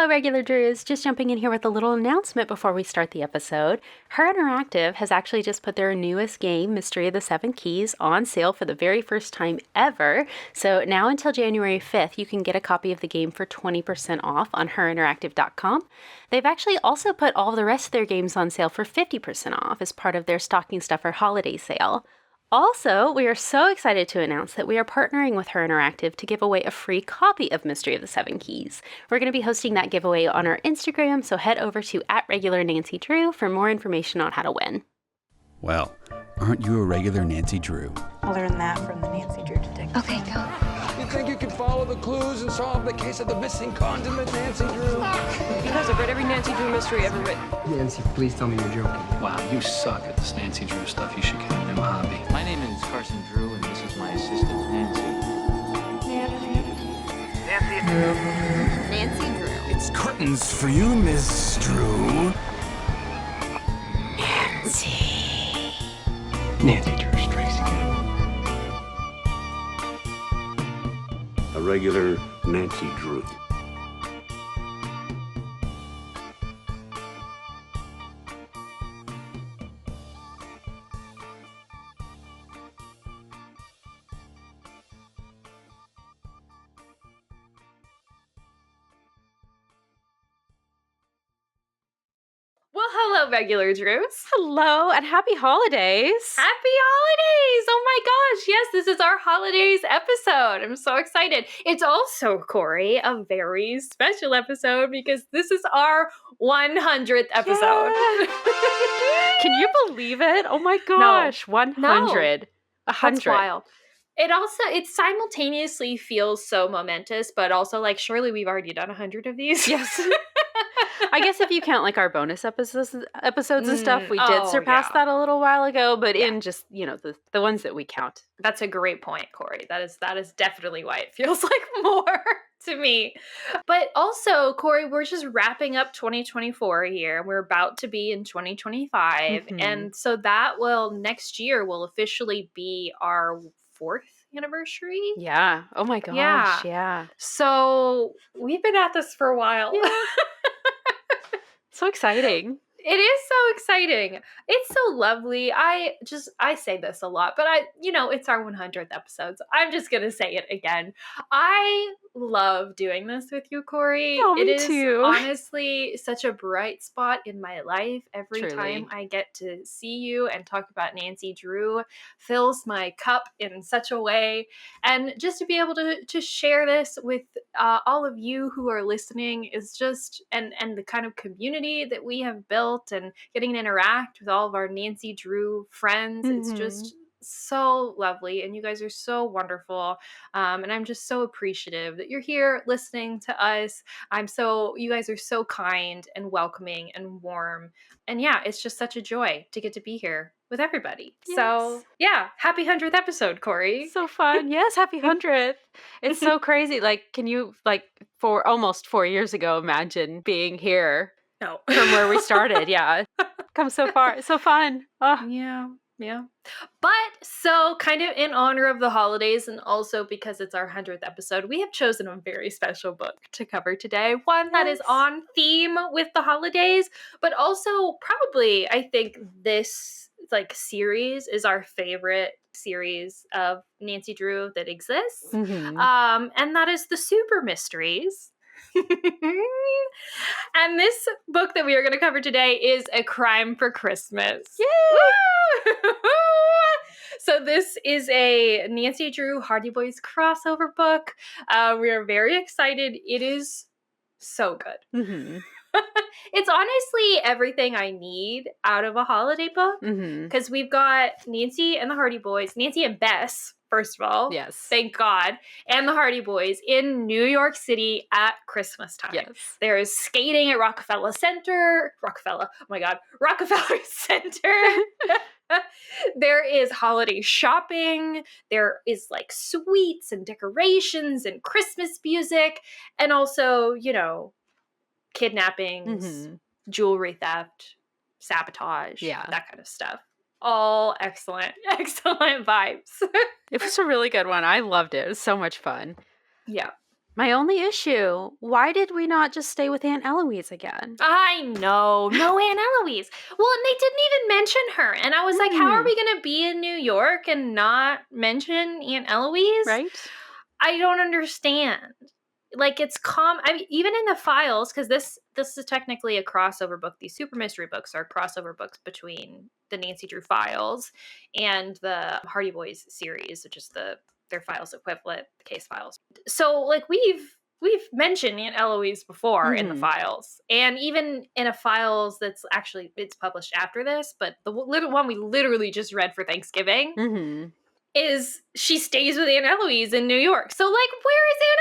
Hello, Regular Drews. Just jumping in here with a little announcement before we start the episode. Her Interactive has actually just put their newest game, Mystery of the Seven Keys, on sale for the very first time ever. So now until January 5th, you can get a copy of the game for 20% off on herinteractive.com. They've actually also put all the rest of their games on sale for 50% off as part of their stocking stuffer holiday sale. Also, we are so excited to announce that we are partnering with Her Interactive to give away a free copy of Mystery of the Seven Keys. We're going to be hosting that giveaway on our Instagram, so head over to @regularnancydrew for more information on how to win. Well, aren't you a regular Nancy Drew? I learned that from the Nancy Drew detective. Okay, go. You think you can follow the clues and solve the case of the missing condiment, Nancy Drew? Because I've read every Nancy Drew mystery ever written. Nancy, please tell me you're joking. Wow, you suck at this Nancy Drew stuff. You should get a new hobby. My name is Carson Drew, and this is my assistant, Nancy. Nancy Drew. It's curtains for you, Miss Drew. Nancy Drew strikes again. A regular Nancy Drew. Well, hello, Regular Drews. Hello, and happy holidays! Happy holidays! Oh my gosh, yes, this is our holidays episode. I'm so excited. It's also, Corey, a very special episode because this is our 100th episode. Can you believe it? Oh my gosh, 100. No. 100. That's wild. It simultaneously feels so momentous, but also like, surely we've already done 100 of these. Yes. I guess if you count like our bonus episodes and stuff, we did surpass that a little while ago, but in just, the ones that we count. That's a great point, Corey. That is definitely why it feels like more to me. But also, Corey, we're just wrapping up 2024 here. We're about to be in 2025. Mm-hmm. And so that next year will officially be our 4th anniversary. Yeah. Oh my gosh. Yeah. So we've been at this for a while. Yeah. So exciting. It is so exciting. It's so lovely. I say this a lot, but it's our 100th episode. So I'm just going to say it again. I love doing this with you, Corey. Oh, me it is too. honestly such a bright spot in my life. Every Truly. time I get to see you and talk about Nancy Drew fills my cup in such a way. And just to be able to share this with all of you who are listening is just, and the kind of community that we have built and getting to interact with all of our Nancy Drew friends. Mm-hmm. It's just so lovely, and you guys are so wonderful, and I'm just so appreciative that you're here listening to us. You guys are so kind and welcoming and warm, and yeah, it's just such a joy to get to be here with everybody. Yes. So yeah, happy 100th episode, Corey. So fun. Yes, happy 100th. It's so crazy. Like, can you, for almost 4 years ago, imagine being here No. from where we started? Yeah. Come so far. It's so fun. Oh. Yeah. But so kind of in honor of the holidays and also because it's our 100th episode, we have chosen a very special book to cover today. One that is on theme with the holidays, but also probably, I think this series is our favorite series of Nancy Drew that exists. Mm-hmm. And that is the Supermysteries. And this book that we are going to cover today is A Crime for Christmas. Yay! Woo! So this is a Nancy Drew Hardy Boys crossover book. We are very excited. It is so good. Mm-hmm. It's honestly everything I need out of a holiday book because we've got Nancy and the Hardy Boys, Nancy and Bess, first of all. Yes. Thank God. And the Hardy Boys in New York City at Christmas time. Yes. There is skating at Rockefeller Center. Rockefeller Center. There is holiday shopping. There is sweets and decorations and Christmas music. And also, kidnappings, jewelry theft, sabotage, that kind of stuff. All excellent vibes. It was a really good one. I loved it. It was so much fun. Yeah. My only issue, why did we not just stay with Aunt Eloise again? I know. No Aunt Eloise. Well, and they didn't even mention her. And I was like, how are we going to be in New York and not mention Aunt Eloise? Right? I don't understand. Like, it's I mean, even in the files, because this is technically a crossover book. These Super Mystery books are crossover books between the Nancy Drew files and the Hardy Boys series, which is their files equivalent, the case files. So, like, we've mentioned Aunt Eloise before in the files, and even in a files that's actually it's published after this, but the little one we literally just read for Thanksgiving is she stays with Aunt Eloise in New York. So, like, where is Aunt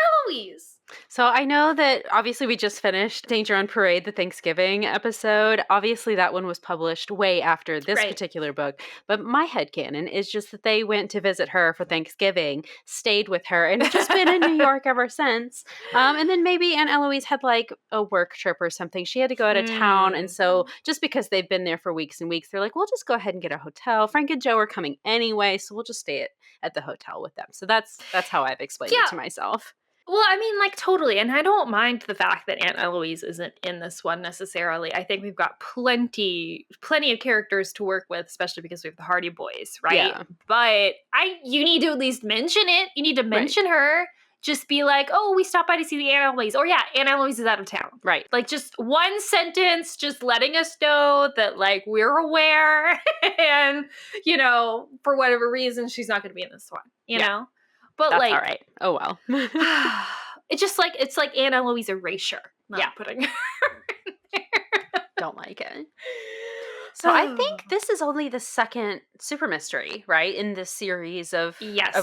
Eloise? So I know that obviously we just finished Danger on Parade, the Thanksgiving episode. Obviously that one was published way after this Right. particular book. But my headcanon is just that they went to visit her for Thanksgiving, stayed with her, and have just been in New York ever since. And then maybe Aunt Eloise had like a work trip or something. She had to go out of town. And so just because they've been there for weeks and weeks, they're like, we'll just go ahead and get a hotel. Frank and Joe are coming anyway, so we'll just stay at the hotel with them. So that's how I've explained it to myself. Well, I mean, like, totally. And I don't mind the fact that Aunt Eloise isn't in this one necessarily. I think we've got plenty of characters to work with, especially because we have the Hardy Boys, right? Yeah. But you need to at least mention it. You need to mention her. Just be like, oh, we stopped by to see the Aunt Eloise. Or yeah, Aunt Eloise is out of town. Right. Like, just one sentence, just letting us know that, like, we're aware. And, you know, for whatever reason, she's not going to be in this one, you know? But that's like, all right. Oh well. it's just like Aunt Eloise erasure. Not putting her in there. Don't like it. So I think this is only the second Super Mystery, right, in this series of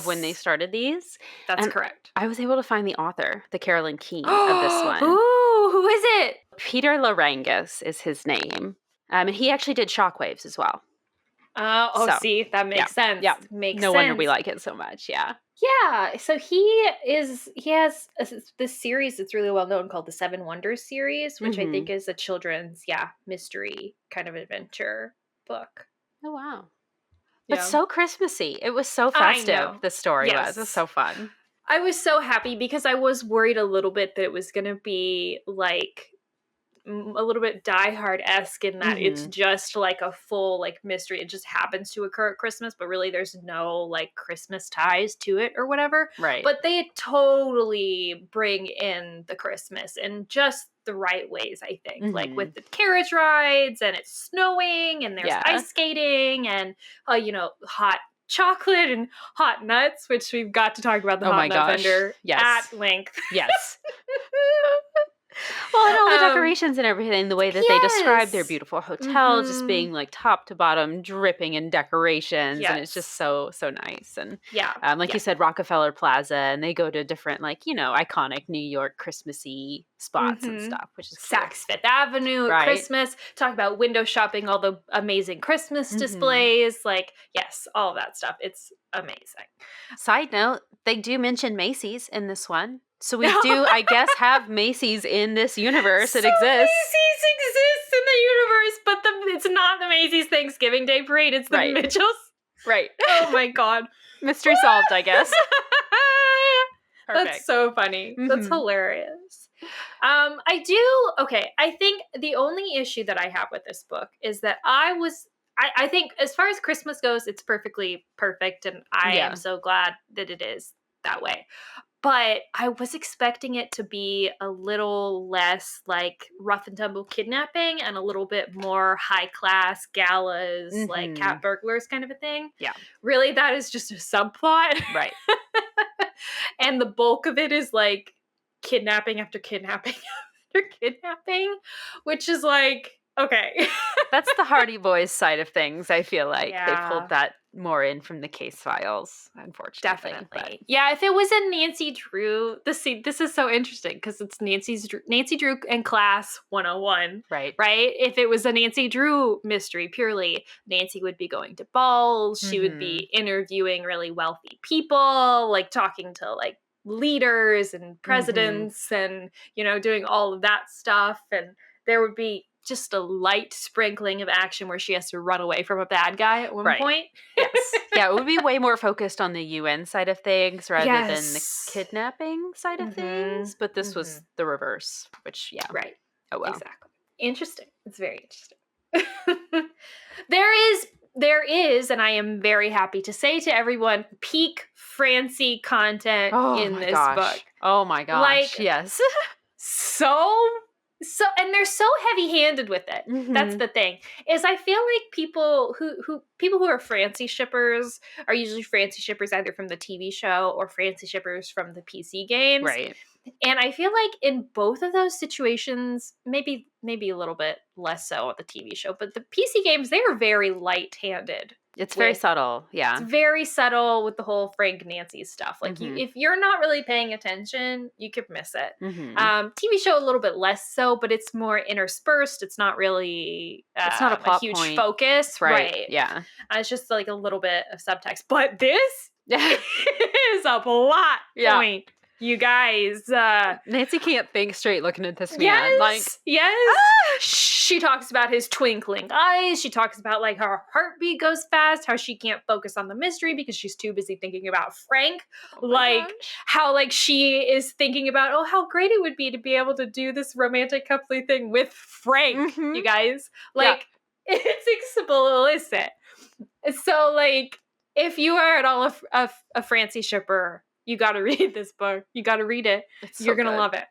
when they started these. That's And correct. I was able to find the author, the Carolyn Keene of this one. Ooh, who is it? Peter Larangus is his name. And he actually did Shockwaves as well. See, that makes sense. Yeah. Makes no sense. wonder we like it so much. Yeah. Yeah, so he has this series that's really well known called the Seven Wonders series, which I think is a children's mystery kind of adventure book. Oh wow. But so Christmassy. It was so festive, the story was. It was so fun. I was so happy because I was worried a little bit that it was going to be like a little bit Die Hard-esque in that it's just like a full like mystery. It just happens to occur at Christmas, but really there's no like Christmas ties to it or whatever. Right. But they totally bring in the Christmas in just the right ways, I think. Like with the carriage rides and it's snowing and there's ice skating and hot chocolate and hot nuts, which we've got to talk about the hot nut vendor at length. Yes. Well, and all the decorations and everything, the way that they describe their beautiful hotel just being like top to bottom dripping in decorations. And it's just so nice. And like you said, Rockefeller Plaza, and they go to different like, iconic New York Christmassy spots and stuff, which is Saks Fifth Avenue at Christmas. Talk about window shopping, all the amazing Christmas displays. Like, yes, all of that stuff. It's amazing. Side note, they do mention Macy's in this one. So we do, I guess, have Macy's in this universe. It exists. Macy's exists in the universe, but it's not the Macy's Thanksgiving Day Parade. It's the Mitchells. Right. Oh my God. Mystery solved, I guess. That's so funny. That's hilarious. I think the only issue that I have with this book is that I think as far as Christmas goes, it's perfectly perfect. And I am so glad that it is that way. But I was expecting it to be a little less like rough and tumble kidnapping and a little bit more high class galas, like cat burglars kind of a thing. Yeah. Really, that is just a subplot. Right. And the bulk of it is like kidnapping after kidnapping after kidnapping, which is like, okay. That's the Hardy Boys side of things, I feel like. They pulled that more in from the case files, unfortunately. Definitely. But. Yeah, if it was a Nancy Drew, this is so interesting because it's Nancy Drew and Class 101. Right. Right? If it was a Nancy Drew mystery purely, Nancy would be going to balls. She would be interviewing really wealthy people, like talking to like leaders and presidents and, doing all of that stuff. And there would be just a light sprinkling of action where she has to run away from a bad guy at one Right. point. Yes. Yeah, it would be way more focused on the UN side of things rather than the Yes. kidnapping side of things. But this was the reverse, which, yeah. Right. Oh, well. Exactly. Interesting. It's very interesting. There is, and I am very happy to say to everyone, peak Francie content in this book. Oh my gosh. Like, yes. So, and they're so heavy-handed with it. That's the thing. Is I feel like people who are Francie shippers are usually Francie shippers either from the TV show or Francie shippers from the PC games. Right. And I feel like in both of those situations, maybe a little bit less so on the TV show, but the PC games, they are very light-handed. It's very subtle. Yeah. It's very subtle with the whole Frank Nancy stuff. Like, if you're not really paying attention, you could miss it. TV show a little bit less so, but it's more interspersed. It's not really it's not a plot huge point. Focus. Right. Yeah. It's just like a little bit of subtext. But this is a plot point. You guys, Nancy can't think straight looking at this man. Yes, She talks about his twinkling eyes. She talks about like her heartbeat goes fast, how she can't focus on the mystery because she's too busy thinking about Frank. How like she is thinking about, how great it would be to be able to do this romantic coupley thing with Frank. You guys, like it's explicit. So like, if you are at all a Francie shipper, you got to read this book. You got to read it. You're going to love it.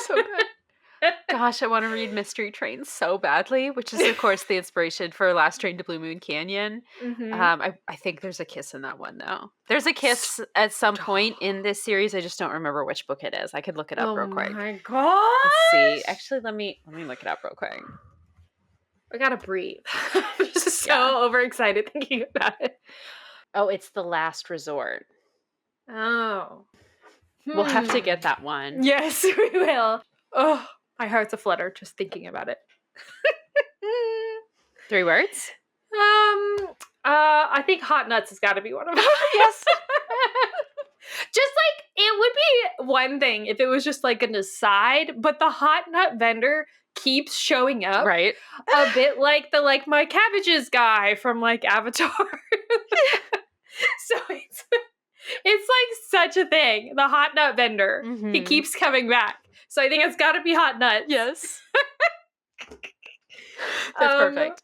So good. Gosh, I want to read Mystery Train so badly, which is, of course, the inspiration for Last Train to Blue Moon Canyon. I think there's a kiss in that one, though. There's a kiss at some point in this series. I just don't remember which book it is. I could look it up real quick. Oh, my God. Let's see. Actually, let me look it up real quick. I got to breathe. I'm just so overexcited thinking about it. Oh, it's The Last Resort. Oh. We'll have to get that one. Yes, we will. Oh, my heart's aflutter just thinking about it. 3 words? I think hot nuts has got to be one of them. Yes. Just like, it would be one thing if it was just like an aside, but the hot nut vendor keeps showing up. Right. A bit like the like my cabbages guy from like Avatar. So it's like such a thing. The hot nut vendor. He keeps coming back. So I think it's got to be hot nuts. Yes. That's perfect.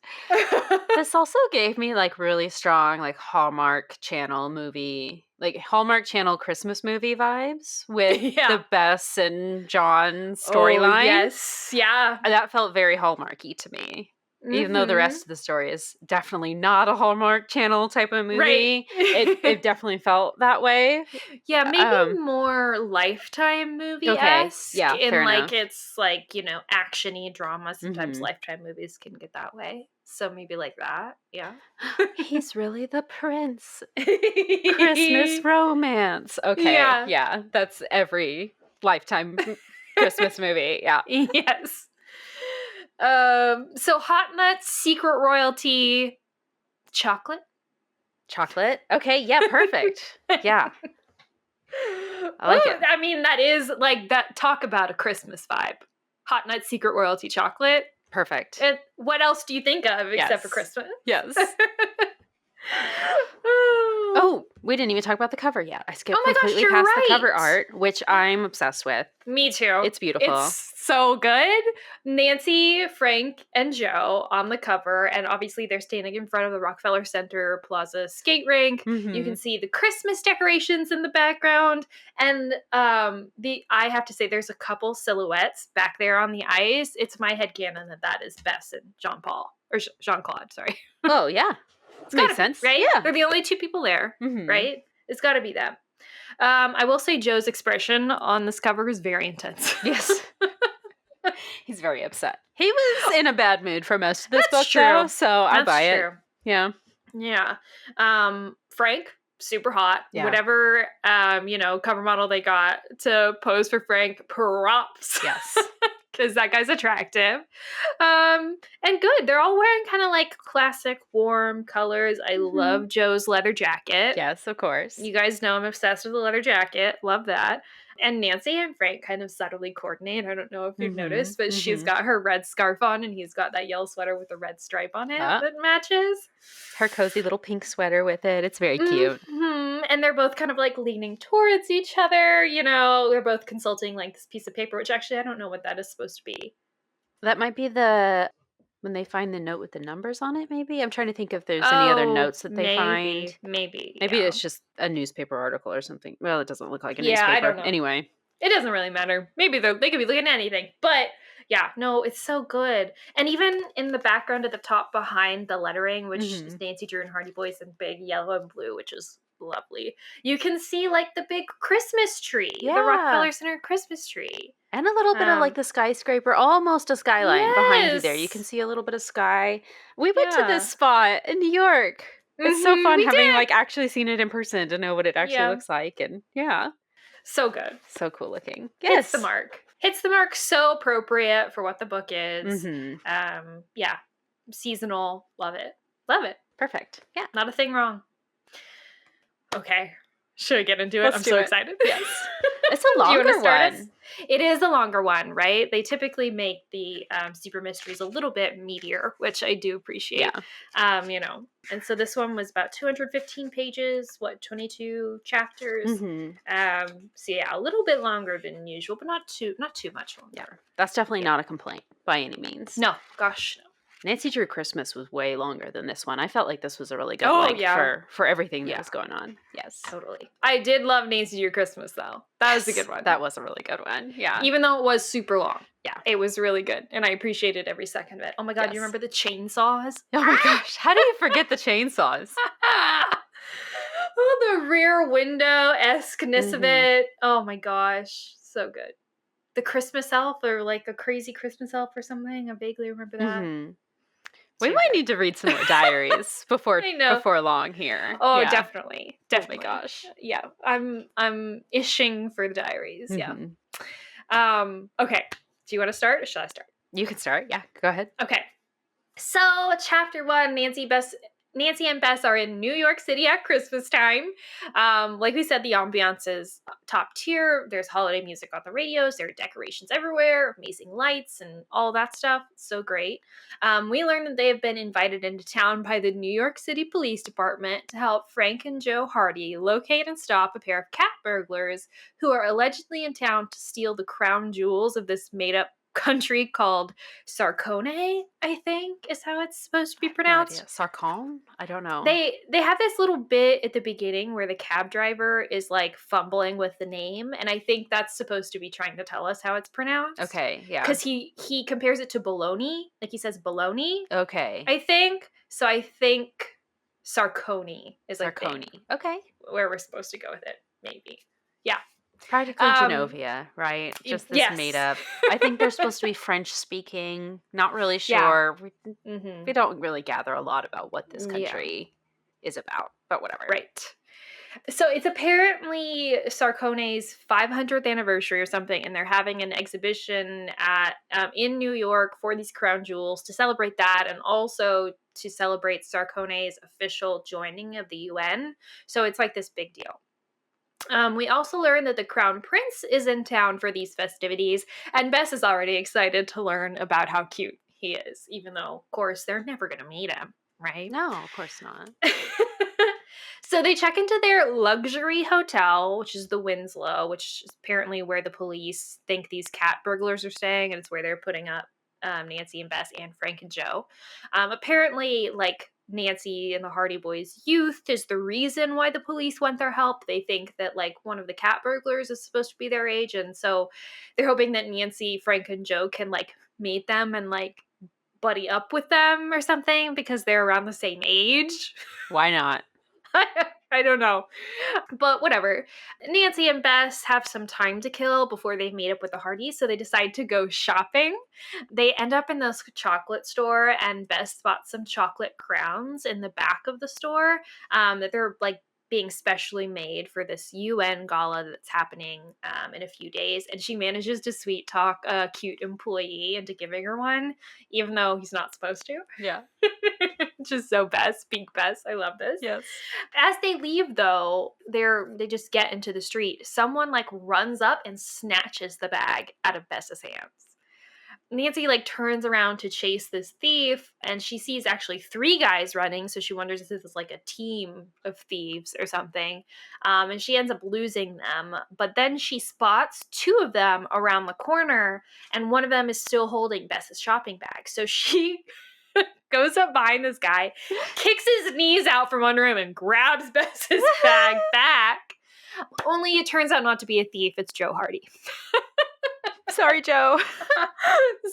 This also gave me like really strong like Hallmark Channel movie, like Hallmark Channel Christmas movie vibes with the Bess and John storyline. Yes. Yeah. That felt very Hallmarky to me. Even though the rest of the story is definitely not a Hallmark Channel type of movie, Right. it definitely felt that way. Yeah, maybe more Lifetime movie-esque. Yeah, in fair like enough. it's like, action-y drama. Sometimes Lifetime movies can get that way. So maybe like that. Yeah. He's really the prince. Christmas romance. Okay. Yeah. That's every Lifetime Christmas movie. Yeah. Yes. So hot nuts, secret royalty, chocolate. Okay. Yeah. Perfect. Yeah. I like it. I mean, that is like that. Talk about a Christmas vibe. Hot nuts, secret royalty, chocolate. Perfect. And what else do you think of except for Christmas? Yes. Oh, we didn't even talk about the cover yet. I skipped completely past the cover art, which I'm obsessed with. Me too. It's beautiful. It's so good. Nancy, Frank, and Joe on the cover, and obviously they're standing in front of the Rockefeller Center Plaza skate rink. You can see the Christmas decorations in the background, and I have to say there's a couple silhouettes back there on the ice. It's my headcanon that is Bess and Jean-Claude. Sorry. Oh yeah. Makes sense. Right? Yeah. They're the only 2 people there, right? It's got to be them. I will say Joe's expression on this cover is very intense. Yes. He's very upset. He was in a bad mood for most of this book, true. though, so I buy true. it. Yeah. Yeah. Frank, super hot. Yeah. Whatever, cover model they got to pose for Frank, props. Yes. Because that guy's attractive. And good. They're all wearing kind of like classic warm colors. I love Joe's leather jacket. Yes, of course. You guys know I'm obsessed with the leather jacket. Love that. And Nancy and Frank kind of subtly coordinate. I don't know if you've Mhm, noticed, but she's mhm. got her red scarf on and he's got that yellow sweater with a red stripe on it Ah. that matches. Her cozy little pink sweater with it. It's very cute. And they're both kind of like leaning towards each other. You know, they're both consulting like this piece of paper, which actually I don't know what that is supposed to be. That might be when they find the note with the numbers on it, maybe? I'm trying to think if there's any other Oh, notes that they find. maybe. Maybe Yeah. it's just a newspaper article or something. Well, it doesn't look like a Yeah, I newspaper. don't know. Anyway. It doesn't really matter. Maybe they could be looking at anything. But yeah, no, it's so good. And even in the background at the top behind the lettering, which is Mhm. Nancy Drew and Hardy Boys in big yellow and blue, which is lovely. You can see like the big Christmas tree, the Yeah. Rockefeller Center Christmas tree. And a little bit of like the skyscraper, almost a skyline behind you there. You can Yes. see a little bit of sky. We went to Yeah. this spot in New York. It's so Mhm, fun we having did. like actually seen it in person to know what it actually Yeah. looks like. And yeah, So good. so cool looking. Hits the Yes. mark. Hits the mark, so appropriate for what the book is. Mm-hmm. Yeah. Seasonal. Love it. Love it. Perfect. Yeah. Not a thing wrong. Okay. Should I get into it? Let's I'm do so it. excited. Yes. It's a Do you wanna longer start us? one. It is a longer one, right? They typically make the super mysteries a little bit meatier, which I do appreciate. You know, and so this one was about 215 pages, 22 chapters. Mm-hmm. So yeah, a little bit longer than usual, but not too much longer. Yeah. That's definitely not a complaint by any means. No, gosh, no. Nancy Drew Christmas was way longer than this one. I felt like this was a really good Oh, length yeah. for everything that Yeah. was going on. Yes. Totally. I did love Nancy Drew Christmas though. That was a good one. That was a really good one. Yeah. Even though it was super long. Yeah. It was really good. And I appreciated every second of it. Oh my god, Yes. you remember the chainsaws? Oh my gosh. How do you forget the chainsaws? Oh, the rear window esqueness of it. Oh my gosh. So good. The Christmas elf or like a crazy Christmas elf or something. I vaguely remember that. Mm-hmm. We Too might good. need to read some more diaries before I know. before long here. Oh, Yeah. definitely. Definitely. Oh my gosh. Yeah. I'm ishing for the diaries. Mhm. Yeah. Okay. Do you want to start or should I start? You can start. Yeah. Go ahead. Okay. So, chapter 1, Nancy and Bess are in New York City at Christmas time. Like we said, the ambiance is top tier. There's holiday music on the radios. There are decorations everywhere, amazing lights, and all that stuff. So great. We learn that they have been invited into town by the New York City Police Department to help Frank and Joe Hardy locate and stop a pair of cat burglars who are allegedly in town to steal the crown jewels of this made-up country called Sarcone, I think is how it's supposed to be pronounced. Sarcone? I don't know. They have this little bit at the beginning where the cab driver is like fumbling with the name, and I think that's supposed to be trying to tell us how it's pronounced. Okay, yeah. Because he compares it to bologna, like he says bologna. Okay. I think so. I think Sarcone is Sarcone. Okay. where we're supposed to go with it. Maybe. Yeah. Practically Genovia, right? Just this yes. made up. I think they're supposed to be French speaking. Not really Yeah. sure. We don't really gather a lot about what this Yeah. country is about, but whatever. Right. So it's apparently Sarcone's 500th anniversary or something, and they're having an exhibition at in New York for these crown jewels to celebrate that, and also to celebrate Sarcone's official joining of the UN. So it's like this big deal. We also learn that the Crown Prince is in town for these festivities, and Bess is already excited to learn about how cute he is, even though, of course, they're never going to meet him, right? No, of course not. So they check into their luxury hotel, which is the Winslow, which is apparently where the police think these cat burglars are staying, and it's where they're putting up Nancy and Bess and Frank and Joe. Apparently, like, Nancy and the Hardy Boys' youth is the reason why the police want their help. They think that like one of the cat burglars is supposed to be their age, and so they're hoping that Nancy, Frank, and Joe can like meet them and like buddy up with them or something because they're around the same age. Why not? I don't know. But whatever. Nancy and Bess have some time to kill before they meet up with the Hardys, so they decide to go shopping. They end up in this chocolate store, and Bess spots some chocolate crowns in the back of the store that they're like being specially made for this UN gala that's happening in a few days. And she manages to sweet talk a cute employee into giving her one, even though he's not supposed to. Yeah. Just so Bess, peak Bess. I love this. Yes. As they leave, though, they just get into the street. Someone like runs up and snatches the bag out of Bess's hands. Nancy like turns around to chase this thief, and she sees actually 3 guys running, so she wonders if this is like a team of thieves or something. And she ends up losing them, but then she spots 2 of them around the corner, and one of them is still holding Bess's shopping bag. So she goes up behind this guy, kicks his knees out from under him, and grabs Bess's bag back. Only it turns out not to be a thief, it's Joe Hardy. Sorry, Joe.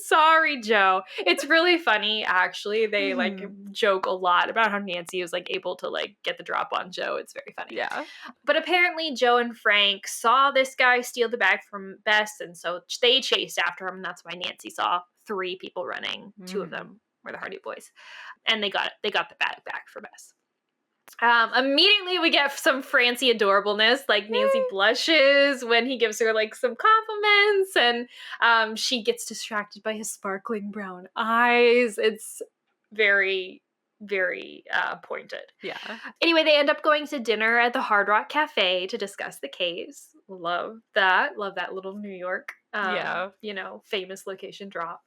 Sorry, Joe. It's really funny, actually. They like joke a lot about how Nancy was like able to like get the drop on Joe. It's very funny. Yeah. But apparently Joe and Frank saw this guy steal the bag from Bess, and so they chased after him. And that's why Nancy saw 3 people running. 2 of them were the Hardy Boys. And they got the bag back for Bess. Immediately we get some Francie adorableness, like Nancy blushes when he gives her like some compliments, and she gets distracted by his sparkling brown eyes. It's very, very pointed. Yeah. Anyway, they end up going to dinner at the Hard Rock Cafe to discuss the case. Love that little New York, famous location drop.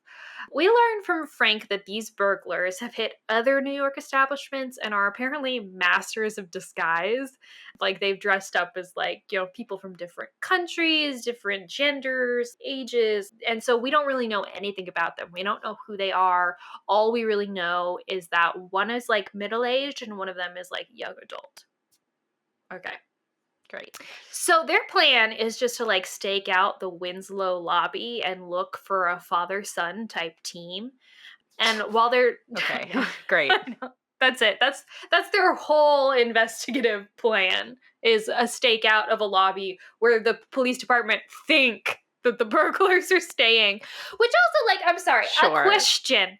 We learned from Frank that these burglars have hit other New York establishments and are apparently masters of disguise. Like they've dressed up as like, people from different countries, different genders, ages. And so we don't really know anything about them. We don't know who they are. All we really know is that one is like middle-aged and one of them is like young adult. Okay. Great. So their plan is just to like stake out the Winslow lobby and look for a father-son type team. And while they're Okay. Great. That's it. That's their whole investigative plan, is a stakeout of a lobby where the police department think that the burglars are staying. Which also, like, I'm sorry, Sure. a question.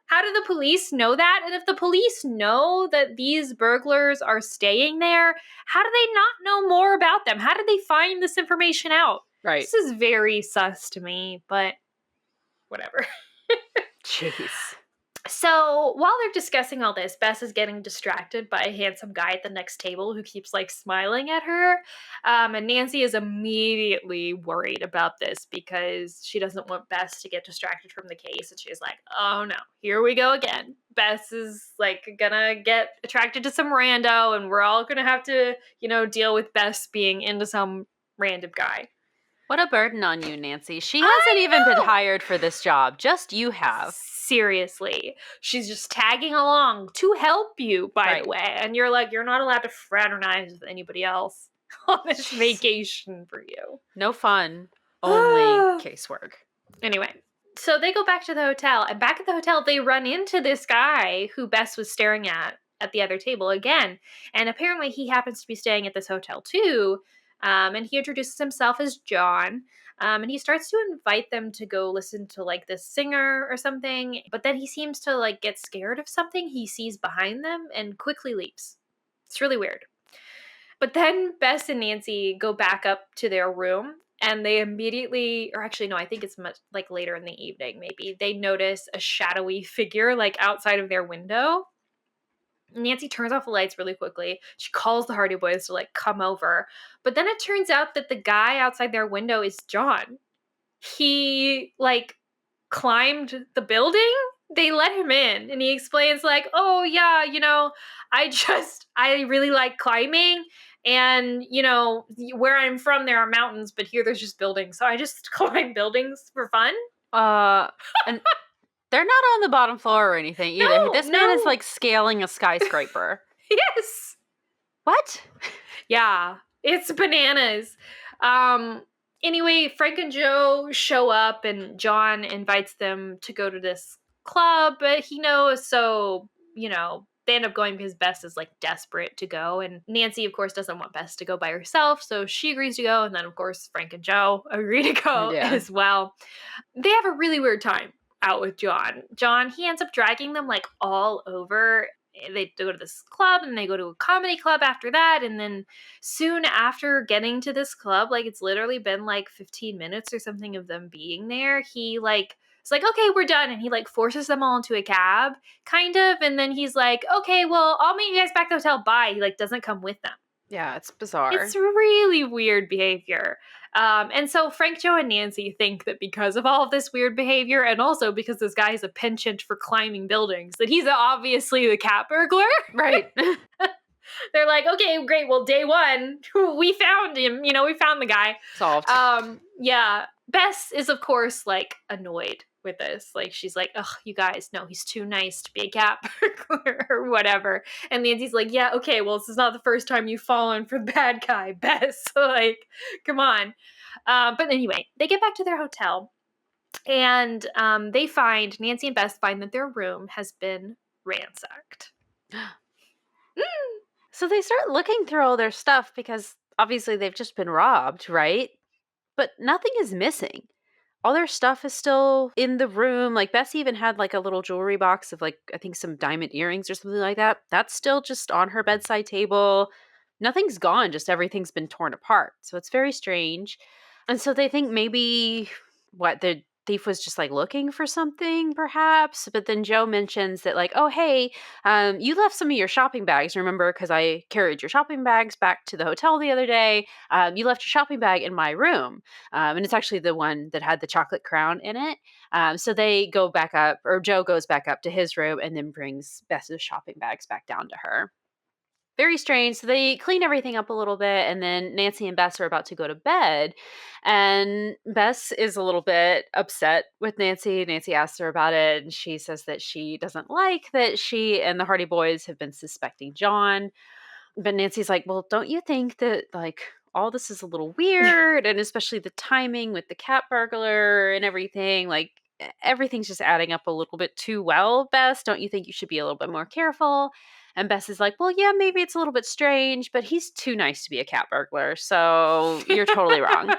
How do the police know that? And if the police know that these burglars are staying there, how do they not know more about them? How did they find this information out? Right. This is very sus to me, but whatever. Jeez. So while they're discussing all this, Bess is getting distracted by a handsome guy at the next table who keeps like smiling at her. And Nancy is immediately worried about this because she doesn't want Bess to get distracted from the case. And she's like, oh no, here we go again. Bess is like gonna get attracted to some rando and we're all gonna have to, deal with Bess being into some random guy. What a burden on you, Nancy. She hasn't even been hired for this job. Just you have. Seriously. She's just tagging along to help you, by the way. And you're like, you're not allowed to fraternize with anybody else on this vacation for you. No fun. Only casework. Anyway, so they go back to the hotel. And back at the hotel, they run into this guy who Bess was staring at the other table again. And apparently he happens to be staying at this hotel too. And he introduces himself as John. And he starts to invite them to go listen to like this singer or something. But then he seems to like get scared of something he sees behind them and quickly leaves. It's really weird. But then Bess and Nancy go back up to their room and they immediately, or actually no, I think it's much like later in the evening maybe, they notice a shadowy figure like outside of their window. Nancy turns off the lights really quickly. She calls the Hardy Boys to like come over. But then it turns out that the guy outside their window is John. He like climbed the building. They let him in and he explains like, oh yeah, I really like climbing. And, where I'm from, there are mountains, but here there's just buildings. So I just climb buildings for fun. And they're not on the bottom floor or anything either. No, This man is like scaling a skyscraper. Yes. What? Yeah, it's bananas. Anyway, Frank and Joe show up and John invites them to go to this club, but he knows, so, they end up going because Bess is like desperate to go. And Nancy, of course, doesn't want Bess to go by herself, so she agrees to go. And then, of course, Frank and Joe agree to go as well. They have a really weird time out with John. John, he ends up dragging them like all over. they go to this club and they go to a comedy club after that. And then soon after getting to this club, like it's literally been like 15 minutes or something of them being there, he like it's like, okay, we're done. And he like forces them all into a cab, kind of. And then he's like, okay, well, I'll meet you guys back at the hotel. Bye. He like doesn't come with them. Yeah, it's bizarre. It's really weird behavior. And so Frank, Joe, and Nancy think that because of all of this weird behavior, and also because this guy has a penchant for climbing buildings, that he's obviously the cat burglar. Right. They're like, okay, great. Well, day one, we found him. We found the guy. Solved. Yeah. Bess is, of course, like annoyed with this. Like, she's like, ugh, you guys, no, he's too nice to be a cat burglar or whatever. And Nancy's like, yeah, okay, well, this is not the first time you've fallen for the bad guy, Bess. Like, come on. But anyway, they get back to their hotel and Nancy and Bess find that their room has been ransacked. So they start looking through all their stuff because obviously they've just been robbed, right? But nothing is missing. All their stuff is still in the room. Like Bess even had like a little jewelry box of like, I think some diamond earrings or something like that. That's still just on her bedside table. Nothing's gone, just everything's been torn apart. So it's very strange. And so they think maybe the thief was just like looking for something perhaps. But then Joe mentions that like, oh, hey, you left some of your shopping bags, remember? Because I carried your shopping bags back to the hotel the other day. You left your shopping bag in my room. And it's actually the one that had the chocolate crown in it. So they go back up, or Joe goes back up to his room and then brings Bess's shopping bags back down to her. Very strange. So they clean everything up a little bit, and then Nancy and Bess are about to go to bed. And Bess is a little bit upset with Nancy. Nancy asks her about it, and she says that she doesn't like that she and the Hardy Boys have been suspecting John. But Nancy's like, well, don't you think that, like, all this is a little weird? And especially the timing with the cat burglar and everything. Like, everything's just adding up a little bit too well, Bess. Don't you think you should be a little bit more careful? And Bess is like, well, yeah, maybe it's a little bit strange, but he's too nice to be a cat burglar. So you're totally wrong.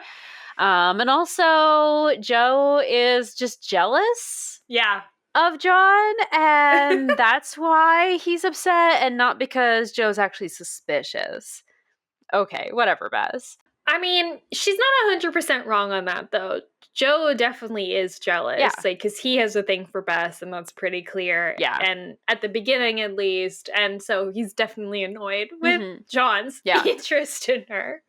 And also, Joe is just jealous. Yeah. Of John, and that's why he's upset, and not because Joe's actually suspicious. Okay, whatever, Bess. I mean, she's not 100% wrong on that, though. Joe definitely is jealous, Yeah. like, because he has a thing for Bess, and that's pretty clear. Yeah. And at the beginning, at least, and so he's definitely annoyed with John's interest in her.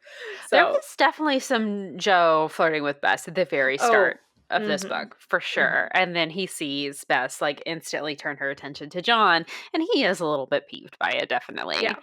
So there was definitely some Joe flirting with Bess at the very start of this book, for sure. And then he sees Bess, like, instantly turn her attention to John, and he is a little bit peeved by it, definitely. Yeah.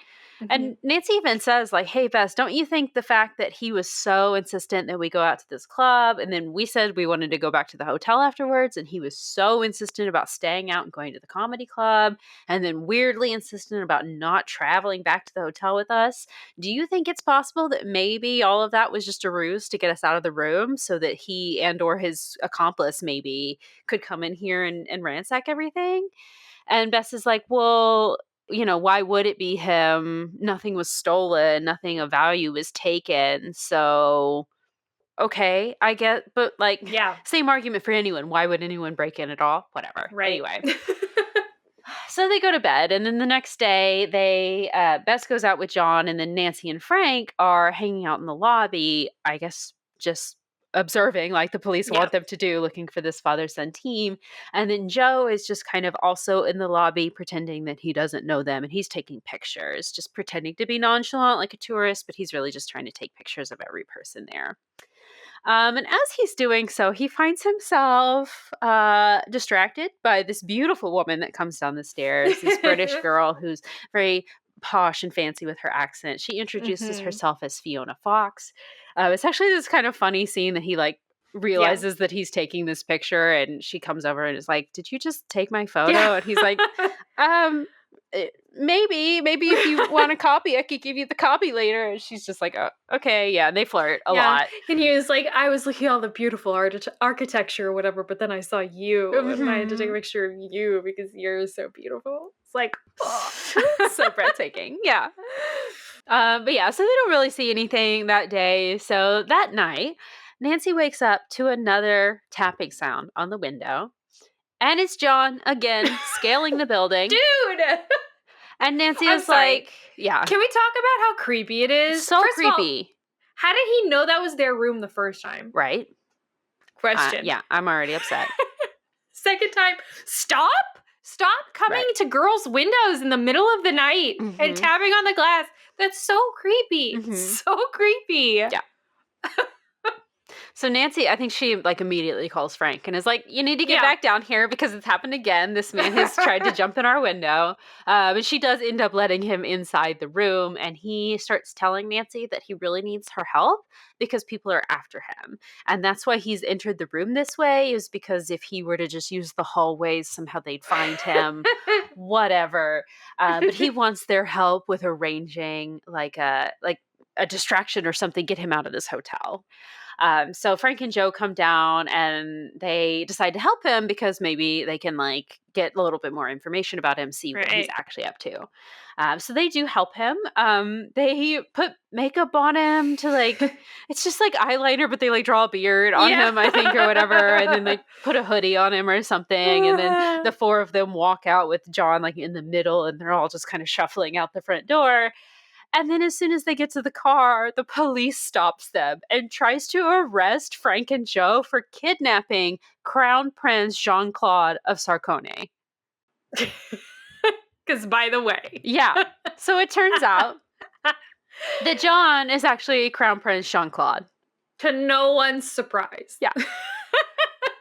And Nancy even says, like, hey, Bess, don't you think the fact that he was so insistent that we go out to this club, and then we said we wanted to go back to the hotel afterwards, and he was so insistent about staying out and going to the comedy club, and then weirdly insistent about not traveling back to the hotel with us, do you think it's possible that maybe all of that was just a ruse to get us out of the room so that he and or his accomplice maybe could come in here and ransack everything? And Bess is like, well, you know, why would it be him? Nothing was stolen. Nothing of value was taken. So, okay, I get, but like, Yeah. same argument for anyone. Why would anyone break in at all? Whatever. Right. Anyway. So they go to bed, and then the next day, Bess goes out with John, and then Nancy and Frank are hanging out in the lobby, I guess just observing like the police want them to do, looking for this father-son team. And then Joe is just kind of also in the lobby pretending that he doesn't know them, and he's taking pictures, just pretending to be nonchalant like a tourist, but he's really just trying to take pictures of every person there. And as he's doing so, he finds himself distracted by this beautiful woman that comes down the stairs, this British girl who's very posh and fancy with her accent. She introduces herself as Fiona Fox. It's actually this kind of funny scene that he like realizes that he's taking this picture, and she comes over and is like, did you just take my photo? And he's like, maybe if you want a copy, I could give you the copy later. And she's just like, oh, okay, yeah. And they flirt a lot. And he was like, I was looking at all the beautiful architecture or whatever, but then I saw you, and I had to take a picture of you because you're so beautiful. It's like, oh. So breathtaking. Yeah. But yeah, so they don't really see anything that day. So that night, Nancy wakes up to another tapping sound on the window. And it's John again, scaling the building. Dude! And Nancy I'm is sorry. like, yeah. Can we talk about how creepy it is? So First of all, creepy, how did he know that was their room the first time? right? Question. Yeah, I'm already upset. Second time, stop coming Right. to girls' windows in the middle of the night and Mhm. tapping on the glass. That's so creepy. Mhm. So creepy. Yeah. So Nancy, I think she like immediately calls Frank and is like, "You need to get Yeah. back down here because it's happened again. This man has tried to jump in our window." But she does end up letting him inside the room, and he starts telling Nancy that he really needs her help because people are after him, and that's why he's entered the room this way. Is because if he were to just use the hallways, somehow they'd find him. Whatever. But he wants their help with arranging like a distraction or something, get him out of this hotel. So Frank and Joe come down and they decide to help him because maybe they can like get a little bit more information about him, see what he's Right. actually up to. So they do help him. They put makeup on him to like, it's just like eyeliner, but they like draw a beard on Yeah. him, I think, or whatever, and then like put a hoodie on him or something. And then the four of them walk out with John like in the middle, and they're all just kind of shuffling out the front door. And then as soon as they get to the car, the police stops them and tries to arrest Frank and Joe for kidnapping Crown Prince Jean-Claude of Sarkozy. Because, by the way. Yeah. So it turns out that John is actually Crown Prince Jean-Claude. To no one's surprise. Yeah.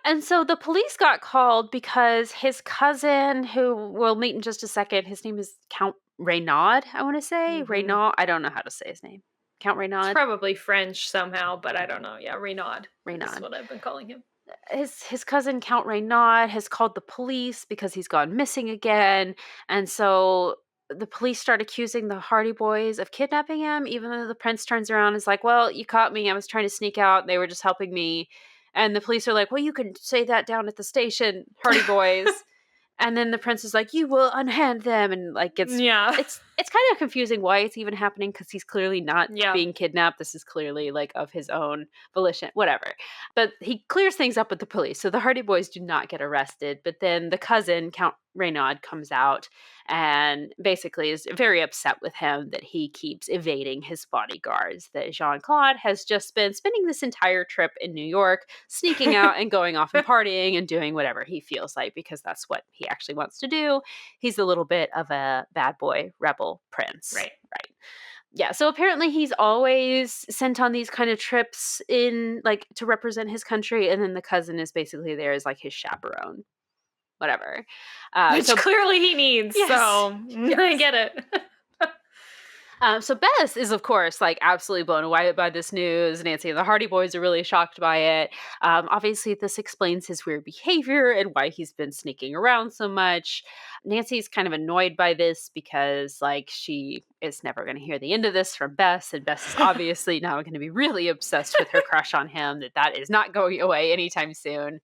And so the police got called because his cousin, who we'll meet in just a second, his name is Count Renaud, I want to say. Mhm. Renaud. I don't know how to say his name. Count Renaud. It's probably French somehow, but I don't know. Yeah, Renaud. Renaud. That's what I've been calling him. His cousin Count Renaud has called the police because he's gone missing again, and so the police start accusing the Hardy Boys of kidnapping him, even though the prince turns around and is like, "Well, you caught me. I was trying to sneak out. They were just helping me." And the police are like, "Well, you can say that down at the station, Hardy Boys." And then the prince is like, "You will unhand them," and like it's kind of confusing why it's even happening because he's clearly not being kidnapped. This is clearly like of his own volition, whatever. But he clears things up with the police, so the Hardy Boys do not get arrested. But then the cousin Count Renaud comes out and basically is very upset with him that he keeps evading his bodyguards. That Jean-Claude has just been spending this entire trip in New York, sneaking out and going off and partying and doing whatever he feels like because that's what he actually wants to do. He's a little bit of a bad boy rebel prince. Right. Yeah, so apparently he's always sent on these kind of trips in like to represent his country, and then the cousin is basically there as like his chaperone. Whatever. Which clearly he needs, Yes. so Yes. I get it. So Bess is, of course, like absolutely blown away by this news. Nancy and the Hardy Boys are really shocked by it. Obviously, this explains his weird behavior and why he's been sneaking around so much. Nancy's kind of annoyed by this because, like, she is never going to hear the end of this from Bess, and Bess is obviously now going to be really obsessed with her crush on him. That is not going away anytime soon.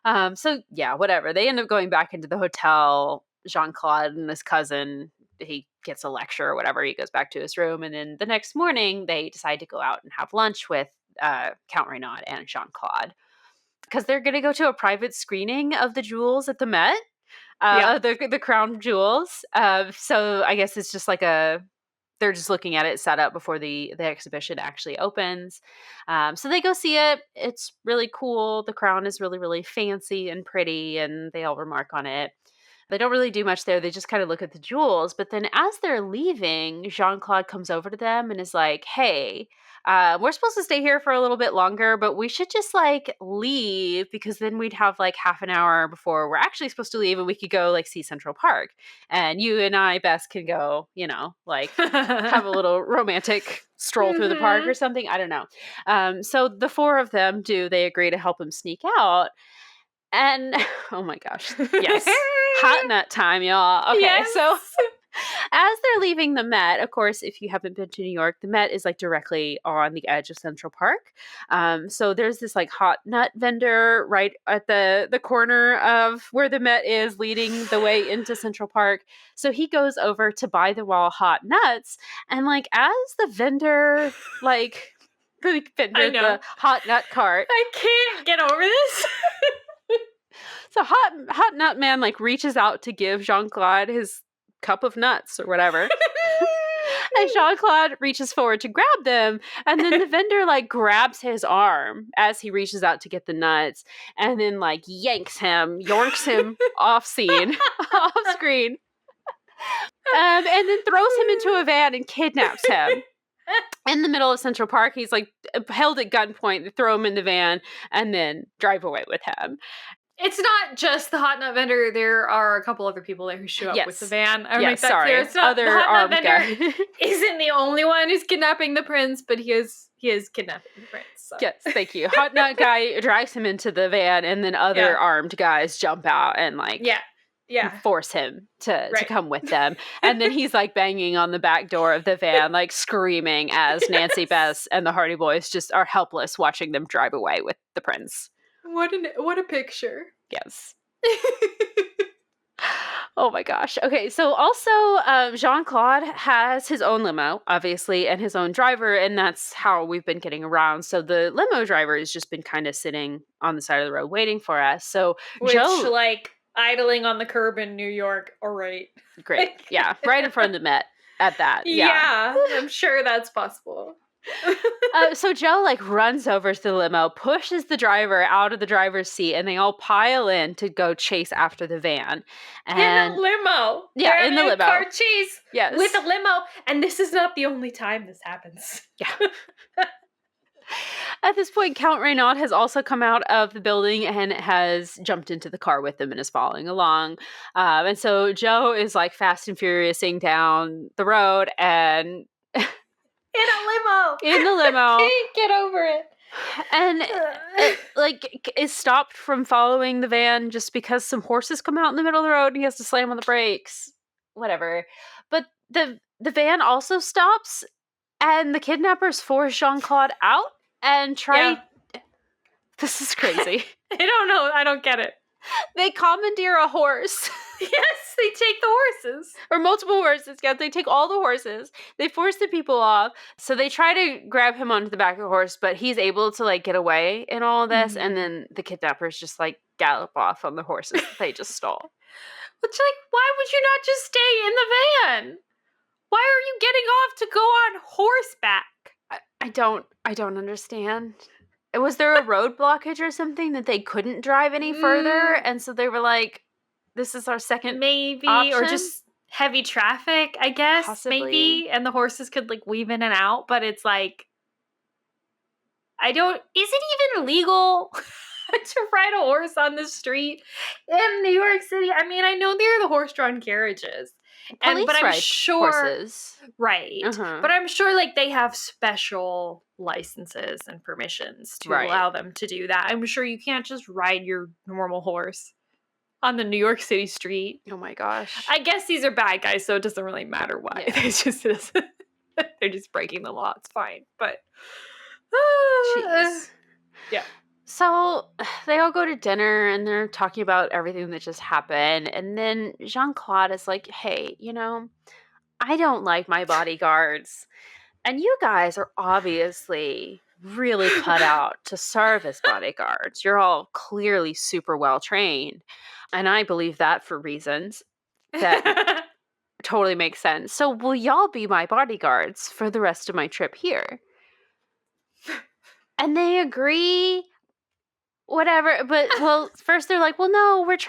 So yeah, whatever. They end up going back into the hotel. Jean-Claude and his cousin, he gets a lecture or whatever. He goes back to his room, and then the next morning they decide to go out and have lunch with Count Renaud and Jean-Claude because they're going to go to a private screening of the jewels at the Met, the crown jewels. So I guess it's just like they're just looking at it set up before the exhibition actually opens. So they go see it. It's really cool. The crown is really, really fancy and pretty, and they all remark on it. They don't really do much there. They just kind of look at the jewels. But then as they're leaving, Jean-Claude comes over to them and is like, "Hey, we're supposed to stay here for a little bit longer, but we should just like leave because then we'd have like half an hour before we're actually supposed to leave and we could go like see Central Park. And you and I, Bess, can go, like have a little romantic stroll through the park or something. I don't know." So the four of them they agree to help him sneak out. And oh my gosh, yes, hot nut time, y'all. Okay, Yes. so as they're leaving the Met, of course, if you haven't been to New York, the Met is like directly on the edge of Central Park. So there's this like hot nut vendor right at the corner of where the Met is, leading the way into Central Park. So he goes over to buy the raw hot nuts, and like as the vendor like the vendor I at know. the hot nut cart. I can't get over this. So hot nut man like reaches out to give Jean-Claude his cup of nuts or whatever. And Jean-Claude reaches forward to grab them, and then the vendor like grabs his arm as he reaches out to get the nuts, and then like yanks him, yorks him off scene, off screen, and then throws him into a van and kidnaps him. In the middle of Central Park, he's like held at gunpoint. They throw him in the van and then drive away with him. It's not just the hot nut vendor. There are a couple other people there who show up with the van. I make that clear. It's not, other the hot nut armed vendor guy. isn't the only one who's kidnapping the prince, but he is kidnapping the prince. So. Yes, thank you. Hot nut guy drags him into the van, and then other armed guys jump out and like force him to come with them. And then he's like banging on the back door of the van, like screaming as Nancy Bess and the Hardy Boys just are helpless watching them drive away with the prince. What a picture. Yes. Oh my gosh. Okay, so also Jean-Claude has his own limo, obviously, and his own driver, and that's how we've been getting around. So the limo driver has just been kind of sitting on the side of the road waiting for us. So Joe, like idling on the curb in New York, all right. Great. Yeah, right in front of the Met at that. Yeah, I'm sure that's possible. So Joe like runs over to the limo, pushes the driver out of the driver's seat, and they all pile in to go chase after the van. And in a limo. Yeah, in the limo. Car chase. Yes. With a limo. And this is not the only time this happens. Yeah. At this point, Count Renaud has also come out of the building and has jumped into the car with them and is following along. And so Joe is like fast and furiousing down the road and in the limo. Can't get over it. And like is stopped from following the van just because some horses come out in the middle of the road and he has to slam on the brakes. Whatever. But the van also stops and the kidnappers force Jean-Claude out and try. Yeah. This is crazy. I don't know. I don't get it. They commandeer a horse. Yes, they take the horses. Or multiple horses. Yeah, they take all the horses. They force the people off. So they try to grab him onto the back of the horse, but he's able to like get away in all of this. Mm-hmm. And then the kidnappers just like gallop off on the horses that they just stole. Which like, why would you not just stay in the van? Why are you getting off to go on horseback? I don't understand. Was there a road blockage or something that they couldn't drive any further? And so they were like, this is our second option? Or just heavy traffic, I guess. Possibly. Maybe. And the horses could like weave in and out, but it's like, is it even legal to ride a horse on the street in New York City? I mean, I know there are the horse-drawn carriages. But I'm sure horses. Right. Uh-huh. But I'm sure like they have special licenses and permissions to allow them to do that. I'm sure you can't just ride your normal horse on the New York City street. Oh my gosh. I guess these are bad guys, so it doesn't really matter why. Yeah. They're just breaking the law. It's fine. But jeez. Yeah. So they all go to dinner and they're talking about everything that just happened. And then Jean-Claude is like, hey, I don't like my bodyguards. And you guys are obviously really cut out to serve as bodyguards. You're all clearly super well trained. And I believe that for reasons that totally make sense. So will y'all be my bodyguards for the rest of my trip here? And they agree. Whatever, but first they're like, well, no, we're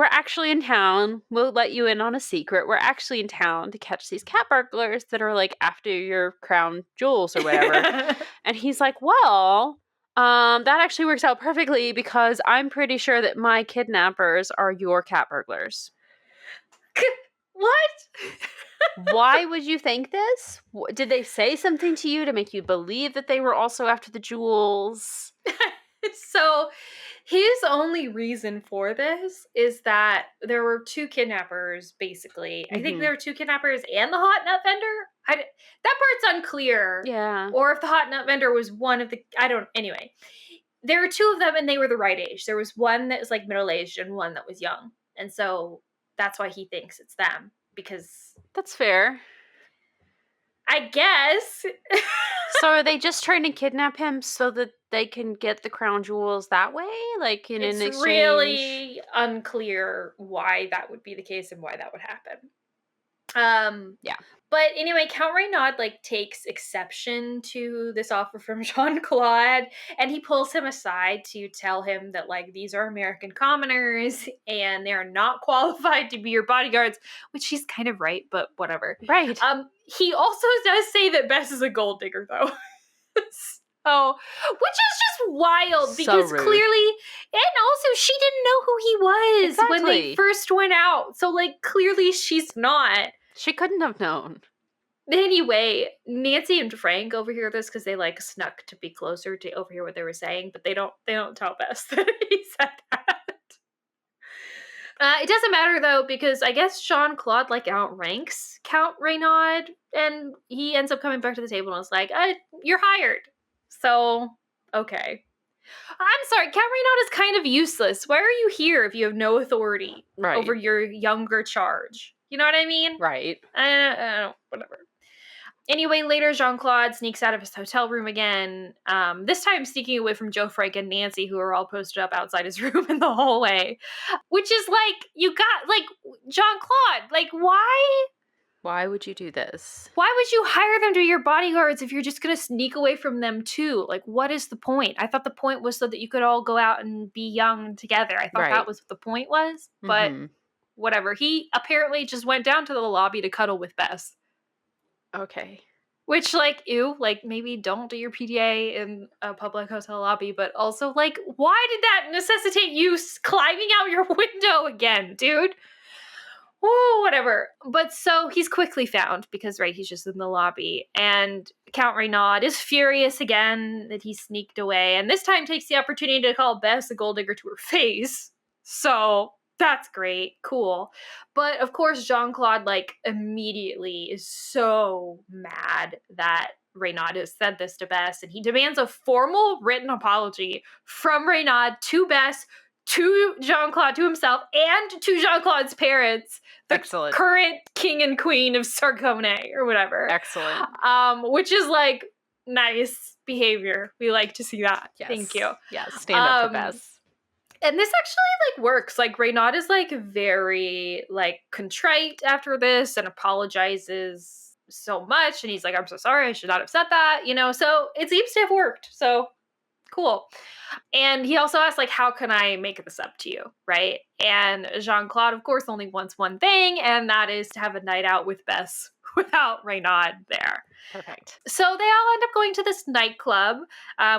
actually in town. We'll let you in on a secret. We're actually in town to catch these cat burglars that are like after your crown jewels or whatever. And he's like, well, that actually works out perfectly because I'm pretty sure that my kidnappers are your cat burglars. What? Why would you think this? Did they say something to you to make you believe that they were also after the jewels? So his only reason for this is that there were two kidnappers, basically. Mm-hmm. I think there were two kidnappers and the hot nut vendor. That part's unclear. Yeah. Or if the hot nut vendor was one of the... Anyway. There were two of them and they were the right age. There was one that was like middle-aged and one that was young. And so that's why he thinks it's them. Because... That's fair. I guess. So are they just trying to kidnap him so that they can get the crown jewels that way? Like in an exchange? It's really unclear why that would be the case and why that would happen. Yeah. But anyway, Count Renaud like takes exception to this offer from Jean-Claude, and he pulls him aside to tell him that like these are American commoners and they're not qualified to be your bodyguards, which he's kind of right, but whatever. Right. He also does say that Bess is a gold digger though. So, which is just wild So because rude. clearly, and also she didn't know who he was when they Exactly. first went out. So like clearly she's not. She couldn't have known. Anyway, Nancy and Frank overhear this because they like snuck to be closer to overhear what they were saying, but they don't tell Bess that he said that. It doesn't matter though, because I guess Jean-Claude like outranks Count Renaud, and he ends up coming back to the table and was like, "You're hired." So okay. I'm sorry, Count Renaud is kind of useless. Why are you here if you have no authority Right. over your younger charge? You know what I mean? Right. I don't, whatever. Anyway, later Jean-Claude sneaks out of his hotel room again, this time sneaking away from Joe, Frank, and Nancy, who are all posted up outside his room in the hallway. Which is like, you got, like, Jean-Claude, like, why? Why would you do this? Why would you hire them to be your bodyguards if you're just going to sneak away from them too? Like, what is the point? I thought the point was so that you could all go out and be young together. I thought Right. that was what the point was, but Mhm. whatever. He apparently just went down to the lobby to cuddle with Bess. Okay. Which, like, ew, like, maybe don't do your PDA in a public hotel lobby, but also, like, why did that necessitate you climbing out your window again, dude? Oh, whatever. But so he's quickly found because, right, he's just in the lobby. And Count Renaud is furious again that he sneaked away. And this time takes the opportunity to call Bess a gold digger to her face. So that's great. Cool. But of course, Jean-Claude, like, immediately is so mad that Renaud has said this to Bess. And he demands a formal written apology from Renaud to Bess, to Jean-Claude, to himself, and to Jean-Claude's parents, the Excellent. current king and queen of Sargone or whatever. Excellent. Which is like nice behavior. We like to see that. Yes. Thank you. Yes. Stand up for Bess. And this actually like works. Like Renaud is like very like contrite after this and apologizes so much. And he's like, "I'm so sorry. I should not have said that." You know, so it seems to have worked. So cool. And he also asked, like, how can I make this up to you, right? And Jean-Claude, of course, only wants one thing, and that is to have a night out with Bess without Renaud there. Perfect. So they all end up going to this nightclub,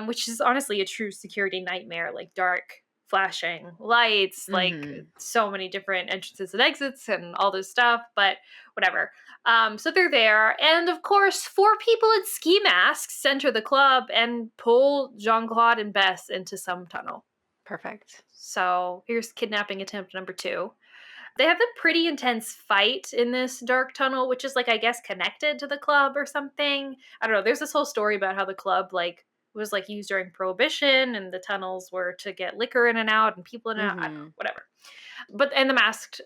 which is honestly a true security nightmare, like dark, flashing lights, like so many different entrances and exits and all this stuff, but whatever. So they're there, and of course, 4 people in ski masks enter the club and pull Jean-Claude and Bess into some tunnel. Perfect. So here's kidnapping attempt number 2. They have a pretty intense fight in this dark tunnel, which is like, I guess, connected to the club or something. I don't know. There's this whole story about how the club like was like used during Prohibition, and the tunnels were to get liquor in and out and people in and out. I don't know, whatever. And the masked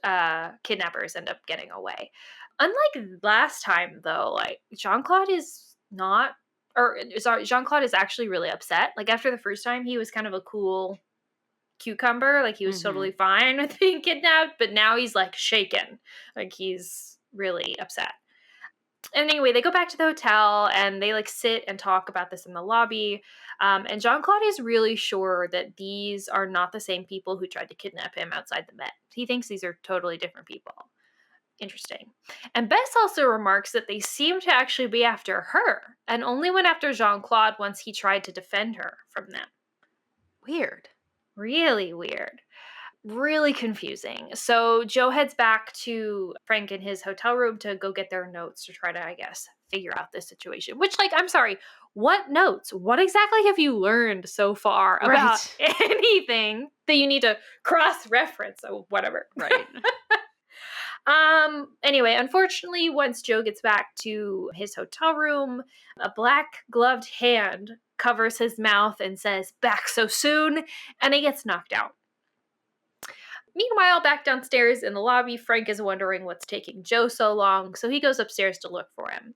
kidnappers end up getting away. Unlike last time, though, like Jean-Claude is not, or sorry, Jean-Claude is actually really upset. Like after the first time, he was kind of a cool cucumber, like he was totally fine with being kidnapped, but now he's like shaken, like he's really upset. And anyway, they go back to the hotel and they like sit and talk about this in the lobby. And Jean-Claude is really sure that these are not the same people who tried to kidnap him outside the Met. He thinks these are totally different people. Interesting. And Bess also remarks that they seem to actually be after her, and only went after Jean-Claude once he tried to defend her from them. Weird. Really weird. Really confusing. So Joe heads back to Frank in his hotel room to go get their notes to try to, I guess, figure out this situation. Which, like, I'm sorry, what notes? What exactly have you learned so far about anything that you need to cross-reference or whatever? Right. Anyway, unfortunately, once Joe gets back to his hotel room, a black gloved hand covers his mouth and says, "Back so soon," and he gets knocked out. Meanwhile, back downstairs in the lobby, Frank is wondering what's taking Joe so long, so he goes upstairs to look for him.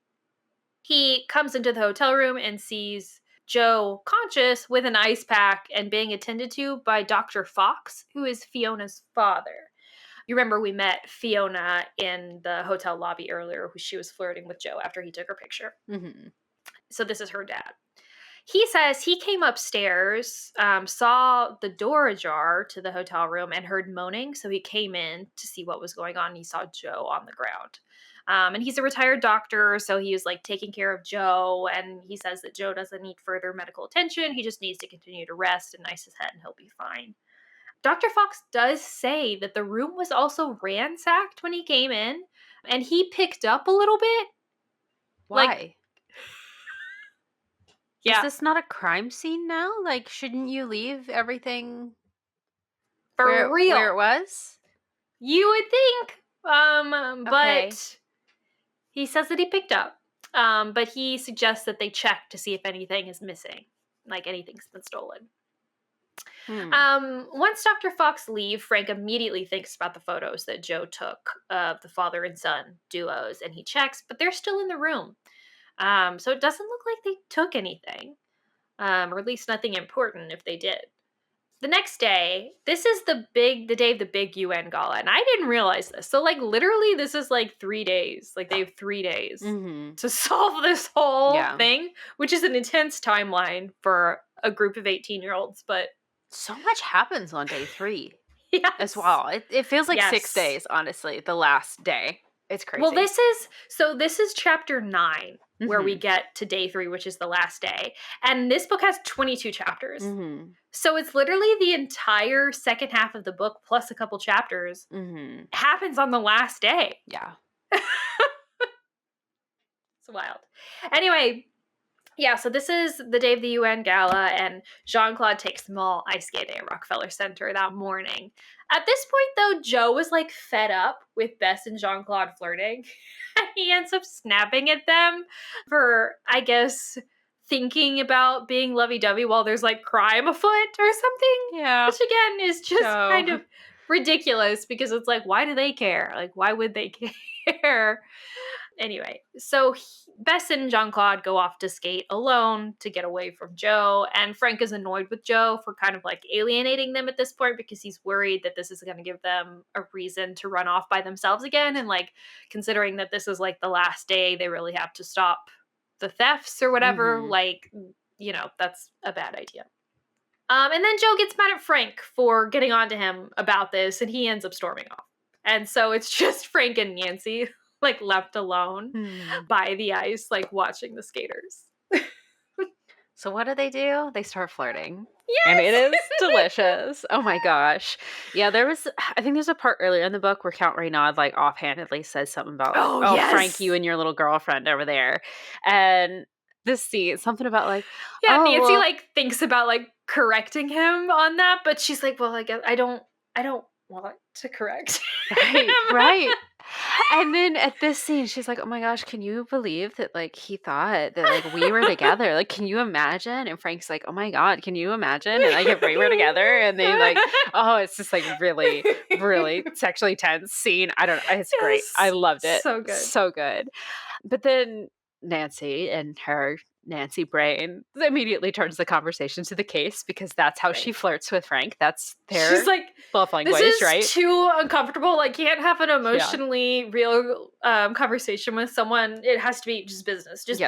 He comes into the hotel room and sees Joe conscious with an ice pack and being attended to by Dr. Fox, who is Fiona's father. You remember we met Fiona in the hotel lobby earlier, who she was flirting with Joe after he took her picture. Mm-hmm. So this is her dad. He says he came upstairs, saw the door ajar to the hotel room, and heard moaning. So he came in to see what was going on. He saw Joe on the ground. And he's a retired doctor, so he was like taking care of Joe. And he says that Joe doesn't need further medical attention. He just needs to continue to rest and ice his head, and he'll be fine. Dr. Fox does say that the room was also ransacked when he came in, and he picked up a little bit. Why? Like, yeah, Is this not a crime scene now? Like, shouldn't you leave everything for real. where it was? You would think. Okay. But he says that he picked up. But he suggests that they check to see if anything is missing, like anything's been stolen. Once Dr. Fox leaves, Frank immediately thinks about the photos that Joe took of the father and son duos, and he checks, but they're still in the room. So it doesn't look like they took anything, or at least nothing important if they did. The next day, this is the day of the big UN gala, and I didn't realize this. So, like, literally, this is like 3 days. Like, they have 3 days to solve this whole thing, which is an intense timeline for a group of 18-year-olds, but so much happens on day 3 as yes. well. It feels like 6 Yes. days, honestly, the last day. It's crazy. Well, this is chapter 9, where we get to day 3, which is the last day. And this book has 22 chapters. So it's literally the entire second half of the book, plus a couple chapters, happens on the last day. Yeah. It's wild. Anyway, yeah, so this is the day of the UN Gala, and Jean-Claude takes them all ice skating at Rockefeller Center that morning. At this point, though, Joe was like fed up with Bess and Jean-Claude flirting. He ends up snapping at them for, I guess, thinking about being lovey-dovey while there's like crime afoot or something. Yeah. Which again is just Joe. kind of ridiculous, because it's like, why do they care? Like, why would they care? Anyway, so Bess and Jean-Claude go off to skate alone to get away from Joe, and Frank is annoyed with Joe for kind of like alienating them at this point, because he's worried that this is going to give them a reason to run off by themselves again, and like considering that this is like the last day they really have to stop the thefts or whatever, like, you know, that's a bad idea. And then Joe gets mad at Frank for getting on to him about this, and he ends up storming off. And so it's just Frank and Nancy like left alone by the ice, like watching the skaters. So what do? They start flirting. Yes! And it is delicious. Oh my gosh. Yeah, I think there's a part earlier in the book where Count Renaud like offhandedly says something about, Oh, yes. Frank, you and your little girlfriend over there. And this scene, something about like, yeah, Nancy like thinks about like correcting him on that, but she's like, well, I guess I don't want to correct him. Right. And then at this scene, she's like, oh my gosh, can you believe that like he thought that like we were together? Like, can you imagine? And Frank's like, oh my God, can you imagine? And like if we were together, and they like, oh, it's just like really, really sexually tense scene. I don't know. It's great. I loved it. So good. So good. But then Nancy and her Nancy brain immediately turns the conversation to the case, because that's how she flirts with Frank. That's their She's like, love language, this is right? too uncomfortable. I can't have an emotionally real conversation with someone. It has to be just business. Just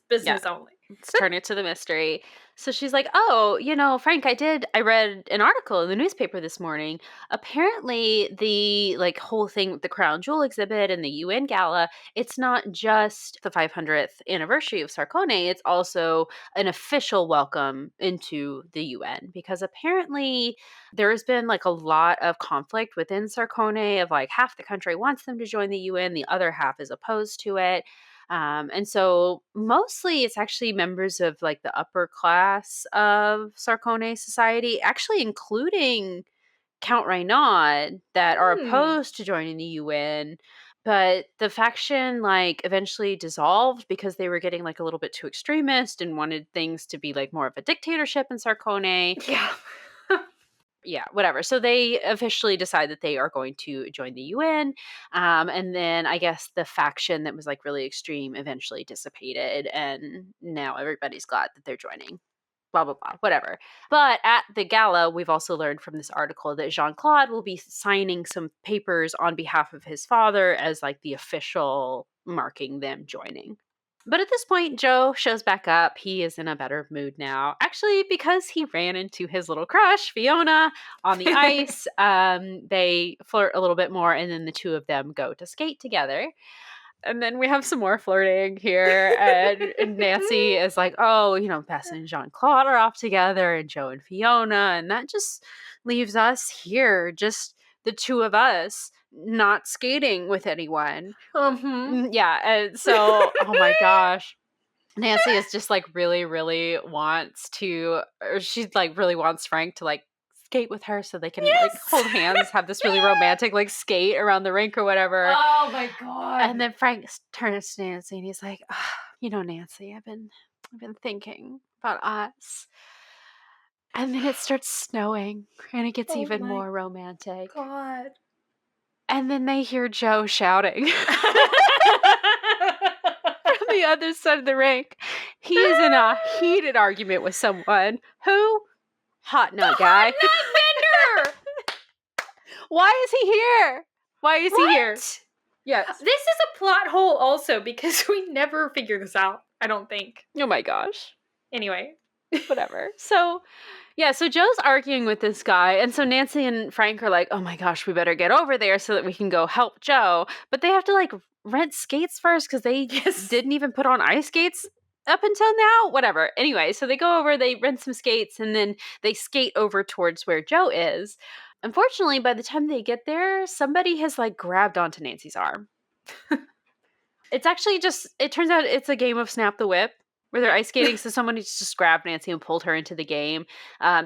business only. Let's turn it to the mystery. So she's like, oh, you know, Frank, I read an article in the newspaper this morning. Apparently the like whole thing with the Crown Jewel exhibit and the UN Gala, it's not just the 500th anniversary of Sarcone, it's also an official welcome into the UN, because apparently there has been like a lot of conflict within Sarcone of like half the country wants them to join the UN, the other half is opposed to it. And so mostly it's actually members of like the upper class of Sarcone society, actually including Count Renaud, that are opposed to joining the UN. But the faction like eventually dissolved because they were getting like a little bit too extremist and wanted things to be like more of a dictatorship in Sarcone. Yeah. Yeah, whatever. So they officially decide that they are going to join the UN. And then I guess the faction that was like really extreme eventually dissipated. And now everybody's glad that they're joining. blah, blah, blah, whatever. But at the gala, we've also learned from this article that Jean-Claude will be signing some papers on behalf of his father as like the official marking them joining. But at this point, Joe shows back up. He is in a better mood now. Actually, because he ran into his little crush, Fiona, on the ice. They flirt a little bit more, and then the two of them go to skate together. And then we have some more flirting here. And Nancy is like, oh, you know, Bess and Jean-Claude are off together, and Joe and Fiona. And that just leaves us here, just the two of us, not skating with anyone. Yeah. And so, oh my gosh. Nancy is just like really, really wants to, or she like really wants Frank to like skate with her so they can like hold hands, have this really romantic like skate around the rink or whatever. Oh my God. And then Frank turns to Nancy and he's like, you know, Nancy, I've been thinking about us. And then it starts snowing and it gets even more romantic. God. And then they hear Joe shouting from the other side of the rink. He is in a heated argument with someone. Who? Hot Nut Guy. Hot Nut Vendor! Why is he here? Why is he here? Yes. This is a plot hole also because we never figure this out, I don't think. Oh my gosh. Anyway. Whatever. So, yeah, so Joe's arguing with this guy, and so Nancy and Frank are like, oh my gosh, we better get over there so that we can go help Joe. But they have to, like, rent skates first because they didn't even put on ice skates up until now. Whatever. Anyway, so they go over, they rent some skates, and then they skate over towards where Joe is. Unfortunately, by the time they get there, somebody has, like, grabbed onto Nancy's arm. It's actually it turns out it's a game of Snap the Whip, where they're ice skating, so somebody just grabbed Nancy and pulled her into the game.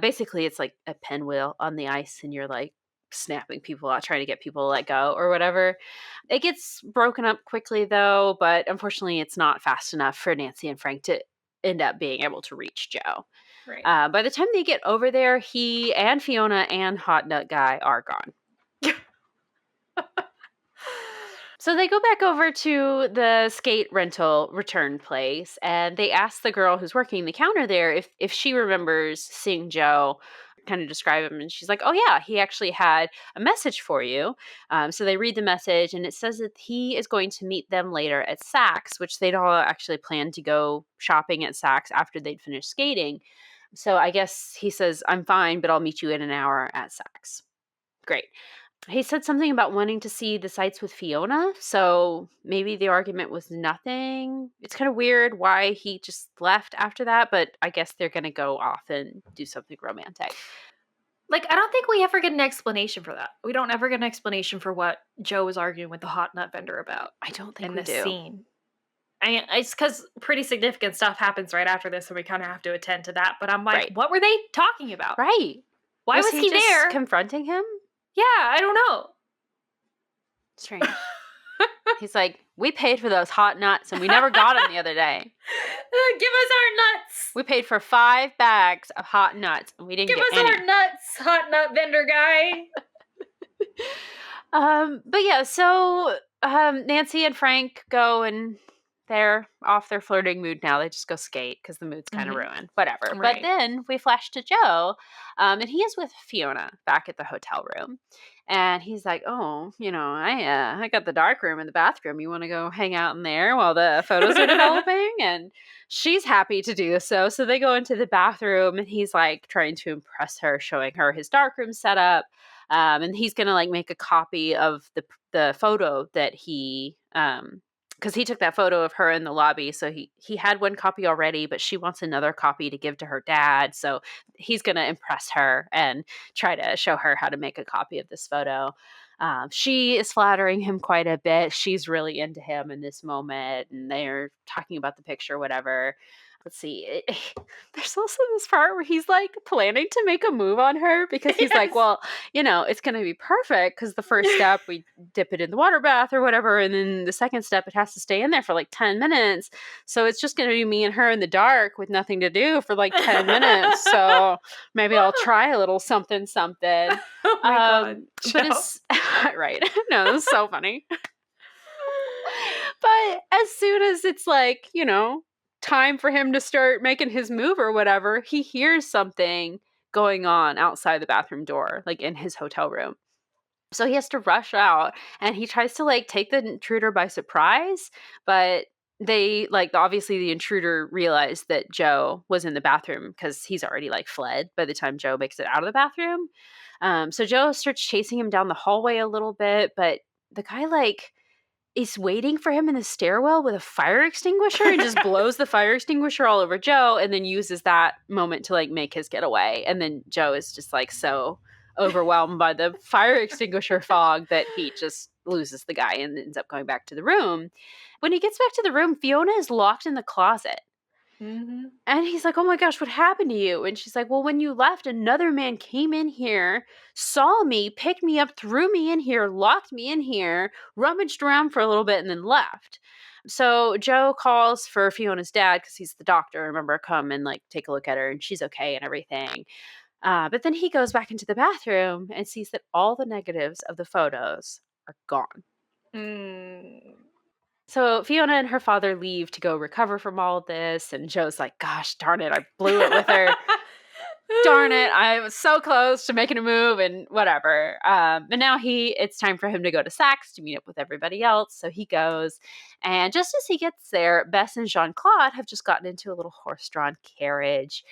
Basically, it's like a pinwheel on the ice, and you're like snapping people out, trying to get people to let go or whatever. It gets broken up quickly, though, but unfortunately, it's not fast enough for Nancy and Frank to end up being able to reach Joe. Right. By the time they get over there, he and Fiona and Hot Nut Guy are gone. So they go back over to the skate rental return place, and they ask the girl who's working the counter there if she remembers seeing Joe, kind of describe him, and she's like, oh yeah, he actually had a message for you. So they read the message, and it says that he is going to meet them later at Saks, which they'd all actually planned to go shopping at Saks after they'd finished skating. So I guess he says, I'm fine, but I'll meet you in an hour at Saks. Great. He said something about wanting to see the sights with Fiona, so maybe the argument was nothing. It's kind of weird why he just left after that, but I guess they're going to go off and do something romantic. Like, I don't think we ever get an explanation for that. We don't ever get an explanation for what Joe was arguing with the hot nut vendor about. I don't think in we this do. scene. It's because pretty significant stuff happens right after this, and we kind of have to attend to that. But I'm like, Right. what were they talking about? Right. Why was he just there? confronting him? Yeah, I don't know. Strange. He's like, we paid for those hot nuts, and we never got them the other day. Give us our nuts. We paid for 5 bags of hot nuts, and we didn't Give get us any. our nuts, hot nut vendor guy. But yeah, so Nancy and Frank go, and they're off their flirting mood now. They just go skate because the mood's kind of ruined. Whatever. Right. But then we flash to Joe, and he is with Fiona back at the hotel room. And he's like, oh, you know, I got the dark room and the bathroom. You want to go hang out in there while the photos are developing? And she's happy to do so. So they go into the bathroom, and he's like trying to impress her, showing her his darkroom setup. And he's going to like make a copy of the photo that he, because he took that photo of her in the lobby. So he had one copy already, but she wants another copy to give to her dad. So he's going to impress her and try to show her how to make a copy of this photo. She is flattering him quite a bit. She's really into him in this moment, and they're talking about the picture, whatever. Let's see. There's also this part where he's like planning to make a move on her because he's like, well, you know, it's going to be perfect because the first step we dip it in the water bath or whatever. And then the second step, it has to stay in there for like 10 minutes. So it's just going to be me and her in the dark with nothing to do for like 10 minutes. So maybe I'll try a little something. Oh my God. But it's right. No, it's so funny. But as soon as it's like, you know, time for him to start making his move or whatever, he hears something going on outside the bathroom door, like in his hotel room. So he has to rush out, and he tries to like take the intruder by surprise, but they like obviously the intruder realized that Joe was in the bathroom because he's already like fled by the time Joe makes it out of the bathroom. So Joe starts chasing him down the hallway a little bit, but the guy like is waiting for him in the stairwell with a fire extinguisher and just blows the fire extinguisher all over Joe, and then uses that moment to like make his getaway. And then Joe is just like so overwhelmed by the fire extinguisher fog that he just loses the guy and ends up going back to the room. When he gets back to the room, Fiona is locked in the closet. Mm-hmm. And he's like, oh my gosh, what happened to you? And she's like, well, when you left, another man came in here, saw me, picked me up, threw me in here, locked me in here, rummaged around for a little bit, and then left. So Joe calls for Fiona's dad because he's the doctor. Remember, come and like take a look at her, and she's okay and everything. But then he goes back into the bathroom and sees that all the negatives of the photos are gone. So Fiona and her father leave to go recover from all of this, and Joe's like, gosh, darn it, I blew it with her. Darn it, I was so close to making a move and whatever. But now it's time for him to go to Saks to meet up with everybody else. So he goes, and just as he gets there, Bess and Jean-Claude have just gotten into a little horse-drawn carriage.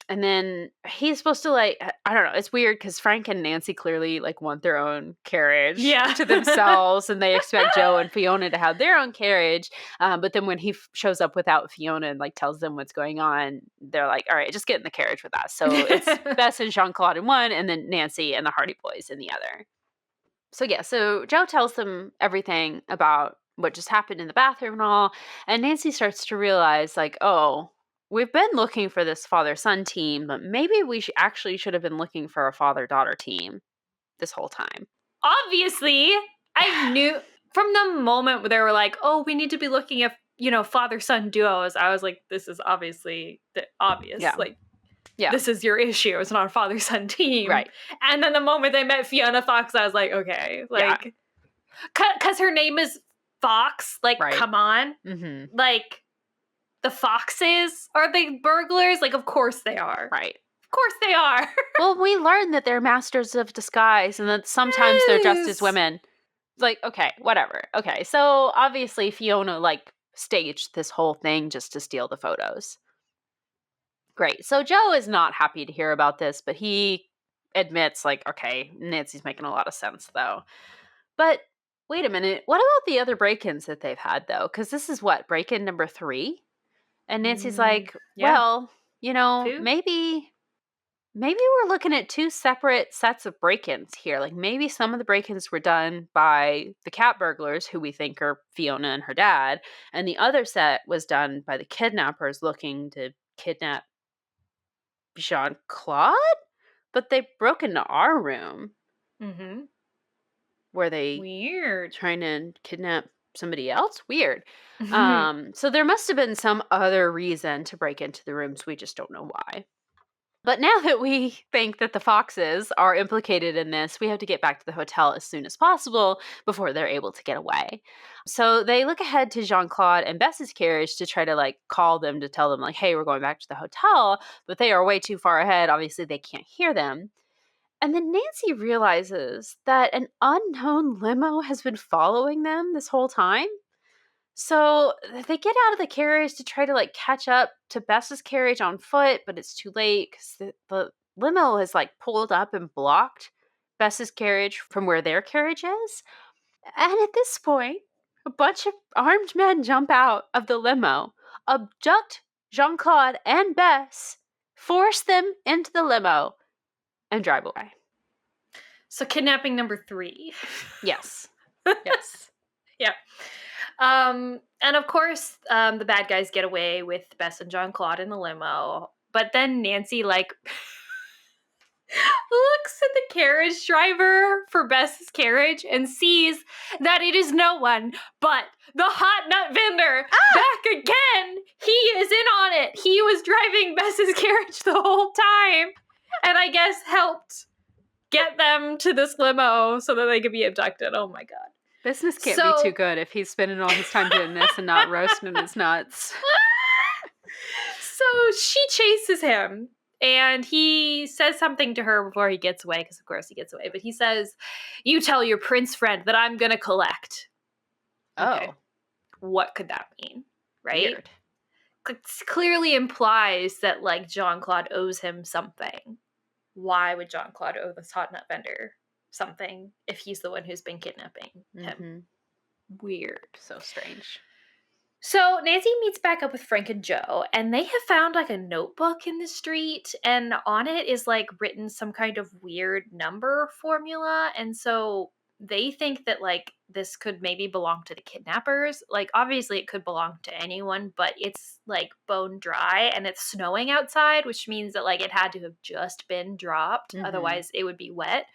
And then he's supposed to like, I don't know, it's weird because Frank and Nancy clearly like want their own carriage to themselves, and they expect Joe and Fiona to have their own carriage. But then when he shows up without Fiona and like tells them what's going on, they're like, all right, just get in the carriage with us. So it's Bess and Jean-Claude in one, and then Nancy and the Hardy Boys in the other. So yeah, so Joe tells them everything about what just happened in the bathroom and all, and Nancy starts to realize like, oh, we've been looking for this father-son team, but maybe we actually should have been looking for a father-daughter team this whole time. Obviously, I knew from the moment where they were like, oh, we need to be looking at, father-son duos. I was like, this is obviously obvious. Yeah. Like, Yeah. this is your issue. It's not a father-son team. Right. And then the moment they met Fiona Fox, I was like, okay. Like, because her name is Fox. Like, come on. Mm-hmm. Like, the Foxes, are they burglars? Like, of course they are. Right. Of course they are. Well, we learned that they're masters of disguise and that sometimes they're dressed as women. Like, okay, whatever. Okay, so obviously Fiona, like, staged this whole thing just to steal the photos. Great. So Joe is not happy to hear about this, but he admits, like, okay, Nancy's making a lot of sense, though. But wait a minute. What about the other break-ins that they've had, though? Because this is what, break-in number 3? And Nancy's like, well, maybe we're looking at 2 separate sets of break-ins here. Like maybe some of the break-ins were done by the cat burglars, who we think are Fiona and her dad, and the other set was done by the kidnappers looking to kidnap Jean-Claude, but they broke into our room. Mm-hmm. Were they weird trying to kidnap somebody else? Weird. So there must have been some other reason to break into the rooms. We just don't know why. But now that we think that the Foxes are implicated in this, we have to get back to the hotel as soon as possible before they're able to get away. So they look ahead to Jean-Claude and Bess's carriage to try to like call them to tell them like, hey, we're going back to the hotel, but they are way too far ahead. Obviously, they can't hear them. And then Nancy realizes that an unknown limo has been following them this whole time. So they get out of the carriage to try to like catch up to Bess's carriage on foot, but it's too late because the limo has like pulled up and blocked Bess's carriage from where their carriage is. And at this point, a bunch of armed men jump out of the limo, abduct Jean-Claude and Bess, force them into the limo, and drive away. So kidnapping number 3. Yes. Yes. Yeah. And of course, the bad guys get away with Bess and Jean-Claude in the limo. But then Nancy, like, looks at the carriage driver for Bess's carriage and sees that it is no one but the hot nut vendor back again. He is in on it. He was driving Bess's carriage the whole time. And I guess helped get them to this limo so that they could be abducted. Oh my God. Business can't be too good if he's spending all his time doing this and not roasting his nuts. So she chases him, and he says something to her before he gets away, because of course he gets away. But he says, "You tell your prince friend that I'm going to collect." Okay. Oh, What could that mean? Right? weird. It clearly implies that, like, Jean-Claude owes him something. Why would Jean-Claude owe this hot nut vendor something if he's the one who's been kidnapping him? Weird. So strange. So Nancy meets back up with Frank and Joe, and they have found like a notebook in the street, and on it is like written some kind of weird number formula. And so they think that like this could maybe belong to the kidnappers. Like, obviously it could belong to anyone, but it's like bone dry and it's snowing outside, which means that like it had to have just been dropped. Otherwise it would be wet.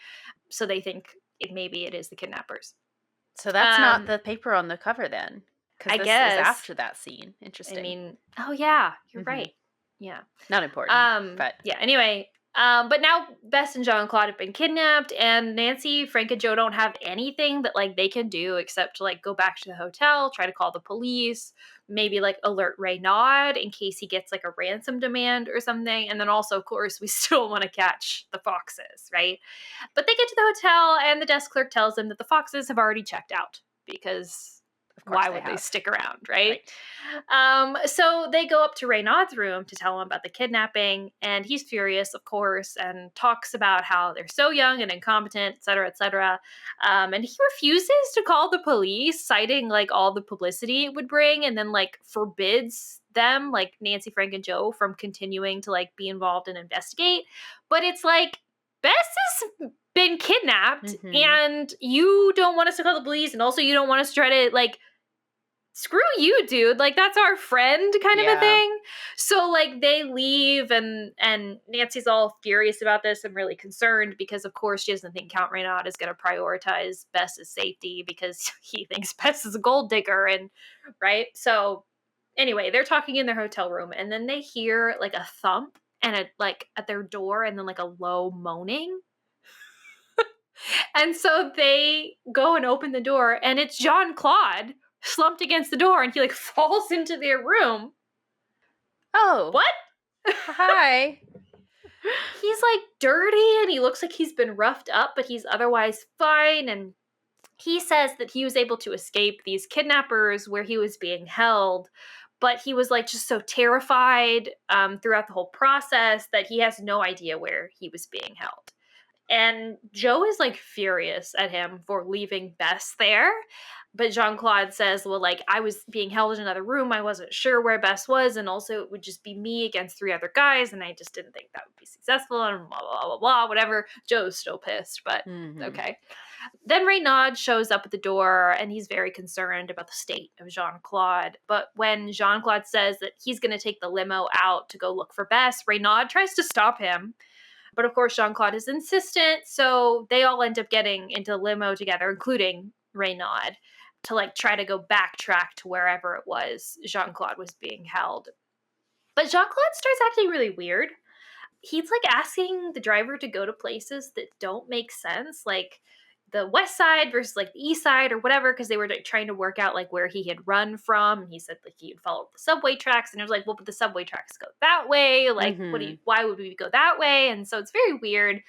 So they think maybe it is the kidnappers. So that's not the paper on the cover then. I Because this guess. is after that scene. Interesting. I mean, oh yeah, you're right. Yeah. Not important. But yeah, anyway. But now Bess and Jean-Claude have been kidnapped, and Nancy, Frank, and Joe don't have anything that like they can do except to like go back to the hotel, try to call the police, maybe like alert Renaud in case he gets like a ransom demand or something. And then also, of course, we still want to catch the foxes, right? But they get to the hotel, and the desk clerk tells them that the foxes have already checked out because why would they stick around, right? So they go up to Renaud's room to tell him about the kidnapping, and he's furious, of course, and talks about how they're so young and incompetent, et cetera, et cetera. And he refuses to call the police, citing like all the publicity it would bring, and then like forbids them, like Nancy, Frank, and Joe, from continuing to like be involved and investigate. But it's like, Bess has been kidnapped, and you don't want us to call the police, and also you don't want us to try to like, screw you, dude, like that's our friend kind of a thing. So like they leave, and Nancy's all furious about this and really concerned because of course she doesn't think Count Renaud is going to prioritize Bess's safety because he thinks Bess is a gold digger, and right. So anyway, they're talking in their hotel room, and then they hear like a thump and a like at their door, and then like a low moaning. And so they go and open the door, and it's Jean-Claude slumped against the door, and he like falls into their room. Oh. What? Hi. He's like dirty, and he looks like he's been roughed up, but he's otherwise fine. And he says that he was able to escape these kidnappers where he was being held, but he was like just so terrified throughout the whole process that he has no idea where he was being held. And Joe is like furious at him for leaving Bess there. But Jean-Claude says, well, like, I was being held in another room. I wasn't sure where Bess was. And also it would just be me against 3 other guys. And I just didn't think that would be successful, and blah, blah, blah, blah, whatever. Joe's still pissed, but okay. Then Renaud shows up at the door, and he's very concerned about the state of Jean-Claude. But when Jean-Claude says that he's going to take the limo out to go look for Bess, Renaud tries to stop him. But of course, Jean-Claude is insistent, so they all end up getting into the limo together, including Renaud, to like try to go backtrack to wherever it was Jean-Claude was being held. But Jean-Claude starts acting really weird. He's like asking the driver to go to places that don't make sense, like the west side versus like the east side or whatever, because they were like trying to work out like where he had run from. And he said like he had followed the subway tracks, and it was like, well, but the subway tracks go that way. Like, why would we go that way? And so it's very weird.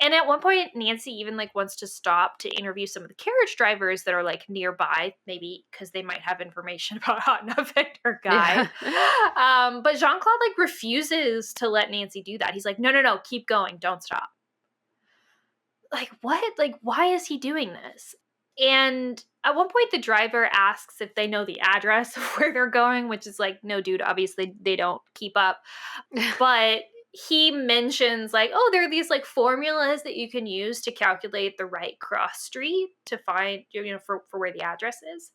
And at one point, Nancy even like wants to stop to interview some of the carriage drivers that are like nearby, maybe because they might have information about Hot Enough Victor guy. Yeah. But Jean-Claude like refuses to let Nancy do that. He's like, no, keep going, don't stop. Like, what? Like, why is he doing this? And at one point, the driver asks if they know the address of where they're going, which is like, no, dude, obviously they don't keep up. But he mentions like, oh, there are these like formulas that you can use to calculate the right cross street to find, for where the address is.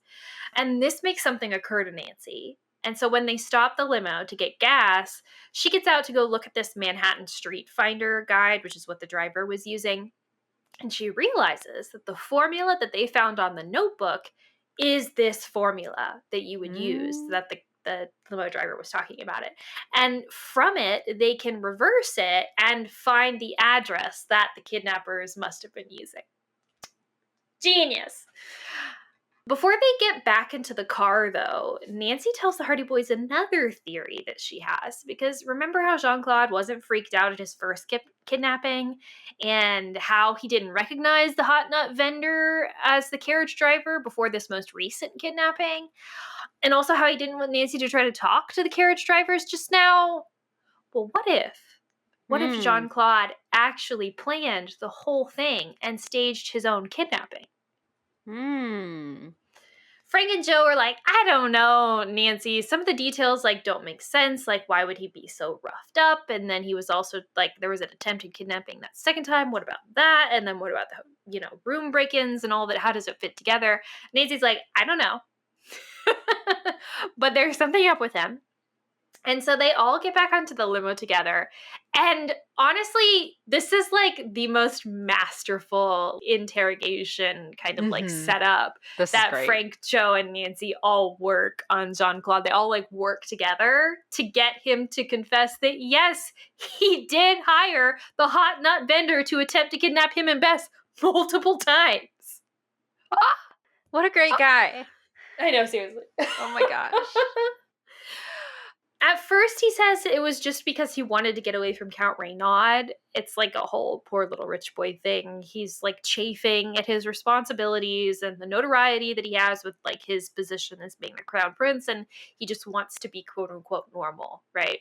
And this makes something occur to Nancy. And so when they stop the limo to get gas, she gets out to go look at this Manhattan Street Finder guide, which is what the driver was using. And she realizes that the formula that they found on the notebook is this formula that you would use, that the limo driver was talking about it. And from it, they can reverse it and find the address that the kidnappers must have been using. Genius. Before they get back into the car, though, Nancy tells the Hardy Boys another theory that she has. Because remember how Jean-Claude wasn't freaked out at his first kidnapping? And how he didn't recognize the hot nut vendor as the carriage driver before this most recent kidnapping? And also how he didn't want Nancy to try to talk to the carriage drivers just now? Well, what if? What if Jean-Claude actually planned the whole thing and staged his own kidnapping? Frank and Joe are like, I don't know, Nancy. Some of the details don't make sense. Like, why would he be so roughed up? And then he was also there was an attempted kidnapping that second time. What about that? And then what about the room break-ins and all that? How does it fit together? Nancy's like, I don't know, but there's something up with him. And so they all get back onto the limo together. And honestly, this is the most masterful interrogation kind of setup that Frank, Joe, and Nancy all work on Jean-Claude. They all work together to get him to confess that, yes, he did hire the hot nut vendor to attempt to kidnap him and Bess multiple times. What a great guy. I know, seriously. Oh my gosh. At first, he says it was just because he wanted to get away from Count Renaud. It's a whole poor little rich boy thing. He's chafing at his responsibilities and the notoriety that he has with his position as being the crown prince, and he just wants to be quote unquote normal, right?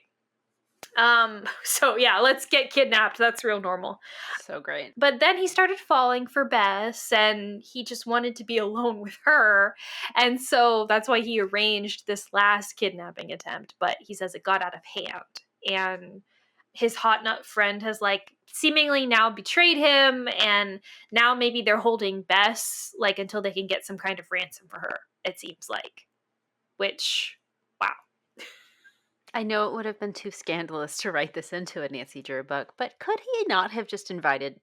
So yeah, let's get kidnapped. That's real normal. So great. But then he started falling for Bess, and he just wanted to be alone with her. And so that's why he arranged this last kidnapping attempt. But he says it got out of hand. And his hot nut friend has seemingly now betrayed him. And now maybe they're holding Bess until they can get some kind of ransom for her, it seems like. Which, wow. I know it would have been too scandalous to write this into a Nancy Drew book, but could he not have just invited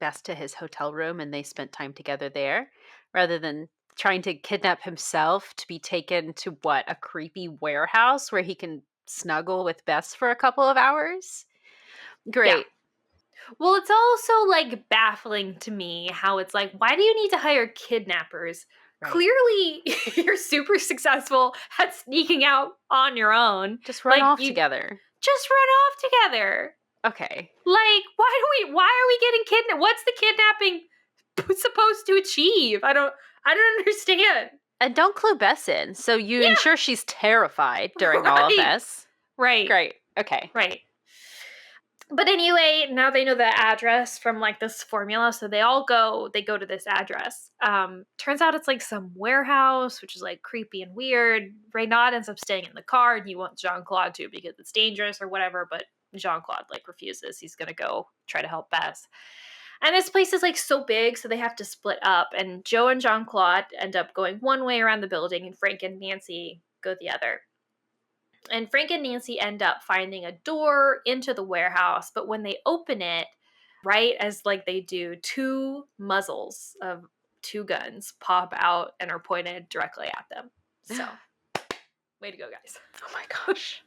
Bess to his hotel room and they spent time together there, rather than trying to kidnap himself to be taken to a creepy warehouse where he can snuggle with Bess for a couple of hours? Great. Yeah. Well, it's also baffling to me how it's why do you need to hire kidnappers? Right. Clearly, you're super successful at sneaking out on your own. Just run off together. Just run off together. Okay. Why are we getting kidnapped? What's the kidnapping supposed to achieve? I don't understand. And don't clue Bess in, so you ensure she's terrified during all of this. Right. Great. Okay. Right. But anyway, now they know the address from this formula, so they go to this address. Turns out it's some warehouse, which is creepy and weird. Renaud ends up staying in the car, and he wants Jean-Claude to because it's dangerous or whatever, but Jean-Claude refuses. He's gonna go try to help Bess. And this place is so big, so they have to split up, and Joe and Jean-Claude end up going one way around the building, and Frank and Nancy go the other. And Frank and Nancy end up finding a door into the warehouse, but when they open it, right as they do, two muzzles of two guns pop out and are pointed directly at them. So, way to go, guys. Oh my gosh.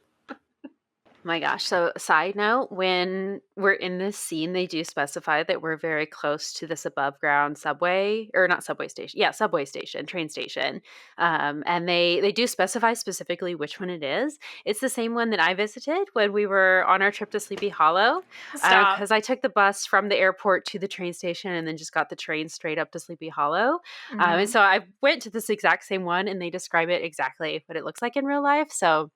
My gosh. So, side note, when we're in this scene, they do specify that we're very close to this above ground subway, or not subway station. Yeah, subway station, train station. And they do specify specifically which one it is. It's the same one that I visited when we were on our trip to Sleepy Hollow. Because I took the bus from the airport to the train station and then just got the train straight up to Sleepy Hollow. Mm-hmm. And so I went to this exact same one, and they describe it exactly what it looks like in real life. So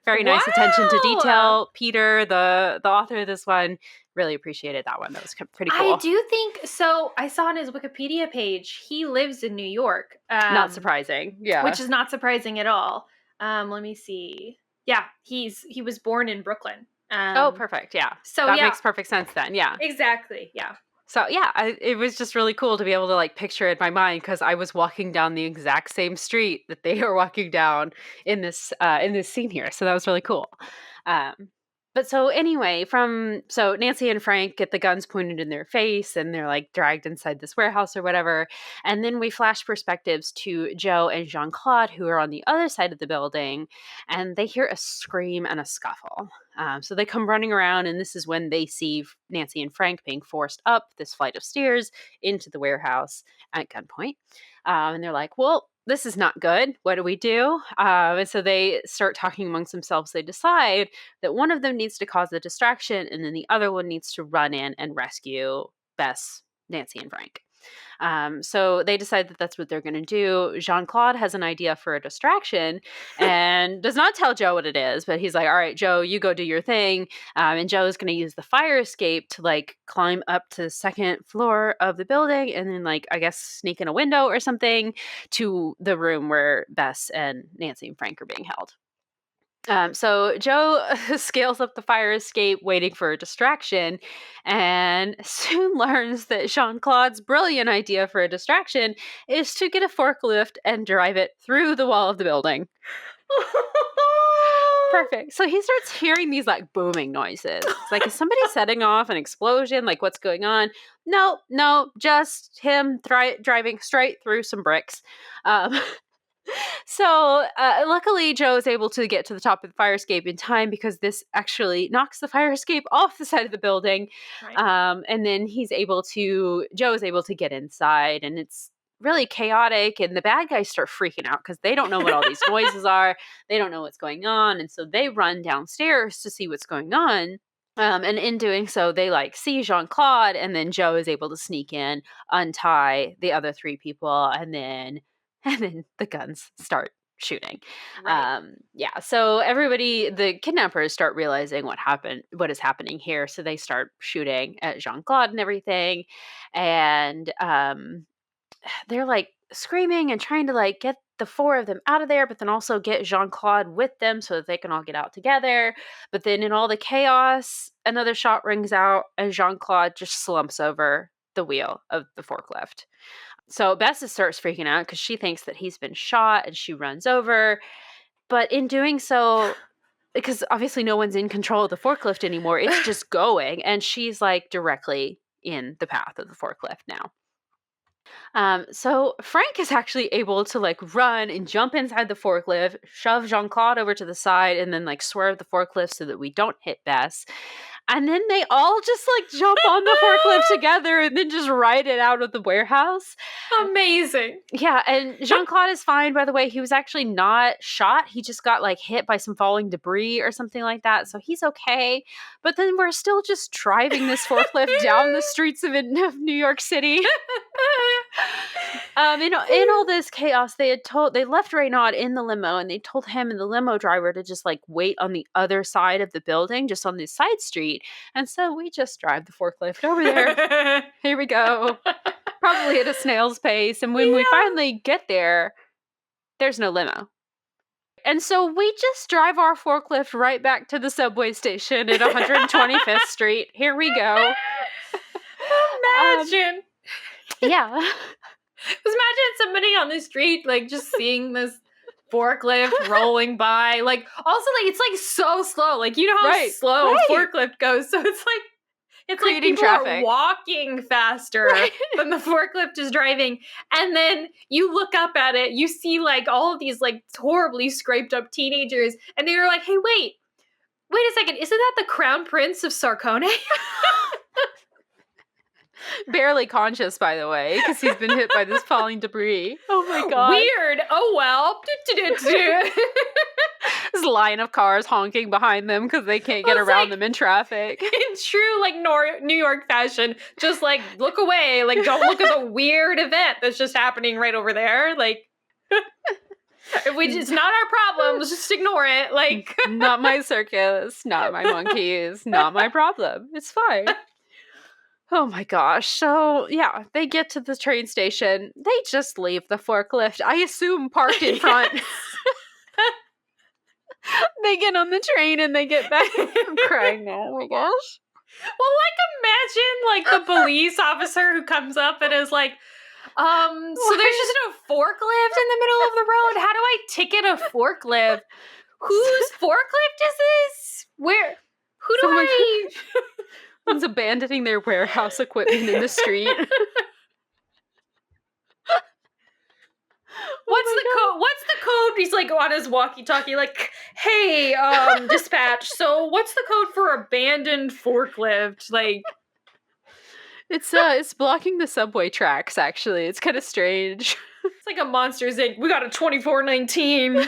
very nice attention to detail. Peter, the author of this one, really appreciated that one. That was pretty cool. I do think so. I saw on his Wikipedia page, he lives in New York. Not surprising. Yeah. Which is not surprising at all. Let me see. Yeah, he was born in Brooklyn. Oh, perfect. Yeah. So that makes perfect sense then. Yeah. Exactly. Yeah. So yeah, it was just really cool to be able to picture it in my mind, because I was walking down the exact same street that they are walking down in this scene here. So that was really cool. But so anyway, so Nancy and Frank get the guns pointed in their face, and they're dragged inside this warehouse or whatever. And then we flash perspectives to Joe and Jean-Claude, who are on the other side of the building, and they hear a scream and a scuffle. So they come running around, and this is when they see Nancy and Frank being forced up this flight of stairs into the warehouse at gunpoint. And they're like, well, this is not good. What do we do? And so they start talking amongst themselves. They decide that one of them needs to cause a distraction, and then the other one needs to run in and rescue Bess, Nancy, and Frank. So they decide that that's what they're going to do. Jean-Claude has an idea for a distraction and does not tell Joe what it is, but he's like, all right, Joe, you go do your thing. And Joe is going to use the fire escape to like climb up to the second floor of the building and then like, I guess, sneak in a window or something to the room where Bess and Nancy and Frank are being held. So Joe scales up the fire escape waiting for a distraction and soon learns that Jean-Claude's brilliant idea for a distraction is to get a forklift and drive it through the wall of the building. Perfect. So he starts hearing these like booming noises. It's like, is somebody setting off an explosion? Like, what's going on? No, just him driving straight through some bricks. So luckily, Joe is able to get to the top of the fire escape in time because this actually knocks the fire escape off the side of the building. Right. And then Joe is able to get inside, and it's really chaotic. And the bad guys start freaking out because they don't know what all these noises are. They don't know what's going on. And so they run downstairs to see what's going on. And in doing so, they like see Jean-Claude, and then Joe is able to sneak in, untie the other three people, and then the guns start shooting. Right. So the kidnappers start realizing what is happening here. So they start shooting at Jean-Claude and everything. And they're like screaming and trying to like get the four of them out of there, but then also get Jean-Claude with them so that they can all get out together. But then in all the chaos, another shot rings out and Jean-Claude just slumps over the wheel of the forklift. So Bess starts freaking out because she thinks that he's been shot and she runs over. But in doing so, because obviously no one's in control of the forklift anymore, it's just going. And she's like directly in the path of the forklift now. So Frank is actually able to like run and jump inside the forklift, shove Jean-Claude over to the side, and then like swerve the forklift so that we don't hit Bess. And then they all just like jump on the forklift together and then just ride it out of the warehouse. Amazing. Yeah, and Jean-Claude is fine, by the way. He was actually not shot. He just got like hit by some falling debris or something like that. So he's okay. But then we're still just driving this forklift down the streets of New York City. In all this chaos, they left Raynaud in the limo, and they told him and the limo driver to just like wait on the other side of the building, just on this side street. And so we just drive the forklift over there. Here we go. Probably at a snail's pace. And when we finally get there, there's no limo. And so we just drive our forklift right back to the subway station at 125th Street. Here we go. Imagine. Yeah. Just imagine somebody on the street, like, just seeing this forklift rolling by. Like, also, like, it's, like, so slow. Like, you know how slow a forklift goes. So it's like people traffic. Are walking faster than the forklift is driving. And then you look up at it, you see, like, all of these, like, horribly scraped up teenagers. And they're like, hey, wait a second. Isn't that the Crown Prince of Sarcone? Barely conscious, by the way, because he's been hit by this falling debris. Oh my god. Weird. Oh well. This line of cars honking behind them because they can't get around them in traffic. In true, like, New York fashion, just, like, look away. Like, don't look at the weird event that's just happening right over there. Like, it's not our problem. Let's just ignore it. Like, not my circus, not my monkeys, not my problem. It's fine. Oh my gosh. So, yeah, they get to the train station. They just leave the forklift, I assume parked in front. They get on the train and they get back. I'm crying now. Oh my gosh. Well, like, imagine, like, the police officer who comes up and is like, so there's just a forklift in the middle of the road. How do I ticket a forklift? Whose forklift is this? Who do I... Someone's abandoning their warehouse equipment in the street. What's the code? He's like on his walkie-talkie, like, Hey, dispatch, so what's the code for abandoned forklift? Like, It's blocking the subway tracks, actually. It's kind of strange. it's like a Monsters Inc. We got a 2419.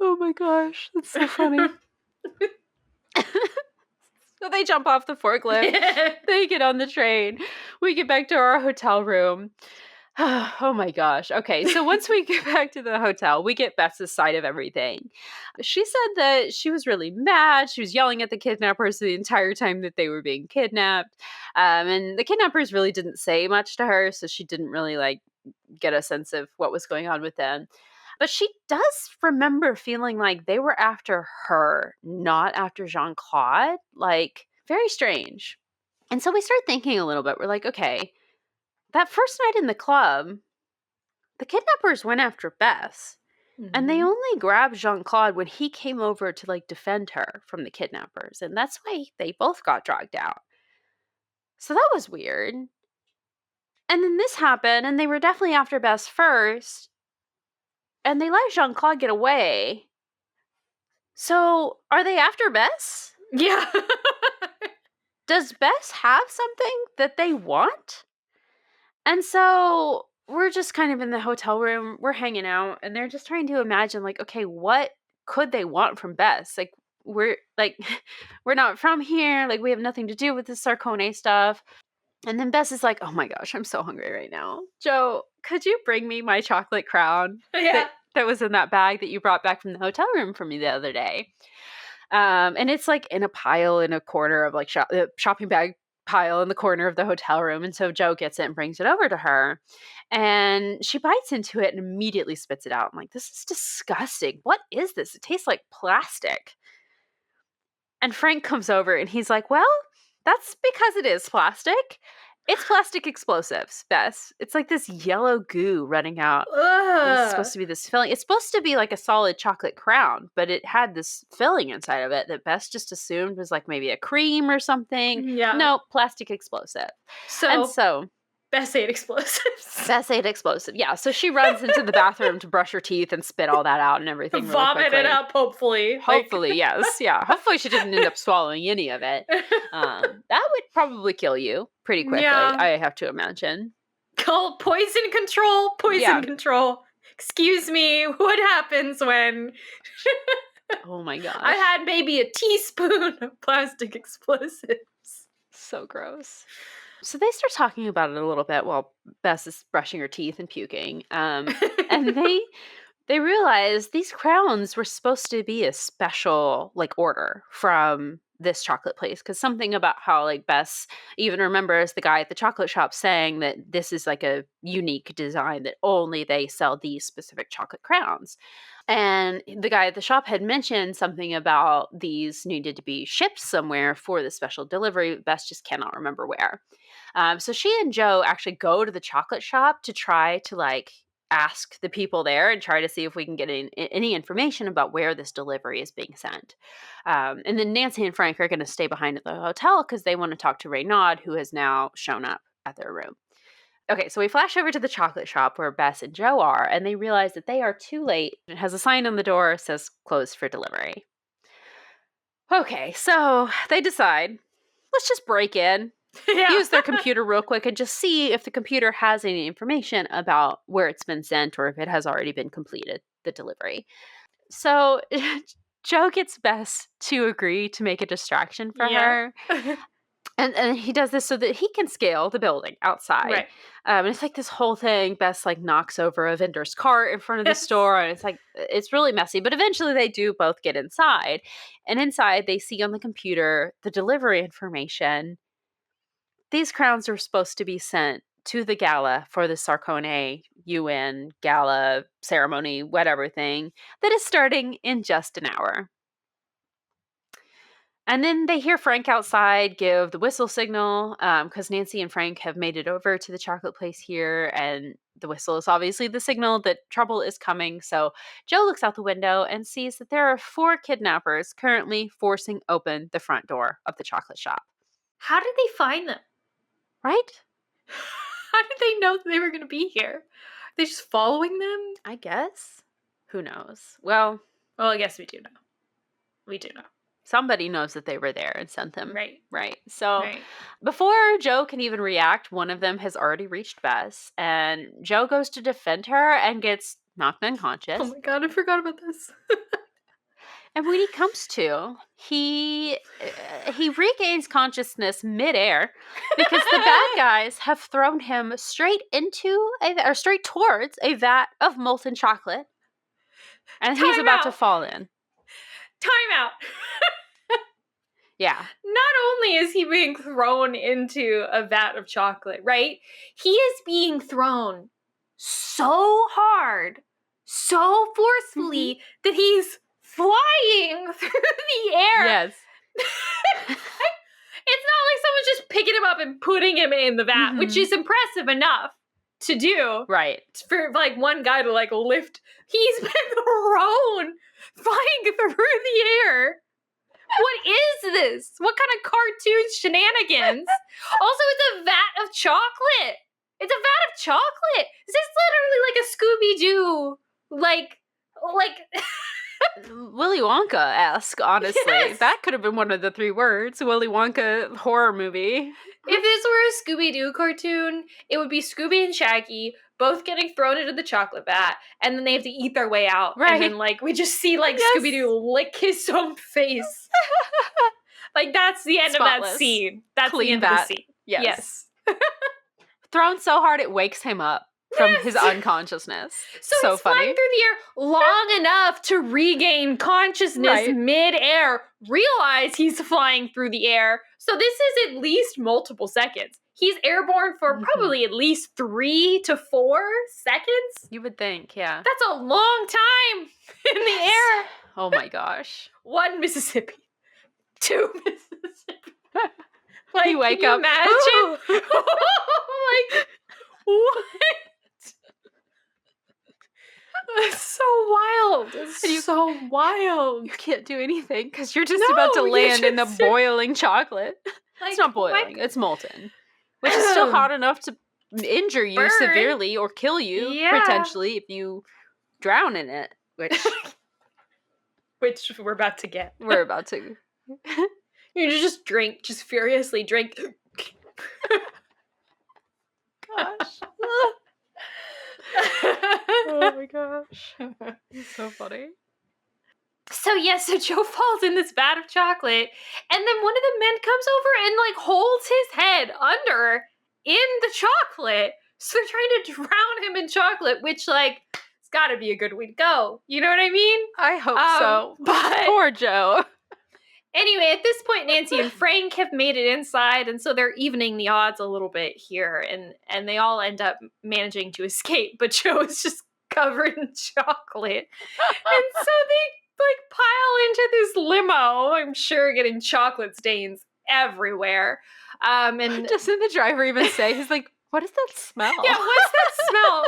Oh my gosh, that's so funny. So they jump off the forklift. They get on the train. We get back to our hotel room. Oh my gosh. Okay, so once we get back to the hotel, we get Bess's side of everything. She said that she was really mad. She was yelling at the kidnappers the entire time that they were being kidnapped. And the kidnappers really didn't say much to her, so she didn't really get a sense of what was going on with them. But she does remember feeling like they were after her, not after Jean Claude. Very strange. And so we start thinking a little bit. We're like, okay, that first night in the club, the kidnappers went after Bess. And they only grabbed Jean Claude when he came over to defend her from the kidnappers. And that's why they both got dragged out. So that was weird. And then this happened, and they were definitely after Bess first. And they let Jean Claude get away. So, are they after Bess? Yeah. Does Bess have something that they want? And so, we're just kind of in the hotel room, we're hanging out, and they're just trying to imagine, okay, what could they want from Bess? We're we're not from here, we have nothing to do with this Sarcone stuff. And then Bess is like, oh my gosh, I'm so hungry right now. Joe, could you bring me my chocolate crown? Yeah. That was in that bag that you brought back from the hotel room for me the other day. And it's in a pile in a corner of shopping bag pile in the corner of the hotel room. And so Joe gets it and brings it over to her. And she bites into it and immediately spits it out. I'm like, this is disgusting. What is this? It tastes like plastic. And Frank comes over and he's like, well, that's because it is plastic. It's plastic explosives, Bess. It's this yellow goo running out. It's supposed to be this filling. It's supposed to be a solid chocolate crown, but it had this filling inside of it that Bess just assumed was maybe a cream or something. Yeah. No, plastic explosive. So Bess ate explosives. Bess ate explosive. Yeah, so she runs into the bathroom to brush her teeth and spit all that out and everything. Vomit it up, hopefully. Hopefully, yes. Yeah. Hopefully she didn't end up swallowing any of it. That would probably kill you pretty quickly, Yeah. I have to imagine. Call poison control. Control. Excuse me, what happens when Oh my gosh. I had maybe a teaspoon of plastic explosives? So gross. So they start talking about it a little bit while Bess is brushing her teeth and puking. And they realize these crowns were supposed to be a special order from this chocolate place, because something about how Bess even remembers the guy at the chocolate shop saying that this is a unique design, that only they sell these specific chocolate crowns. And the guy at the shop had mentioned something about these needed to be shipped somewhere for the special delivery. Bess just cannot remember where. So she and Joe actually go to the chocolate shop to try to ask the people there and try to see if we can get any information about where this delivery is being sent. And then Nancy and Frank are going to stay behind at the hotel because they want to talk to Renaud, who has now shown up at their room. Okay, so we flash over to the chocolate shop where Bess and Joe are, and they realize that they are too late. It has a sign on the door that says closed for delivery. Okay, so they decide, let's just break in. Yeah. Use their computer real quick and just see if the computer has any information about where it's been sent or if it has already been completed, the delivery. So Joe gets Bess to agree to make a distraction for her. And he does this so that he can scale the building outside. Right. And it's this whole thing. Bess knocks over a vendor's cart in front of the store. And it's really messy. But eventually they do both get inside. And inside they see on the computer the delivery information. These crowns are supposed to be sent to the gala for the Sarcone UN gala ceremony, whatever thing, that is starting in just an hour. And then they hear Frank outside give the whistle signal because Nancy and Frank have made it over to the chocolate place here. And the whistle is obviously the signal that trouble is coming. So Joe looks out the window and sees that there are 4 kidnappers currently forcing open the front door of the chocolate shop. How did they find them? Right? How did they know that they were going to be here? they just following them? I guess. Who knows? Well, Well, I guess we do know. We do know. somebody knows that they were there and sent them. Right. Right. So Right. before Joe can even react, one of them has already reached Bess, and Joe goes to defend her and gets knocked unconscious. Oh my god, I forgot about this. And when he comes to, he regains consciousness midair because the bad guys have thrown him straight towards a vat of molten chocolate, and he's Time about to out. fall in. Time out. Yeah. Not only is he being thrown into a vat of chocolate, right? He is being thrown so hard, so forcefully that he's flying through the air. Yes. It's not like someone's just picking him up and putting him in the vat, which is impressive enough to do. Right. For like one guy to like lift. He's been thrown flying through the air. What is this? What kind of cartoon shenanigans? Also, it's a vat of chocolate. It's a vat of chocolate. This is literally like a Scooby-Doo, like Willy Wonka-esque, honestly. Yes. That could have been one of the 3 words. Willy Wonka horror movie. if this were a Scooby-Doo cartoon, it would be Scooby and Shaggy both getting thrown into the chocolate vat, and then they have to eat their way out. Right. And then, like, we just see, like, Yes. Scooby-Doo lick his own face. Like, that's the end of Spotless. that scene. That's Clean the end vat. of the scene. Yes. Thrown so hard it wakes him up from his unconsciousness. So he's funny. flying through the air long enough to regain consciousness Right. mid-air, realize he's flying through the air. So this is at least multiple seconds. He's airborne for probably at least 3 to 4 seconds. You would think, yeah. That's a long time in the air. Oh my gosh. 1 Mississippi. 2 Mississippi. Like, You wake can you up, imagine? Like, what? It's so wild. It's so wild. You can't do anything because you're just No, about to you land in the just- boiling chocolate. Like, It's not boiling, it's molten. Which is still hot enough to injure you Burn. severely or kill you, Yeah. potentially, if you drown in it, which Which we're about to get. we're about to. You just drink, just furiously drink. Gosh. Oh my gosh. It's so funny. So so Joe falls in this vat of chocolate, and then one of the men comes over and like holds his head under in the chocolate. So they're trying to drown him in chocolate, which like it's got to be a good way to go. You know what I mean? I hope so. But Poor Joe. anyway, at this point, Nancy and Frank have made it inside, and so they're evening the odds a little bit here, and they all end up managing to escape. But Joe is just covered in chocolate, and so they like pile into this limo. I'm sure getting chocolate stains everywhere. And Doesn't the driver even say, he's like, what is that smell? yeah, what's that smell?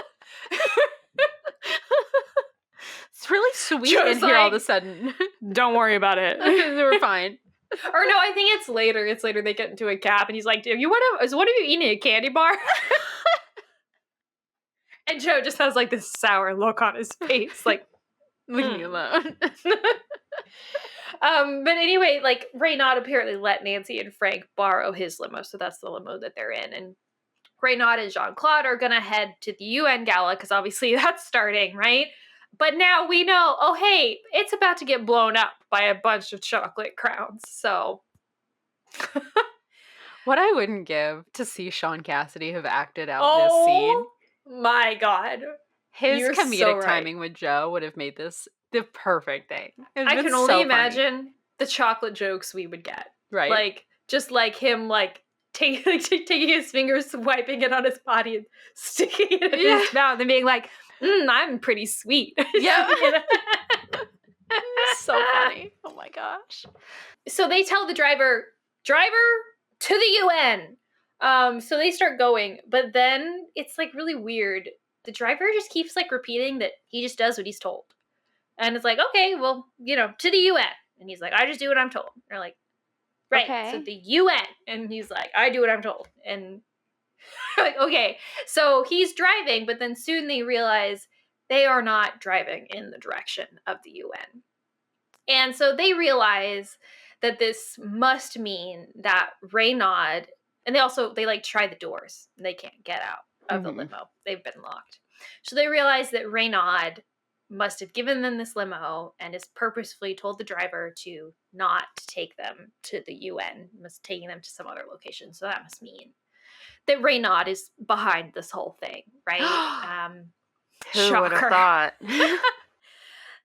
It's really sweet Joe's in here all of like, a sudden. Don't worry about it. We're fine. Or no, I think it's later. It's later they get into a cab and he's like, is one of you eating a candy bar? And Joe just has like this sour look on his face, like, Leave me alone. but anyway, like Raynaud apparently let Nancy and Frank borrow his limo, so that's the limo that they're in. And Raynaud and Jean-Claude are gonna head to the UN gala because obviously that's starting, right? But now we know, oh hey, it's about to get blown up by a bunch of chocolate crowns. So What I wouldn't give to see Sean Cassidy have acted out this scene. My God. His You're comedic so right. timing with Joe would have made this the perfect thing. It's I been can so only funny. imagine the chocolate jokes we would get. Right. Like, just like him, like, taking his fingers, wiping it on his body and sticking it in his mouth and being like, I'm pretty sweet. Yeah. You know? So funny. Oh my gosh. So they tell the driver to the UN. So they start going, but then it's like really weird. The driver just keeps like repeating that he just does what he's told. And it's like, okay, well, to the UN. And he's like, I just do what I'm told. They're like, right, Okay. so the UN. And he's like, I do what I'm told. And Like, okay, so he's driving, but then soon they realize they are not driving in the direction of the UN. And so they realize that this must mean that Renaud, and they like try the doors. They can't get out of the limo. They've been locked. So they realize that Renaud must have given them this limo and has purposefully told the driver to not take them to the UN, must taking them to some other location. So that must mean that Renaud is behind this whole thing, right? Who would have thought?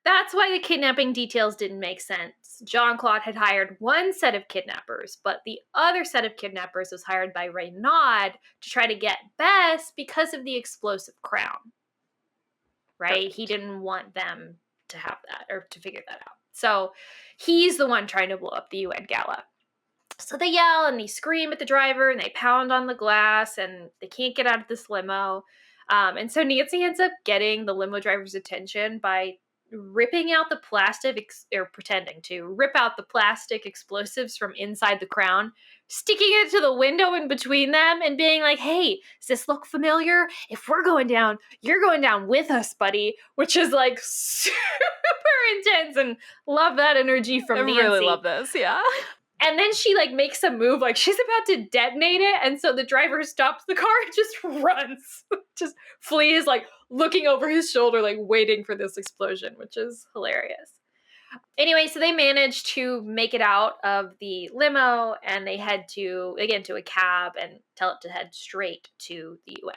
That's why the kidnapping details didn't make sense. Jean-Claude had hired one set of kidnappers, but the other set of kidnappers was hired by Renaud to try to get Bess because of the explosive crown. Right? Perfect. He didn't want them to have that or to figure that out. So he's the one trying to blow up the UN gala. So they yell and they scream at the driver and they pound on the glass and they can't get out of this limo. And so Nancy ends up getting the limo driver's attention by ripping out the plastic, or pretending to rip out the plastic explosives from inside the crown, sticking it to the window in between them and being like, hey, does this look familiar? If we're going down, you're going down with us, buddy, which is like super intense, and love that energy from Nancy. I really love this, yeah. And then she like makes a move like she's about to detonate it. And so the driver stops the car and just runs. Just flees, like looking over his shoulder, like waiting for this explosion, which is hilarious. Anyway, so they manage to make it out of the limo and they head to a cab and tell it to head straight to the UN.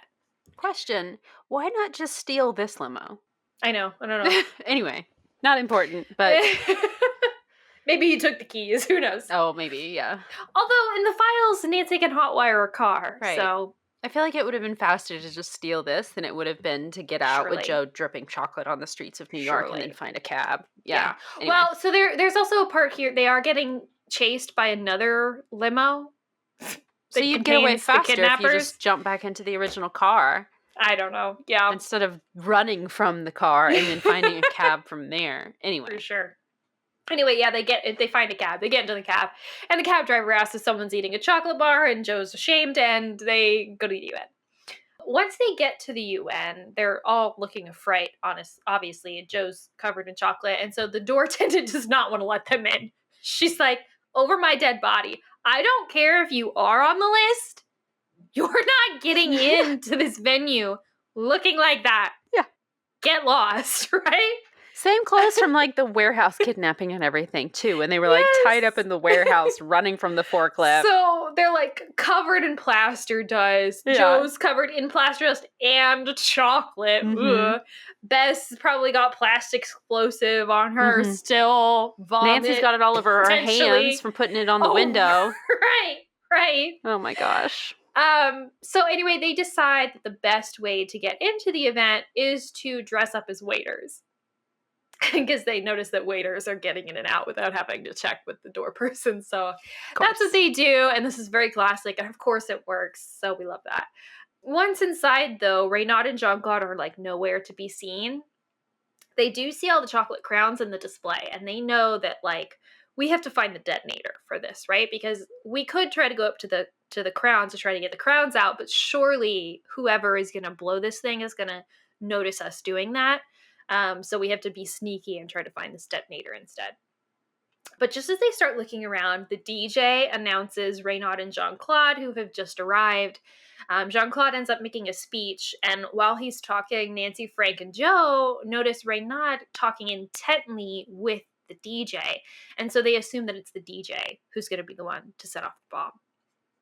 Question, why not just steal this limo? I don't know. Anyway, not important, but... Maybe he took the keys. Who knows? Oh, maybe, yeah. Although in the files, Nancy can hotwire a car. Right. So I feel like it would have been faster to just steal this than it would have been to get out with Joe dripping chocolate on the streets of New York and then find a cab. Yeah. Anyway. Well, so there's also a part here. They are getting chased by another limo. So you'd get away faster if you just jump back into the original car. I don't know. Yeah. Instead of running from the car and then finding a cab from there. Anyway. For sure. Anyway, yeah, they find a cab. They get into the cab, and the cab driver asks if someone's eating a chocolate bar, and Joe's ashamed, and they go to the UN. Once they get to the UN, they're all looking a fright, obviously, and Joe's covered in chocolate, and so the door attendant does not want to let them in. She's like, over my dead body, I don't care if you are on the list, you're not getting into this venue looking like that. Yeah. Get lost, right? Same clothes from like the warehouse kidnapping and everything too. And they were like tied up in the warehouse running from the forklift. So they're like covered in plaster dust. Yeah. Joe's covered in plaster dust and chocolate. Mm-hmm. Bess probably got plastic explosive on her still. Vomit, Nancy's got it all over her hands from putting it on the window. Right. Oh my gosh. So anyway, they decide that the best way to get into the event is to dress up as waiters. Because they notice that waiters are getting in and out without having to check with the door person. So that's what they do. And this is very classic. And of course it works. So we love that. Once inside, though, Renaud and Jean-Claude are like nowhere to be seen. They do see all the chocolate crowns in the display. And they know that like we have to find the detonator for this, right? Because we could try to go up to the crowns to try to get the crowns out. But surely whoever is going to blow this thing is going to notice us doing that. So we have to be sneaky and try to find this detonator instead. But just as they start looking around, the DJ announces Renaud and Jean-Claude, who have just arrived. Jean-Claude ends up making a speech, and while he's talking, Nancy, Frank, and Joe notice Renaud talking intently with the DJ. And so they assume that it's the DJ who's going to be the one to set off the bomb.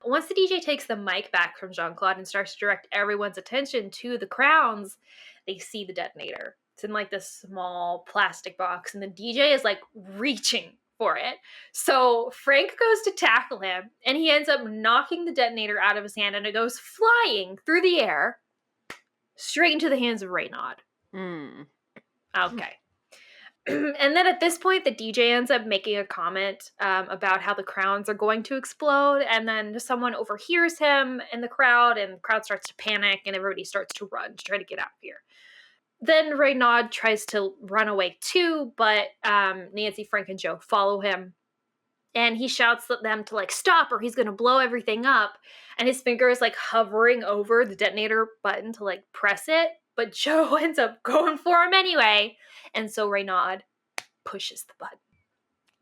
Once the DJ takes the mic back from Jean-Claude and starts to direct everyone's attention to the crowns, they see the detonator. It's in like this small plastic box, and the DJ is like reaching for it. So Frank goes to tackle him, and he ends up knocking the detonator out of his hand, and it goes flying through the air straight into the hands of Renaud. Okay. And then at this point, the DJ ends up making a comment about how the crowns are going to explode, and then someone overhears him in the crowd, and the crowd starts to panic, and everybody starts to run to try to get out of here. Then Renaud tries to run away too, but Nancy, Frank, and Joe follow him. And he shouts at them to like stop or he's going to blow everything up. And his finger is like hovering over the detonator button to like press it. But Joe ends up going for him anyway. And so Renaud pushes the button.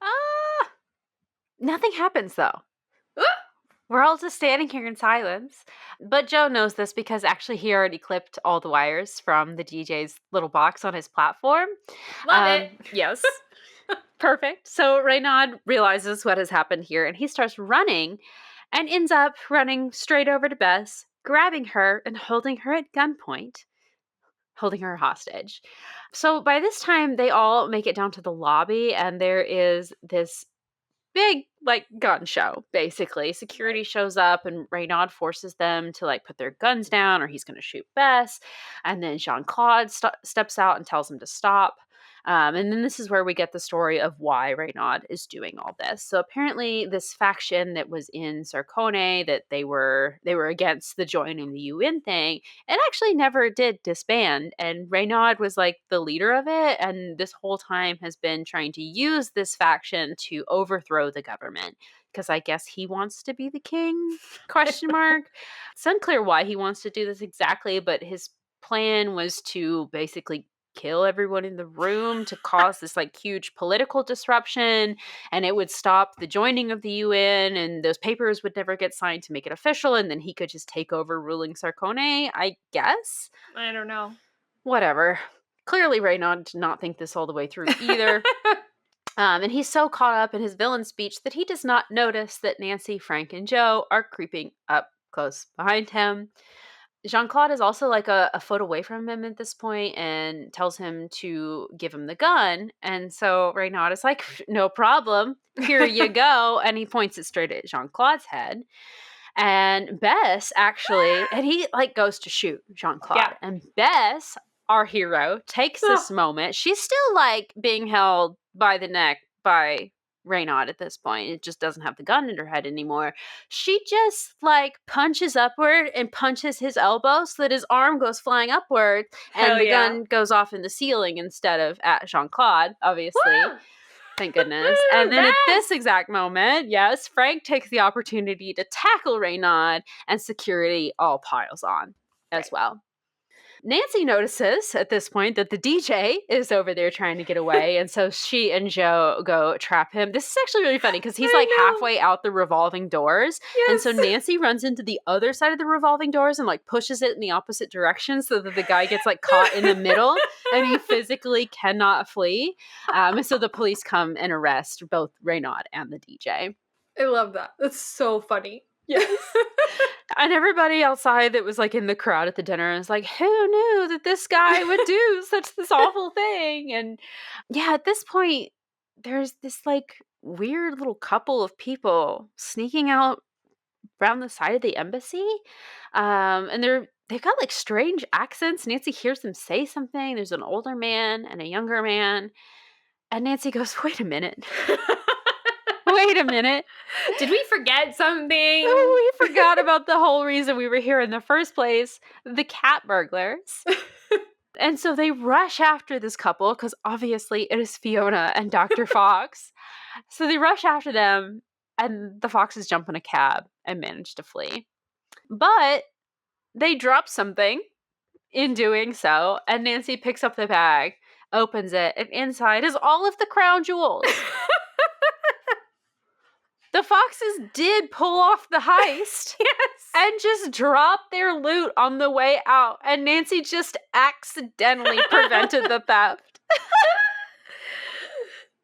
Ah! Nothing happens, though. We're all just standing here in silence. But Joe knows this because actually he already clipped all the wires from the DJ's little box on his platform. Love it. Yes. Perfect. So Renaud realizes what has happened here and he starts running and ends up running straight over to Bess, grabbing her and holding her at gunpoint, holding her hostage. So by this time, they all make it down to the lobby and there is this big like gun show. Basically security shows up and Renaud forces them to like put their guns down or he's going to shoot Bess, and then Jean-Claude steps out and tells him to stop. And then this is where we get the story of why Renaud is doing all this. So apparently this faction that was in Sarkone, that they were against the joining the UN thing, it actually never did disband. And Renaud was like the leader of it. And this whole time has been trying to use this faction to overthrow the government. Because I guess he wants to be the king? Question mark. It's unclear why he wants to do this exactly, but his plan was to basically kill everyone in the room to cause this like huge political disruption, and it would stop the joining of the UN, and those papers would never get signed to make it official, and then he could just take over ruling Sarkone, I guess. I don't know. Whatever. Clearly Renaud did not think this all the way through either. And he's so caught up in his villain speech that he does not notice that Nancy, Frank, and Joe are creeping up close behind him. Jean-Claude is also like a foot away from him at this point and tells him to give him the gun. And so Renaud is like, no problem. Here you go. And he points it straight at Jean-Claude's head. And Bess actually, and he like goes to shoot Jean-Claude. Yeah. And Bess, our hero, takes this moment. She's still like being held by the neck by Renaud at this point. It just doesn't have the gun in her head anymore. She just like punches upward and punches his elbow so that his arm goes flying upward and Hell the yeah. gun goes off in the ceiling instead of at Jean-Claude, obviously. Woo! Thank goodness. Woo, And then at Bess! this exact moment, yes, Frank takes the opportunity to tackle Renaud, and security all piles on as well. Nancy notices at this point that the DJ is over there trying to get away, and so she and Joe go trap him. This is actually really funny because he's I like know. halfway out the revolving doors, and so Nancy runs into the other side of the revolving doors and like pushes it in the opposite direction so that the guy gets like caught in the middle and he physically cannot flee. And so the police come and arrest both Renaud and the DJ. I love that. That's so funny. Yes. And everybody outside that was like in the crowd at the dinner is like, who knew that this guy would do such this awful thing? And yeah, at this point, there's this like weird little couple of people sneaking out around the side of the embassy. And they've got like strange accents. Nancy hears them say something. There's an older man and a younger man. And Nancy goes, wait a minute. Wait a minute. Did we forget something? Oh, we forgot about the whole reason we were here in the first place, the cat burglars. And so they rush after this couple because obviously it is Fiona and Dr. Fox. So they rush after them and the Foxes jump in a cab and manage to flee. But they drop something in doing so, and Nancy picks up the bag, opens it, and inside is all of the crown jewels. The Foxes did pull off the heist. Yes. And just drop their loot on the way out. And Nancy just accidentally prevented the theft.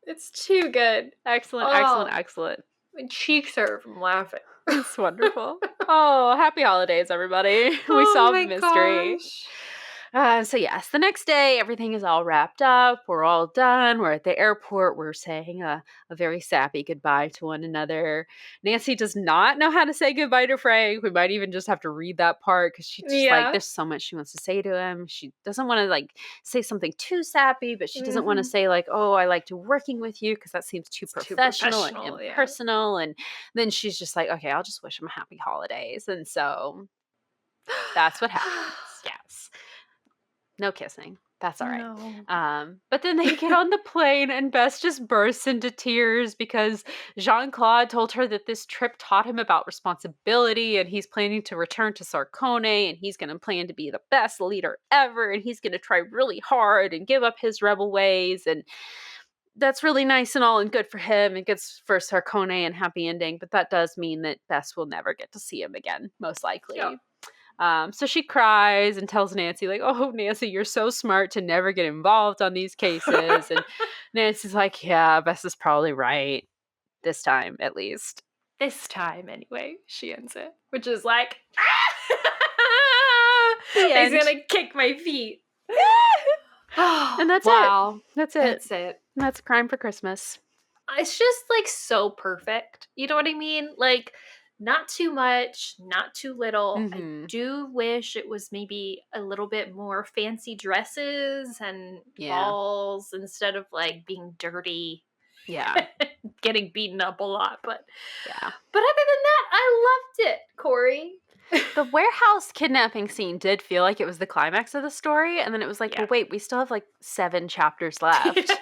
It's too good. Excellent, Oh. excellent, excellent. My cheeks hurt from laughing. It's wonderful. Oh, happy holidays, everybody. We Oh solved my the mystery. gosh. So yes, the next day, everything is all wrapped up. We're all done. We're at the airport. We're saying a very sappy goodbye to one another. Nancy does not know how to say goodbye to Frank. We might even just have to read that part because she's just like, there's so much she wants to say to him. She doesn't want to like say something too sappy, but she doesn't want to say like, oh, I liked working with you because that seems too professional and professional, yeah. impersonal. And then she's just like, okay, I'll just wish him happy holidays. And so that's what happens. Yes. No kissing. That's all right. No. But then they get on the plane and Bess just bursts into tears because Jean-Claude told her that this trip taught him about responsibility and he's planning to return to Sarcone and he's going to plan to be the best leader ever and he's going to try really hard and give up his rebel ways. And that's really nice and all and good for him and good for Sarcone and happy ending. But that does mean that Bess will never get to see him again, most likely. Yeah. So she cries and tells Nancy, like, oh, Nancy, you're so smart to never get involved on these cases. And Nancy's like, yeah, Bess is probably right. This time, at least. This time, anyway, she ends it. Which is like, The he's end. gonna kick my feet. And that's wow. it. That's it. That's it. That's Crime for Christmas. It's just like so perfect. You know what I mean? Like, not too much, not too little. Mhm. I do wish it was maybe a little bit more fancy dresses and Yeah. balls instead of like being dirty, Yeah. getting beaten up a lot. But Yeah. other than that, I loved it, Corey. The warehouse kidnapping scene did feel like it was the climax of the story. And then it was like, Yeah. well, wait, we still have like 7 chapters left. Yes.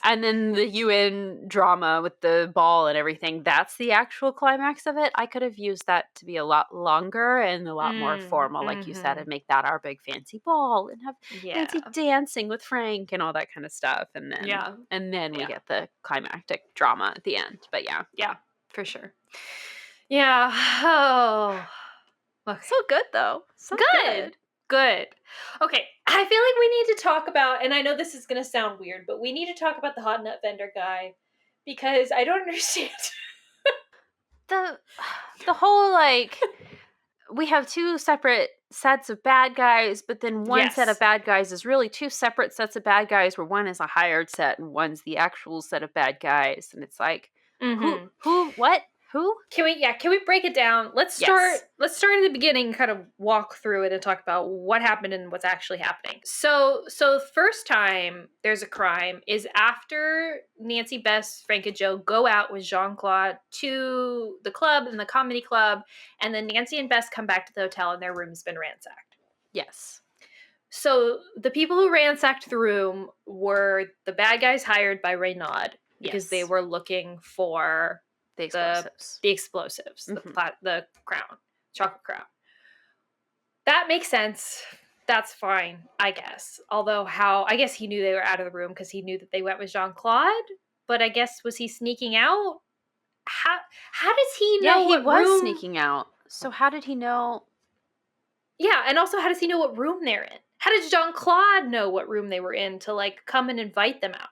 And then the UN drama with the ball and everything, that's the actual climax of it. I could have used that to be a lot longer and a lot more formal, like you said, and make that our big fancy ball and have Yeah. Nancy dancing with Frank and all that kind of stuff. And then Yeah. we Yeah. get the climactic drama at the end. But yeah. Yeah, for sure. Yeah. Oh. Okay. So good though. So Good. Good. Okay. I feel like we need to talk about, and I know this is going to sound weird, but we need to talk about the hot nut vendor guy because I don't understand. The whole like we have 2 separate sets of bad guys, but then one set Yes. of bad guys is really 2 separate sets of bad guys where one is a hired set and one's the actual set of bad guys. And it's like, Mhm. who, what, who? Can we break it down? Let's start at the beginning and kind of walk through it and talk about what happened and what's actually happening. So the first time there's a crime is after Nancy, Bess, Frank, and Joe go out with Jean-Claude to the club and the comedy club, and then Nancy and Bess come back to the hotel and their room's been ransacked. Yes. So the people who ransacked the room were the bad guys hired by Renaud because they Yes. were looking for The explosives. the explosives, Mhm. the crown, chocolate crown. That makes sense. That's fine, I guess. Although I guess he knew they were out of the room because he knew that they went with Jean-Claude. But I guess, was he sneaking out? How does he know Yeah, he what was room? sneaking out. So how did he know? Yeah, and also how does he know what room they're in? How did Jean-Claude know what room they were in to like come and invite them out?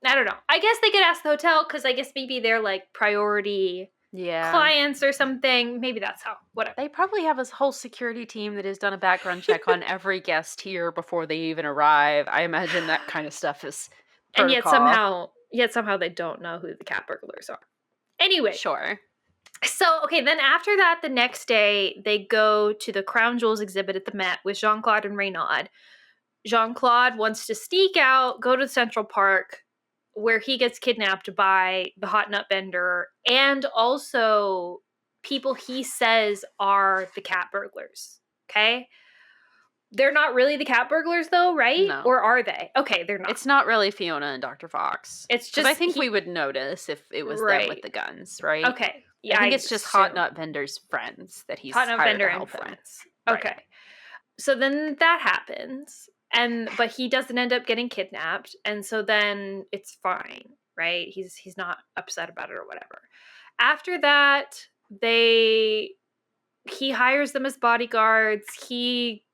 I don't know. I guess they could ask the hotel because I guess maybe they're like priority clients or something. Maybe that's how. Whatever. They probably have a whole security team that has done a background check on every guest here before they even arrive. I imagine that kind of stuff is And protocol. yet somehow they don't know who the cat burglars are. Anyway. Sure. So, okay, then after that, the next day, they go to the Crown Jewels exhibit at the Met with Jean-Claude and Renaud. Jean-Claude wants to sneak out, go to Central Park, where he gets kidnapped by the hot nut vendor and also people he says are the cat burglars. Okay? They're not really the cat burglars, though, right? No. Or are they? Okay, they're not. It's not really Fiona and Dr. Fox. It's 'Cause just I think we would notice if it was them with the guns, right? Okay. Yeah, I think it's just Hot assume. Nut Vendor's friends that he's Hot nut hired vendor to and help him. friends. Right. Okay. So then that happens, but he doesn't end up getting kidnapped, and so then it's fine, right? He's not upset about it or whatever. After that, he hires them as bodyguards. He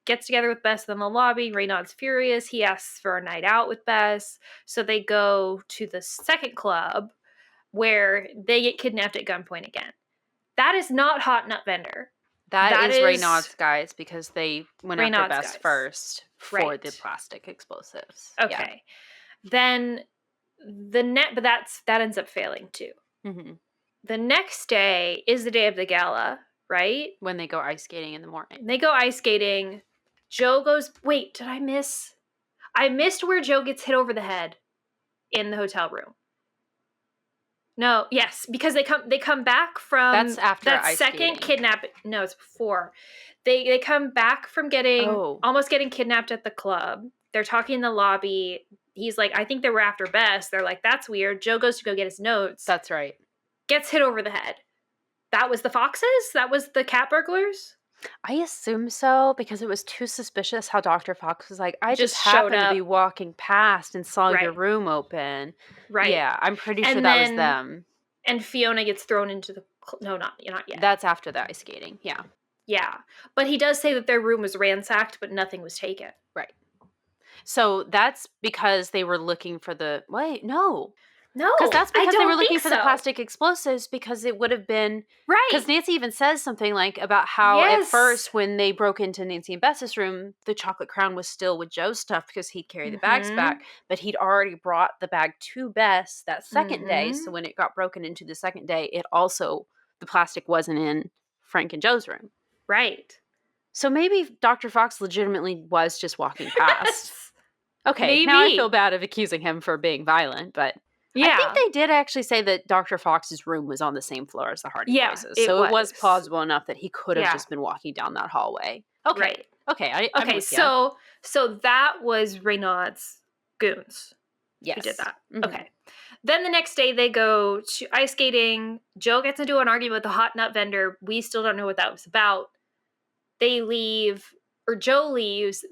gets together with Bess in the lobby. Renaud's furious. He asks for a night out with Bess. So they go to the second club where they get kidnapped at gunpoint again. That is not Hot Nut Vendor. That is Renaud's guys because they went after Renaud's Bess guys. first for Right. the plastic explosives. Okay. Then but that ends up failing too. Yeah. Mm-hmm. The next day is the day of the gala, right? When they go ice skating in the morning. They go ice skating. Joe goes, wait, did I miss? I missed where Joe gets hit over the head in the hotel room. No, yes, because they come back from That's after that ice second skating. kidnapping. No, it's before. They come back from Oh. almost getting kidnapped at the club. They're talking in the lobby. He's like, I think they were after Bess. They're like, that's weird. Joe goes to go get his notes. That's right. Gets hit over the head. That was the Foxes? That was the cat burglars? I assume so because it was too suspicious how Dr. Fox was like, I Just just showed happened to up. be walking past and saw your Right. room open. Right. Yeah, I'm pretty sure And that was then- them. And Fiona gets thrown into the... No, not yet. That's after the ice skating. Yeah. Yeah. But he does say that their room was ransacked, but nothing was taken. Right. So that's because they were looking for the... Wait, no. No, Because that's I because they don't were looking think for the so. plastic explosives because it would have been... Right. Because Nancy even says something like about how at Yes. first when they broke into Nancy and Bess's room, the chocolate crown was still with Joe's stuff because he'd carry the bags Mhm. back, but he'd already brought the bag to Bess that second day. Mhm. So when it got broken into the second day, it also, the plastic wasn't in Frank and Joe's room. Right. So maybe Dr. Fox legitimately was just walking past. Okay, now I Maybe. feel bad of accusing him for being violent, but Yeah. I think they did actually say that Dr. Fox's room was on the same floor as the Harding Yeah, Boys'. it So it was was. plausible enough that he could have Yeah. just been walking down that hallway. Okay. Right. Okay, I'm Okay, with ya. so that was Renaud's goons. Yes. Who did that. Mhm. Okay. Then the next day they go to ice skating. Joe gets into an argument with the hot nut vendor. We still don't know what that was about. They leave, or Joe leaves,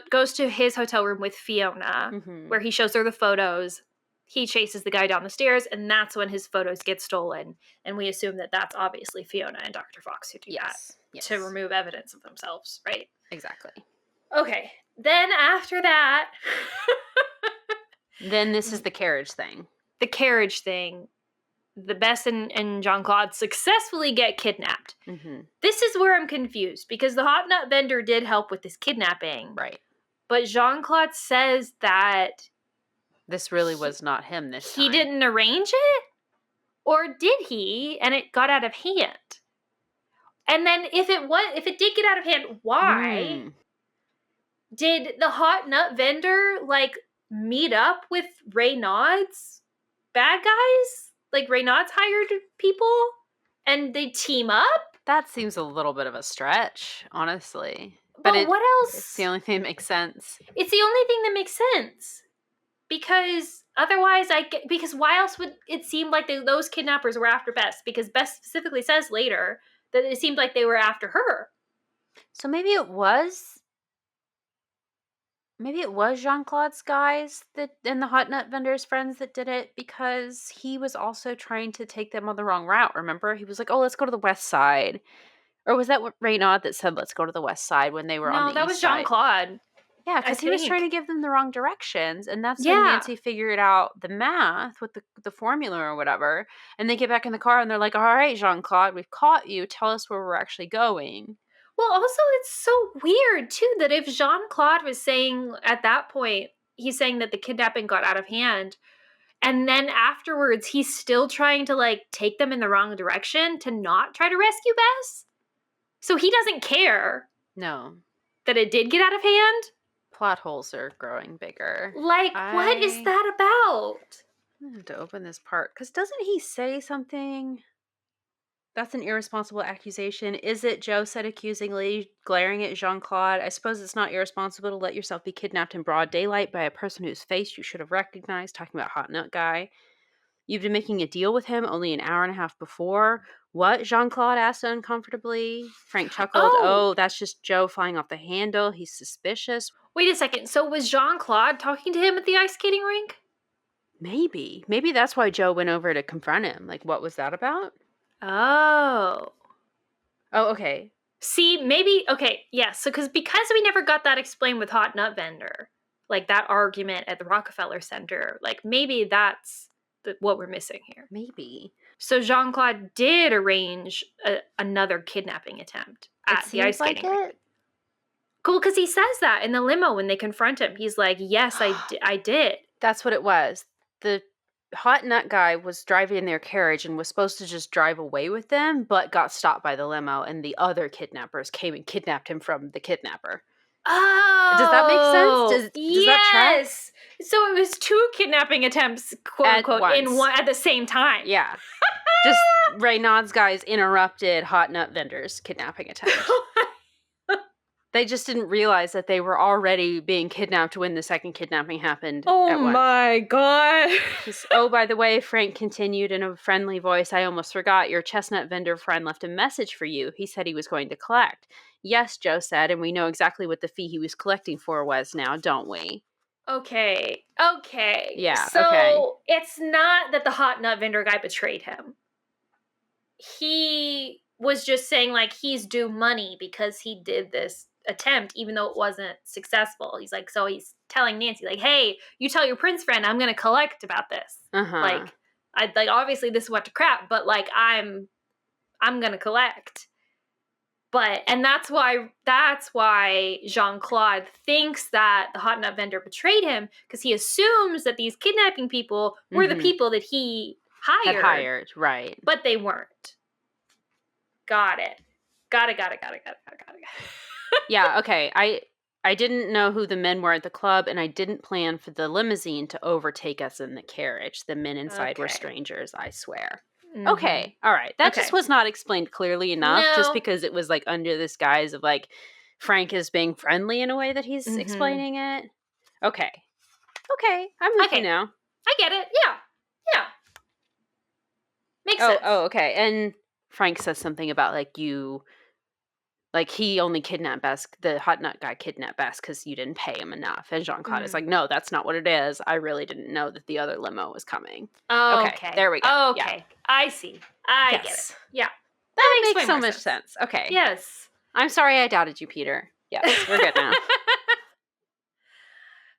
goes to his hotel room with Fiona, Mhm. where he shows her the photos. He chases the guy down the stairs, and that's when his photos get stolen. And we assume that that's obviously Fiona and Dr. Fox who do Yes. that to remove evidence of themselves, right? Exactly. Okay. Then after that, Then this is the carriage thing. the carriage thing, the Bess and Jean-Claude successfully get kidnapped. Mm-hmm. This is where I'm confused, because the hot nut vendor did help with this kidnapping. Right. But Jean-Claude says that This really was not him this time. he didn't arrange it? Or did he, and it got out of hand? And then if it did get out of hand, why? Hmm. Did the hot nut vendor, like, meet up with Renaud's bad guys? Like, Renaud's hired people? And they team up? That seems a little bit of a stretch, honestly. But it- what else? It's the only thing that makes sense. It's the only thing that makes sense. Because otherwise, because why else would it seem like those kidnappers were after Bess? Because Bess specifically says later that it seemed like they were after her. So maybe it was Jean-Claude's guys that and the hot nut vendor's friends that did it because he was also trying to take them on the wrong route. Remember? He was like, "Oh, let's go to the west side." Or was that what Renaud that said, "Let's go to the west side" when they were on No, the that east was side? Jean-Claude. Yeah, because he was think. trying to give them the wrong directions, and that's when Yeah. Nancy figured out the math with the formula or whatever. And they get back in the car and they're like, "All right, Jean-Claude, we've caught you. Tell us where we're actually going." Well, also, it's so weird, too, that if Jean-Claude was saying at that point, he's saying that the kidnapping got out of hand, and then afterwards, he's still trying to, like, take them in the wrong direction to not try to rescue Bess? So he doesn't care No, that it did get out of hand? plot holes are growing bigger. Like, what is that about? I have to open this part because doesn't he say something? That's an irresponsible accusation. Is it, Joe said accusingly, glaring at Jean-Claude? I suppose it's not irresponsible to let yourself be kidnapped in broad daylight by a person whose face you should have recognized, talking about Hot Nut Guy. You've been making a deal with him only an hour and a half before. What? Jean-Claude asked uncomfortably. Frank chuckled. Oh, that's just Joe flying off the handle. He's suspicious. Wait a second. So was Jean-Claude talking to him at the ice skating rink? Maybe. Maybe that's why Joe went over to confront him. Like, what was that about? Oh. Oh, okay. See, maybe, okay, yes. So, because we never got that explained with Hot Nut Vendor, like that argument at the Rockefeller Center, like maybe that's what we're missing here. Maybe. So Jean-Claude did arrange another kidnapping attempt at the ice skating rink. Cool, because he says that in the limo when they confront him. He's like, yes, I did. That's what it was. The Hot Nut Guy was driving in their carriage and was supposed to just drive away with them, but got stopped by the limo, and the other kidnappers came and kidnapped him from the kidnapper. Oh, does that make sense? Does that track? Yes. So it was two kidnapping attempts, quote At unquote, once. in one at the same time. Yeah. Just Renaud's guys interrupted Hot Nut Vendor's kidnapping attempt. They just didn't realize that they were already being kidnapped when the second kidnapping happened Oh at once. my god. Oh, by the way, Frank continued in a friendly voice, I almost forgot. Your chestnut vendor friend left a message for you. He said he was going to collect. Yes, Joe said, and we know exactly what the fee he was collecting for was now, don't we? Okay. Yeah, So okay. it's not that the hot nut vendor guy betrayed him. He was just saying, like, he's due money because he did this attempt, even though it wasn't successful. He's like, so he's telling Nancy, like, hey, you tell your prince friend I'm going to collect about this. Uh-huh. Like, obviously this went to crap, but like, I'm going to collect. But, and that's why Jean-Claude thinks that the hot nut vendor betrayed him, because he assumes that these kidnapping people were the people that he Had hired, right. but they weren't. Got it. Got it. Yeah, okay. I didn't know who the men were at the club, and I didn't plan for the limousine to overtake us in the carriage. The men inside were Okay. strangers, I swear. Mhm. Okay, all right. That just Okay. was not explained clearly enough, just No. because it was like under this guise of like Frank is being friendly in a way that he's Mhm. explaining it. Okay, I'm with you Okay. now. I get it. Yeah. Makes sense. Okay. And Frank says something about like he only kidnapped Bess. The hot nut guy kidnapped Bess because you didn't pay him enough. And Jean-Claude is like, no, that's not what it is. I really didn't know that the other limo was coming. Okay. There we go. Okay. Yeah. I see. I get it. Yes. Yeah. That makes makes way so more much sense. sense. Okay. Yes. I'm sorry I doubted you, Peter. Yes, we're good now.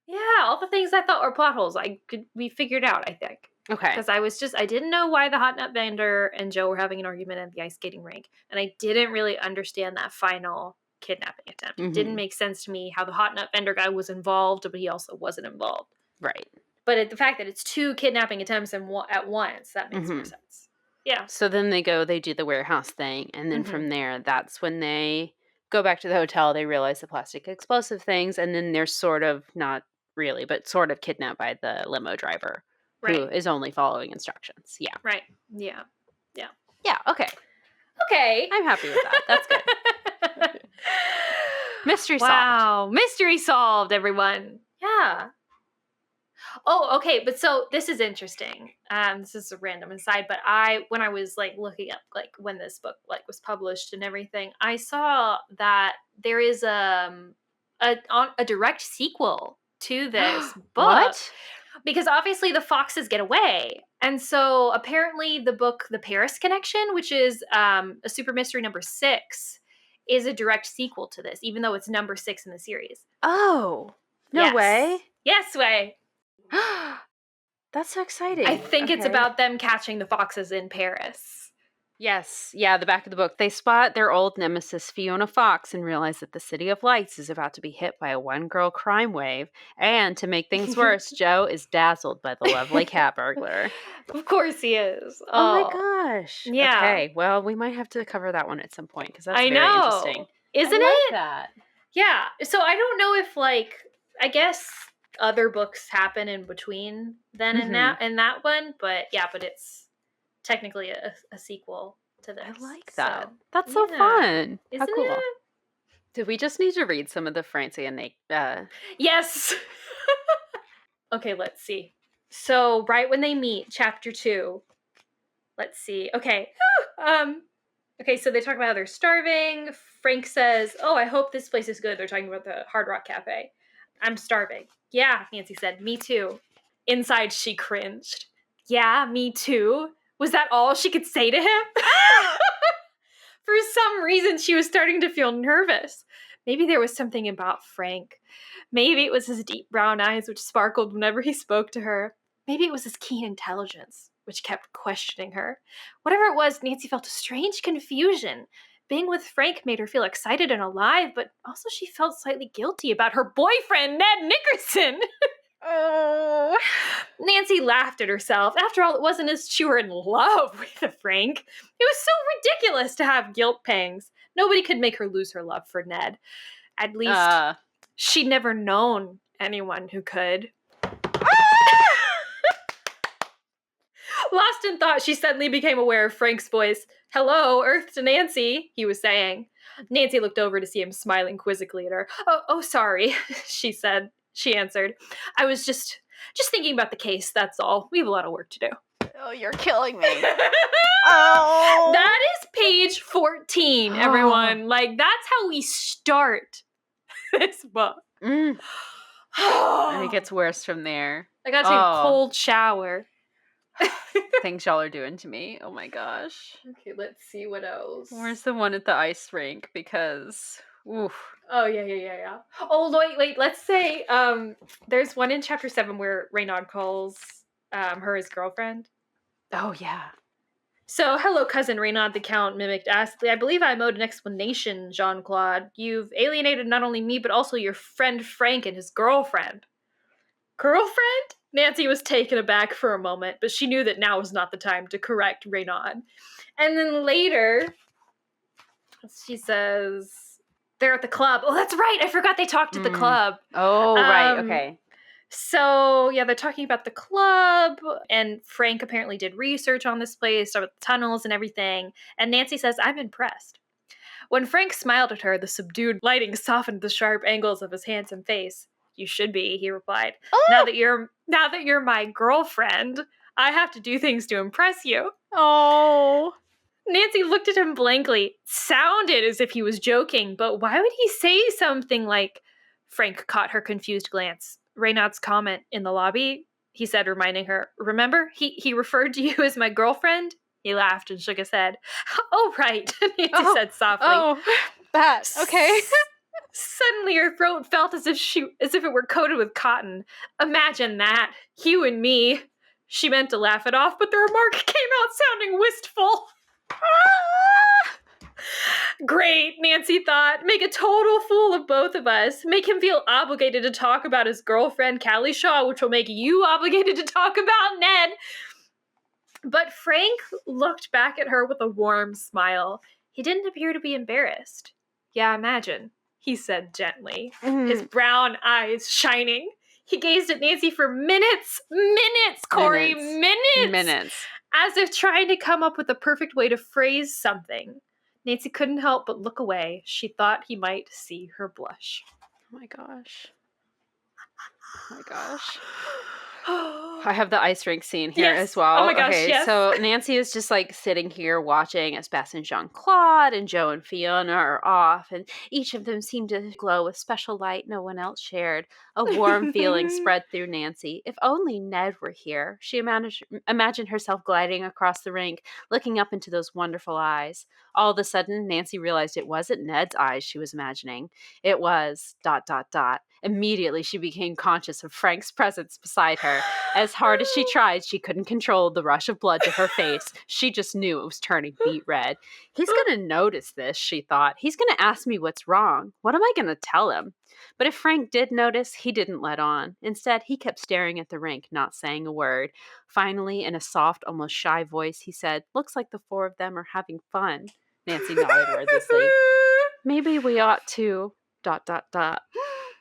Yeah, all the things I thought were plot holes, we figured out, I think. Okay. Because I didn't know why the hot nut vendor and Joe were having an argument at the ice skating rink. And I didn't really understand that final kidnapping attempt. It didn't make sense to me how the hot nut vendor guy was involved, but he also wasn't involved. Right. But the fact that it's 2 kidnapping attempts at once, that makes more sense. Yeah. So then they do the warehouse thing, and then from there, that's when they go back to the hotel. They realize the plastic explosive things, and then they're sort of, not really, but sort of kidnapped by the limo driver, who is only following instructions. Yeah. Right. Yeah. Yeah, okay. Okay. I'm happy with that. That's good. Mystery solved. Wow. Mystery solved, everyone. Yeah. Oh, okay. But so this is interesting. This is a random aside, but when I was like looking up like when this book like was published and everything, I saw that there is a direct sequel to this book. What? Because obviously the foxes get away. And so apparently the book The Paris Connection, which is a super mystery number 6, is a direct sequel to this, even though it's number 6 in the series. Oh. No way. Yes, way. That's so exciting. I think it's about them catching the foxes in Paris. Yes. Yeah, the back of the book. They spot their old nemesis, Fiona Fox, and realize that the City of Lights is about to be hit by a one-girl crime wave. And to make things worse, Joe is dazzled by the lovely cat burglar. Of course he is. Oh my gosh. Yeah. Okay, well, we might have to cover that one at some point, because that's I very know. interesting. Isn't I it? like that. Yeah. So I don't know if I guess other books happen in between then and that one, but it's technically a sequel to this. I like that. So, That's so fun. How Isn't cool. it? Do we just need to read some of the Francie and Nate? Yes. Okay, let's see. So right when they meet, chapter 2. Let's see. Okay. Okay, so they talk about how they're starving. Frank says, "Oh, I hope this place is good." They're talking about the Hard Rock Cafe. "I'm starving." "Yeah," Nancy said. "Me too." Inside, she cringed. "Yeah, me too." Was that all she could say to him? For some reason, she was starting to feel nervous. Maybe there was something about Frank. Maybe it was his deep brown eyes, which sparkled whenever he spoke to her. Maybe it was his keen intelligence, which kept questioning her. Whatever it was, Nancy felt a strange confusion. Being with Frank made her feel excited and alive, but also she felt slightly guilty about her boyfriend, Ned Nickerson. Oh. Nancy laughed at herself. After all, it wasn't as she were in love with Frank. It was so ridiculous to have guilt pangs. Nobody could make her lose her love for Ned. At least she'd never known anyone who could. Lost in thought, she suddenly became aware of Frank's voice. "Hello, Earth to Nancy," he was saying. Nancy looked over to see him smiling quizzically at her. Oh, sorry, she said. She answered. "I was just thinking about the case, that's all. We have a lot of work to do." Oh, you're killing me. Oh. That is page 14, everyone. Like, that's how we start this book. And it gets worse from there. I gotta take a cold shower. Things y'all are doing to me. Oh my gosh. Okay, let's see what else. Where's the one at the ice rink? Because, oof. Oh, yeah. Oh, wait, let's say, there's one in chapter 7 where Renaud calls, her his girlfriend. Oh, yeah. So, hello, cousin Renaud, the Count mimicked acidly. "I believe I'm owed an explanation, Jean-Claude. You've alienated not only me, but also your friend Frank and his girlfriend." Girlfriend? Nancy was taken aback for a moment, but she knew that now was not the time to correct Renaud. And then later, she says, "They're at the club." Oh, that's right. I forgot they talked at the club. Oh, right. Okay. So, yeah, they're talking about the club, and Frank apparently did research on this place, about the tunnels and everything, and Nancy says, "I'm impressed." When Frank smiled at her, the subdued lighting softened the sharp angles of his handsome face. "You should be," he replied. Oh! Now that you're my girlfriend, I have to do things to impress you." Oh. Nancy looked at him blankly. Sounded as if he was joking, but why would he say something like... Frank caught her confused glance. "Renaud's comment in the lobby," he said, reminding her. "Remember? He referred to you as my girlfriend?" He laughed and shook his head. "Oh, right," Nancy said softly. Oh, that. Okay. Suddenly her throat felt as if it were coated with cotton. "Imagine that. You and me." She meant to laugh it off, but the remark came out sounding wistful. Great, Nancy thought. Make a total fool of both of us. Make him feel obligated to talk about his girlfriend, Callie Shaw, which will make you obligated to talk about Ned. But Frank looked back at her with a warm smile. He didn't appear to be embarrassed. "Yeah, imagine," he said gently, his brown eyes shining. He gazed at Nancy for minutes, Corey, minutes, as if trying to come up with the perfect way to phrase something. Nancy couldn't help but look away. She thought he might see her blush. Oh my gosh. Oh my gosh. I have the ice rink scene here as well. Oh my gosh, okay, yes. So Nancy is just like sitting here watching as Bess and Jean-Claude and Joe and Fiona are off, and each of them seem to glow with special light no one else shared. A warm feeling spread through Nancy. If only Ned were here. She imagined herself gliding across the rink, looking up into those wonderful eyes. All of a sudden, Nancy realized it wasn't Ned's eyes she was imagining. It was ... Immediately, she became conscious of Frank's presence beside her. As hard as she tried, she couldn't control the rush of blood to her face. She just knew it was turning beet red. He's going to notice this, she thought. He's going to ask me what's wrong. What am I going to tell him? But if Frank did notice, he didn't let on. Instead, he kept staring at the rink, not saying a word. Finally, in a soft, almost shy voice, he said, "Looks like the four of them are having fun." Nancy nodded wordlessly. "Maybe we ought to...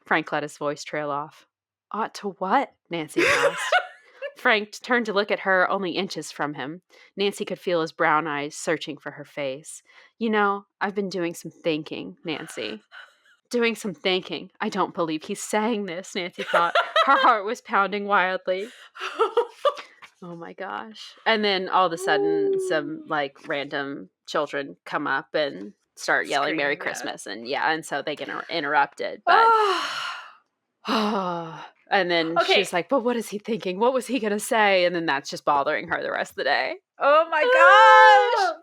Frank let his voice trail off. "Ought to what?" Nancy asked. Frank turned to look at her, only inches from him. Nancy could feel his brown eyes searching for her face. "You know, I've been doing some thinking, Nancy." Doing some thinking. I don't believe he's saying this, Nancy thought. Her heart was pounding wildly. Oh my gosh. And then all of a sudden, some like random children come up and start yelling Scream, Merry yeah. Christmas. And so they get interrupted. But and then Okay. she's like, but what is he thinking? What was he going to say? And then that's just bothering her the rest of the day. Oh my gosh.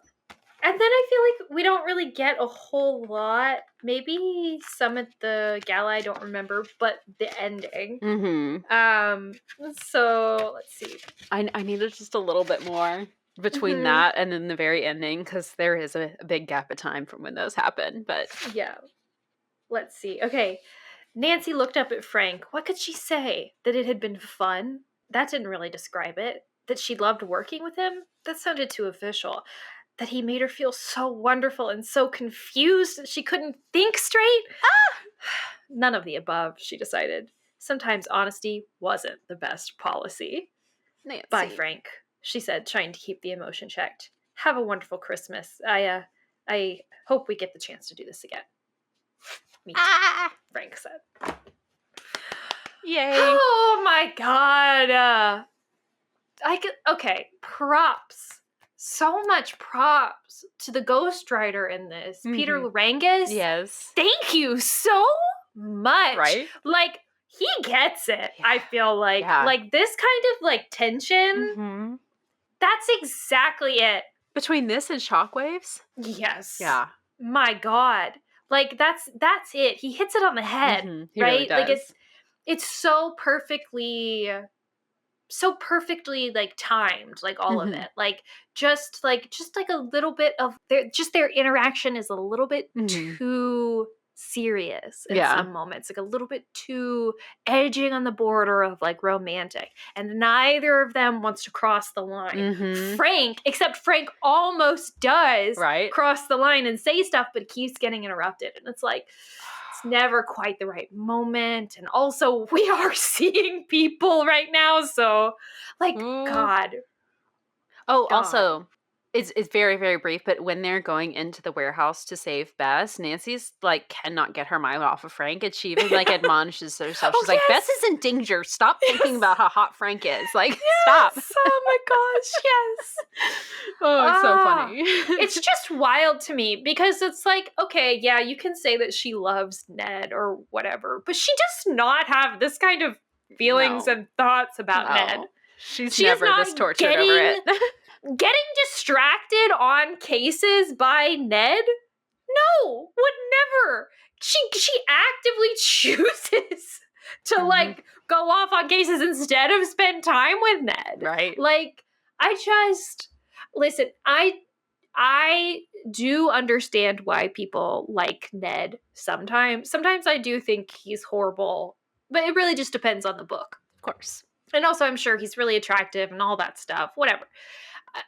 And then I feel like we don't really get a whole lot. Maybe some at the gala, I don't remember, but the ending. Mm-hmm. So let's see. I needed just a little bit more between that and then the very ending, because there is a big gap of time from when those happen. But Yeah. Let's see. Okay. Nancy looked up at Frank. What could she say? That it had been fun? That didn't really describe it. That she loved working with him? That sounded too official. That he made her feel so wonderful and so confused that she couldn't think straight? None of the above, she decided. Sometimes honesty wasn't the best policy. Nancy. Bye, Frank. she said, trying to keep the emotion checked. Have a wonderful Christmas. I hope we get the chance to do this again. Me too, Frank said. Yay. Oh my god. Okay, props. So much props to the ghostwriter in this. Peter Larangis. Yes. Thank you so much. Right? Like, he gets it, I feel like. Yeah. Like, this kind of, like, tension, that's exactly it. Between this and Shockwaves? Yes. Yeah. My god. Like, that's it. He hits it on the head, He right? really does. Like, it's so perfectly like timed, like all of it, like just like a little bit of their interaction is a little bit too serious in some moments, like a little bit too edging on the border of like romantic, and neither of them wants to cross the line. Except Frank almost does cross the line and say stuff, but keeps getting interrupted, and it's like, it's never quite the right moment. And also, we are seeing people right now, so like, God. Oh, also, it's very, very brief, but when they're going into the warehouse to save Bess, Nancy's like cannot get her mind off of Frank, and she even like admonishes herself. She's like, Bess is in danger. Stop thinking about how hot Frank is. Like, stop. Oh my gosh, yes. Oh, it's so funny. It's just wild to me because it's like, okay, yeah, you can say that she loves Ned or whatever, but she does not have this kind of feelings and thoughts about Ned. She's never this tortured over it. Getting distracted on cases by Ned? No, would never. She actively chooses to like go off on cases instead of spend time with Ned. Right. Like, listen, I do understand why people like Ned sometimes. Sometimes I do think he's horrible, but it really just depends on the book. Of course. And also, I'm sure he's really attractive and all that stuff. Whatever.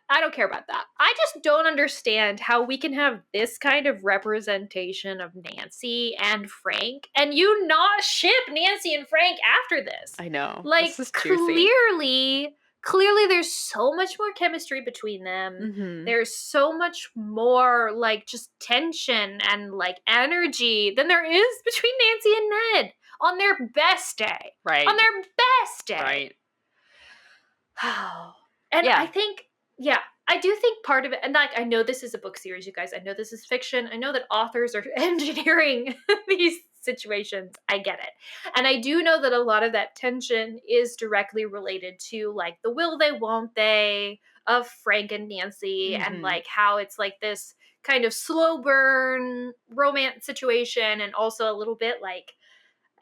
I don't care about that. I just don't understand how we can have this kind of representation of Nancy and Frank and you not ship Nancy and Frank after this. I know. Like, this is juicy. clearly there's so much more chemistry between them. There's so much more like just tension and like energy than there is between Nancy and Ned on their best day. Right. On their best day. Right. And I think, I do think part of it, and like, I know this is a book series, you guys. I know this is fiction. I know that authors are engineering these situations. I get it. And I do know that a lot of that tension is directly related to like the will they, won't they of Frank and Nancy, and like how it's like this kind of slow burn romance situation, and also a little bit like,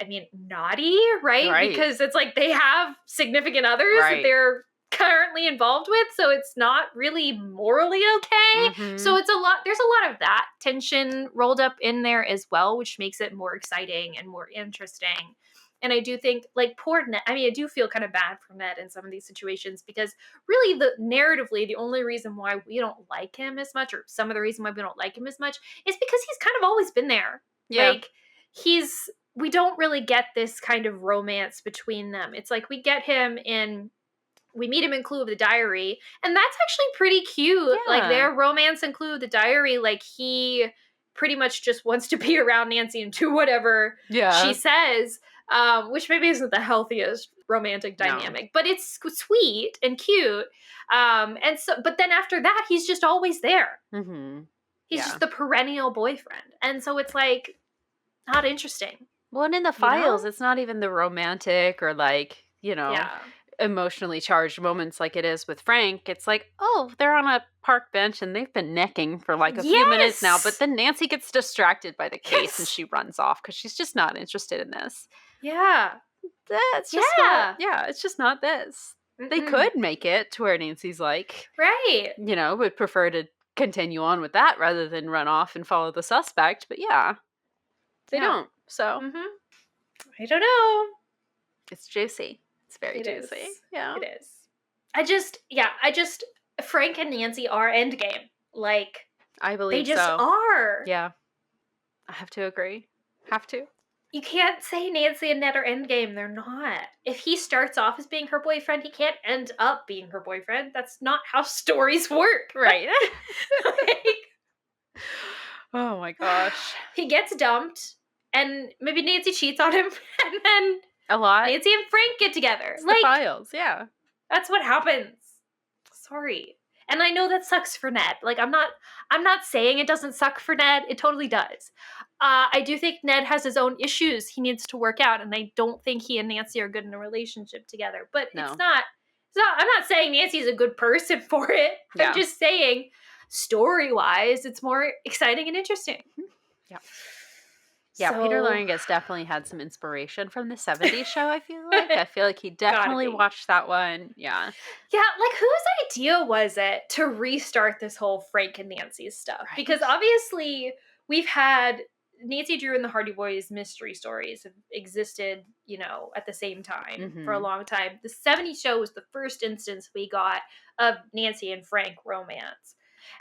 I mean, naughty, right? Because it's like they have significant others that they're currently involved with, so it's not really morally okay. So it's there's a lot of that tension rolled up in there as well, which makes it more exciting and more interesting. And I do think, like, poor Ned, I mean, I do feel kind of bad for Ned in some of these situations, because really narratively, the only reason why we don't like him as much, or some of the reason why we don't like him as much, is because he's kind of always been there. Like, we don't really get this kind of romance between them. It's like we meet him in Clue of the Diary, and that's actually pretty cute. Yeah. Like, their romance in Clue of the Diary, like, he pretty much just wants to be around Nancy and do whatever she says, which maybe isn't the healthiest romantic dynamic, but it's sweet and cute. And so, but then after that, he's just always there. He's just the perennial boyfriend. And so it's like, not interesting. Well, and in the files, it's not even the romantic or like, emotionally charged moments like it is with Frank. It's like, oh, they're on a park bench and they've been necking for like a few minutes now, but then Nancy gets distracted by the case and she runs off because she's just not interested in this. That's just it's just not this. They could make it to where Nancy's like, would prefer to continue on with that rather than run off and follow the suspect, but they don't. So I don't know. It's juicy. It's very juicy. Yeah. It is. I just Frank and Nancy are endgame. Like, I believe they just are. Yeah. I have to agree. Have to. You can't say Nancy and Ned are endgame. They're not. If he starts off as being her boyfriend, he can't end up being her boyfriend. That's not how stories work. Right. Like, Oh my gosh. he gets dumped, and maybe Nancy cheats on him, and then A lot. Nancy and Frank get together. It's the files, yeah. That's what happens. Sorry. And I know that sucks for Ned. Like, I'm not saying it doesn't suck for Ned. It totally does. I do think Ned has his own issues he needs to work out, and I don't think he and Nancy are good in a relationship together. But No. it's not, I'm not saying Nancy's a good person for it. Yeah. I'm just saying, story-wise, it's more exciting and interesting. Yeah. Yeah, So- Peter Lorringhus definitely had some inspiration from the 70s show, I feel like. I feel like he definitely be. watched that one. Yeah. Yeah, like, whose idea was it to restart this whole Frank and Nancy stuff? Right. Because obviously we've had Nancy Drew and the Hardy Boys mystery stories have existed, at the same time for a long time. The 70s show was the first instance we got of Nancy and Frank romance.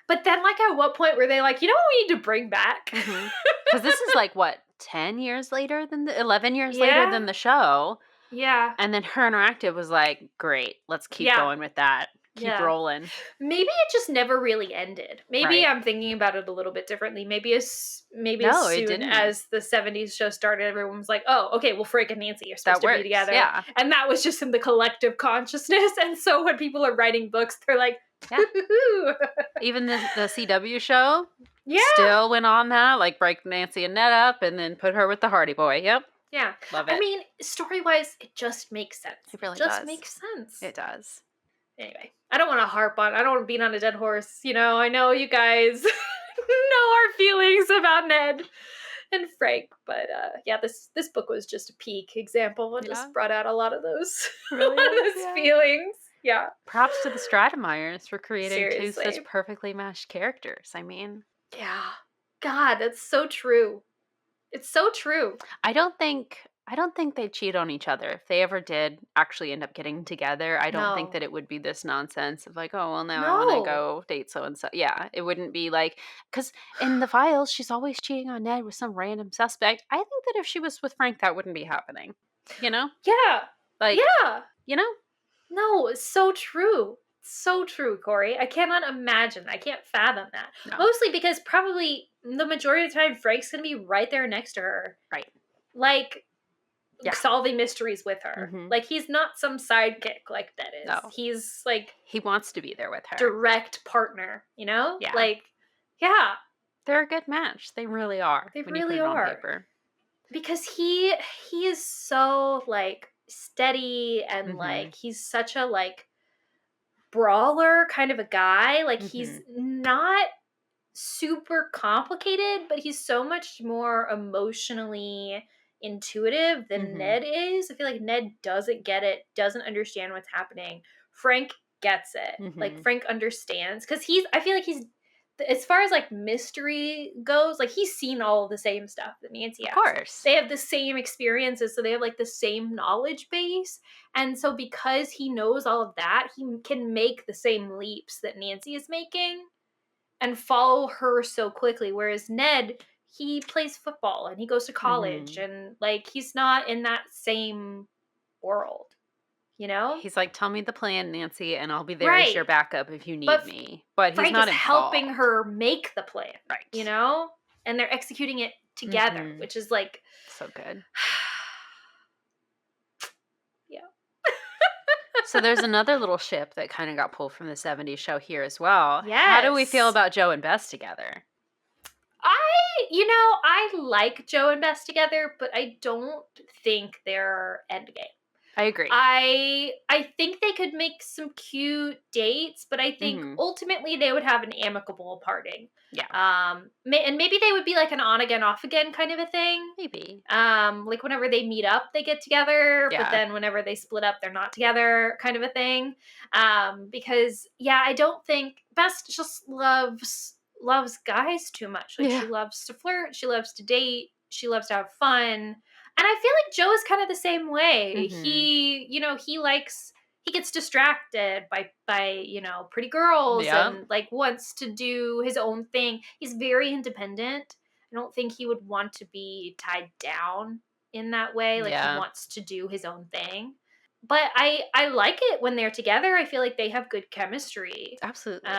But then, like, at what point were they like, you know what we need to bring back? Because this is like, what, 10 years later 11 years Yeah. later than the show. Yeah. And then Her Interactive was like, great, let's keep Yeah. going with that. Keep Yeah. rolling. Maybe it just never really ended. Maybe Right. I'm thinking about it a little bit differently. Maybe as No, it soon didn't. as the 70s show started, everyone was like, oh, okay, well, Frank and Nancy are supposed That to works. be together. Yeah. And that was just in the collective consciousness. And so when people are writing books, they're like, Yeah. "Hoo-hoo-hoo." Even the CW show Yeah. still went on that, like break Nancy and Ned up and then put her with the Hardy Boy. Yep. Yeah. Love it. I mean, story-wise, it just makes sense. It really just does. makes sense. It does. Anyway, I don't want to I don't want to beat on a dead horse. I know you guys know our feelings about Ned and Frank, but yeah, this book was just a peak example and Yeah. just brought out a lot of those, Really is, those yeah. feelings. Yeah. Props to the Stratemeyers for creating two Seriously. such perfectly matched characters. I mean, Yeah. God, that's so true. It's so true. I don't think they cheat on each other. If they ever did actually end up getting together, I don't think No. that it would be this nonsense of like, oh, well, now I want No. to go date so and so. Yeah, it wouldn't be like, because in the files, she's always cheating on Ned with some random suspect. I think that if she was with Frank, that wouldn't be happening. Yeah. Like, Yeah. No, it's so true. So true, Corey. I cannot imagine. I can't fathom that. No. Mostly because probably the majority of the time Frank's going to be right there next to her. Right. Like, Yeah. solving mysteries with her. Mhm. Like, he's not some sidekick like Ned is. No. He's, like, he wants to be there with her. direct partner, Yeah. Like, yeah. They're a good match. They really are. They when you really put it on are. paper. Because he is so, like, steady and, Mhm. like, he's such a, like, brawler kind of a guy. Like, he's not super complicated, but he's so much more emotionally intuitive than Mhm. Ned is. I feel like Ned doesn't get it, doesn't understand what's happening. Frank gets it. Like, Mhm. Frank understands because I feel like he's, as far as like mystery goes, like he's seen all of the same stuff that Nancy has. Of course. They have the same experiences, so they have like the same knowledge base. And so because he knows all of that, he can make the same leaps that Nancy is making and follow her so quickly. Whereas Ned, he plays football and he goes to college and like he's not in that same world, He's like, tell me the plan, Nancy, and I'll be there as your Right. backup if you need But me. But he's Frank not is helping involved. her make the plan, Right. and they're executing it together, Mhm. which is like, So good. yeah. So there's another little ship that kind of got pulled from the 70s show here as well. How do we feel Yes. about Joe and Bess together? I like Joe and Bess together, but I don't think they're endgame. I agree. I think they could make some cute dates, but I think Mhm. ultimately they would have an amicable parting. Yeah. And maybe they would be like an on again, off again kind of a thing. Maybe. Like whenever they meet up, they get together, Yeah. but then whenever they split up, they're not together, kind of a thing. Because I don't think Bess just loves guys too much. Like Yeah. she loves to flirt, she loves to date, she loves to have fun. And I feel like Joe is kind of the same way. Mhm. He gets distracted by pretty girls Yeah. and like wants to do his own thing. He's very independent. I don't think he would want to be tied down in that way. Like, he Yeah. wants to do his own thing. But I like it when they're together. I feel like they have good chemistry. Absolutely.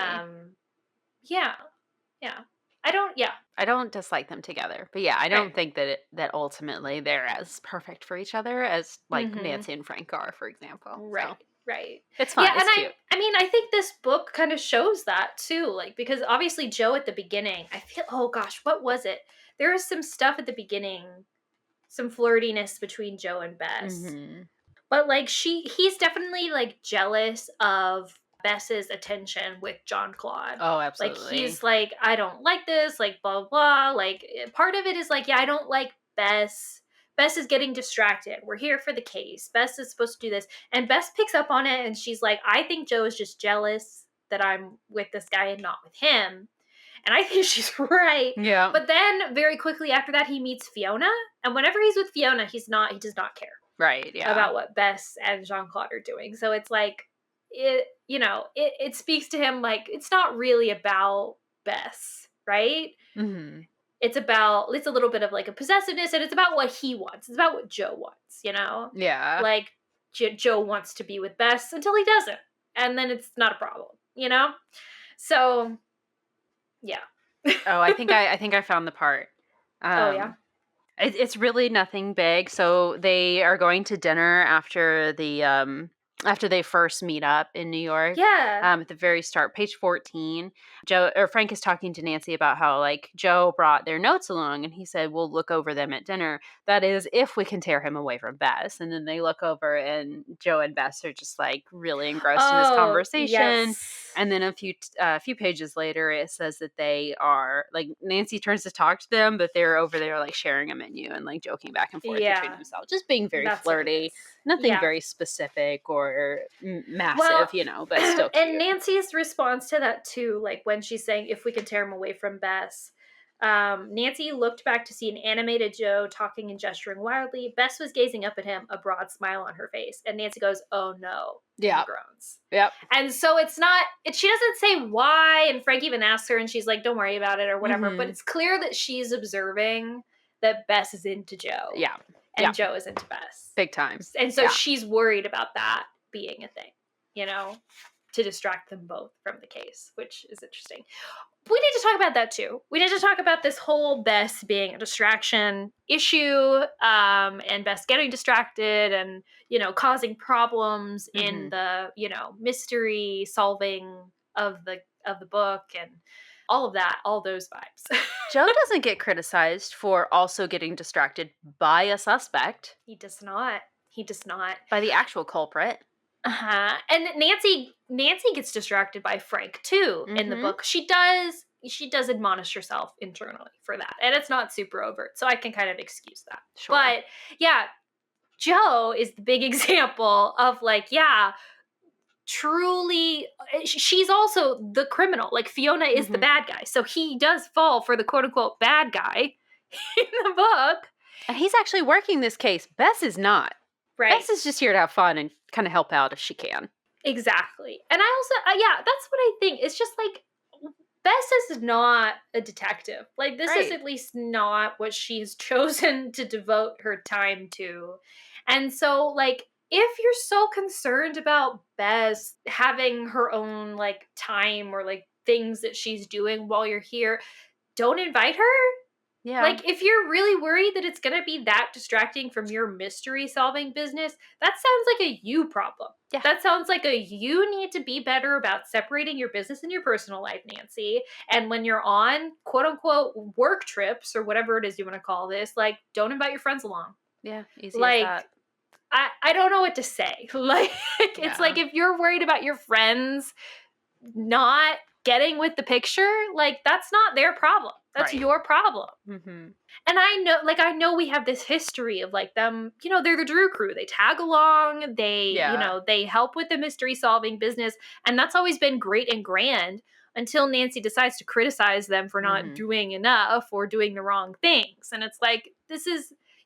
Yeah. Yeah. I don't dislike them together, but yeah, I don't think that ultimately they're as perfect for each other as like Nancy and Frank are, for example. Right. So Right. it's fun. Yeah, It's and cute. I mean, I think this book kind of shows that too. Like, because obviously Joe at the beginning, I feel, oh gosh, what was it? There was some stuff at the beginning, some flirtiness between Joe and Bess. Mhm. But like he's definitely like jealous of Bess's attention with John Claude. Oh, Like, absolutely. he's like, I don't like this, like, blah, blah, blah. Like, part of it is like, yeah, I don't like Bess. Bess is getting distracted. We're here for the case. Bess is supposed to do this. And Bess picks up on it and she's like, I think Joe is just jealous that I'm with this guy and not with him. And I think she's right. Yeah. But then very quickly after that, he meets Fiona. And whenever he's with Fiona, he does not care Right, yeah. about what Bess and Jean-Claude are doing. So it's like, it speaks to him like, it's not really about Bess, right? Mhm. It's a little bit of like a possessiveness, and it's about what he wants. It's about what Joe wants, Yeah. Like, Joe wants to be with Bess until he doesn't. And then it's not a problem, So, yeah. Oh, I think I found the part. Oh, yeah? It's really nothing big. So they are going to dinner after after they first meet up in New York. Yeah. At the very start, page 14, Frank is talking to Nancy about how like Joe brought their notes along, and he said we'll look over them at dinner. That is, if we can tear him away from Bess. And then they look over, and Joe and Bess are just like really engrossed in this conversation. Yes. And then a few pages later, it says that they are like Nancy turns to talk to them, but they're over there like sharing a menu and like joking back and forth between themselves, just being very That's what it flirty. is. Nothing Yeah. very specific or massive, Well, but still cute. And Nancy's response to that too, like when she's saying, if we could tear him away from Bess, Nancy looked back to see an animated Joe talking and gesturing wildly. Bess was gazing up at him, a broad smile on her face. And Nancy goes, oh no. Yeah. And groans. Yep. And so she doesn't say why. And Frank even asks her and she's like, don't worry about it or whatever. But it's clear that she's observing that Bess is into Joe. Yeah. And Joe is into Bess. Big time. And so she's worried about that being a thing, to distract them both from the case, which is interesting. We need to talk about that too. We need to talk about this whole Bess being a distraction issue, and Bess getting distracted and, causing problems in the, mystery solving of the book and all of that, all those vibes. Joe doesn't get criticized for also getting distracted by a suspect. He does not. By the actual culprit. And Nancy gets distracted by Frank too in the book. She does admonish herself internally for that. And it's not super overt, so I can kind of excuse that. Sure. But yeah, Joe is the big example of like, truly, she's also the criminal. Like, Fiona is the bad guy. So he does fall for the quote unquote bad guy in the book. And he's actually working this case. Bess is not. Right. Bess is just here to have fun and kind of help out if she can. Exactly. And I also, that's what I think. It's just like, Bess is not a detective. Like, this is at least not what she's chosen to devote her time to. And so, like, if you're so concerned about Bess having her own, like, time or, like, things that she's doing while you're here, don't invite her. Yeah. Like, if you're really worried that it's going to be that distracting from your mystery solving business, that sounds like a you problem. Yeah. That sounds like you need to be better about separating your business and your personal life, Nancy. And when you're on quote unquote work trips or whatever it is you want to call this, like, don't invite your friends along. Yeah. Easy Like, as that. I don't know what to say. Like, it's like, if you're worried about your friends not getting with the picture, like, that's not their problem. That's your problem. Mm-hmm. And I know we have this history of like them, they're the Drew crew. They tag along, they help with the mystery solving business. And that's always been great and grand until Nancy decides to criticize them for not doing enough or doing the wrong things. And it's like,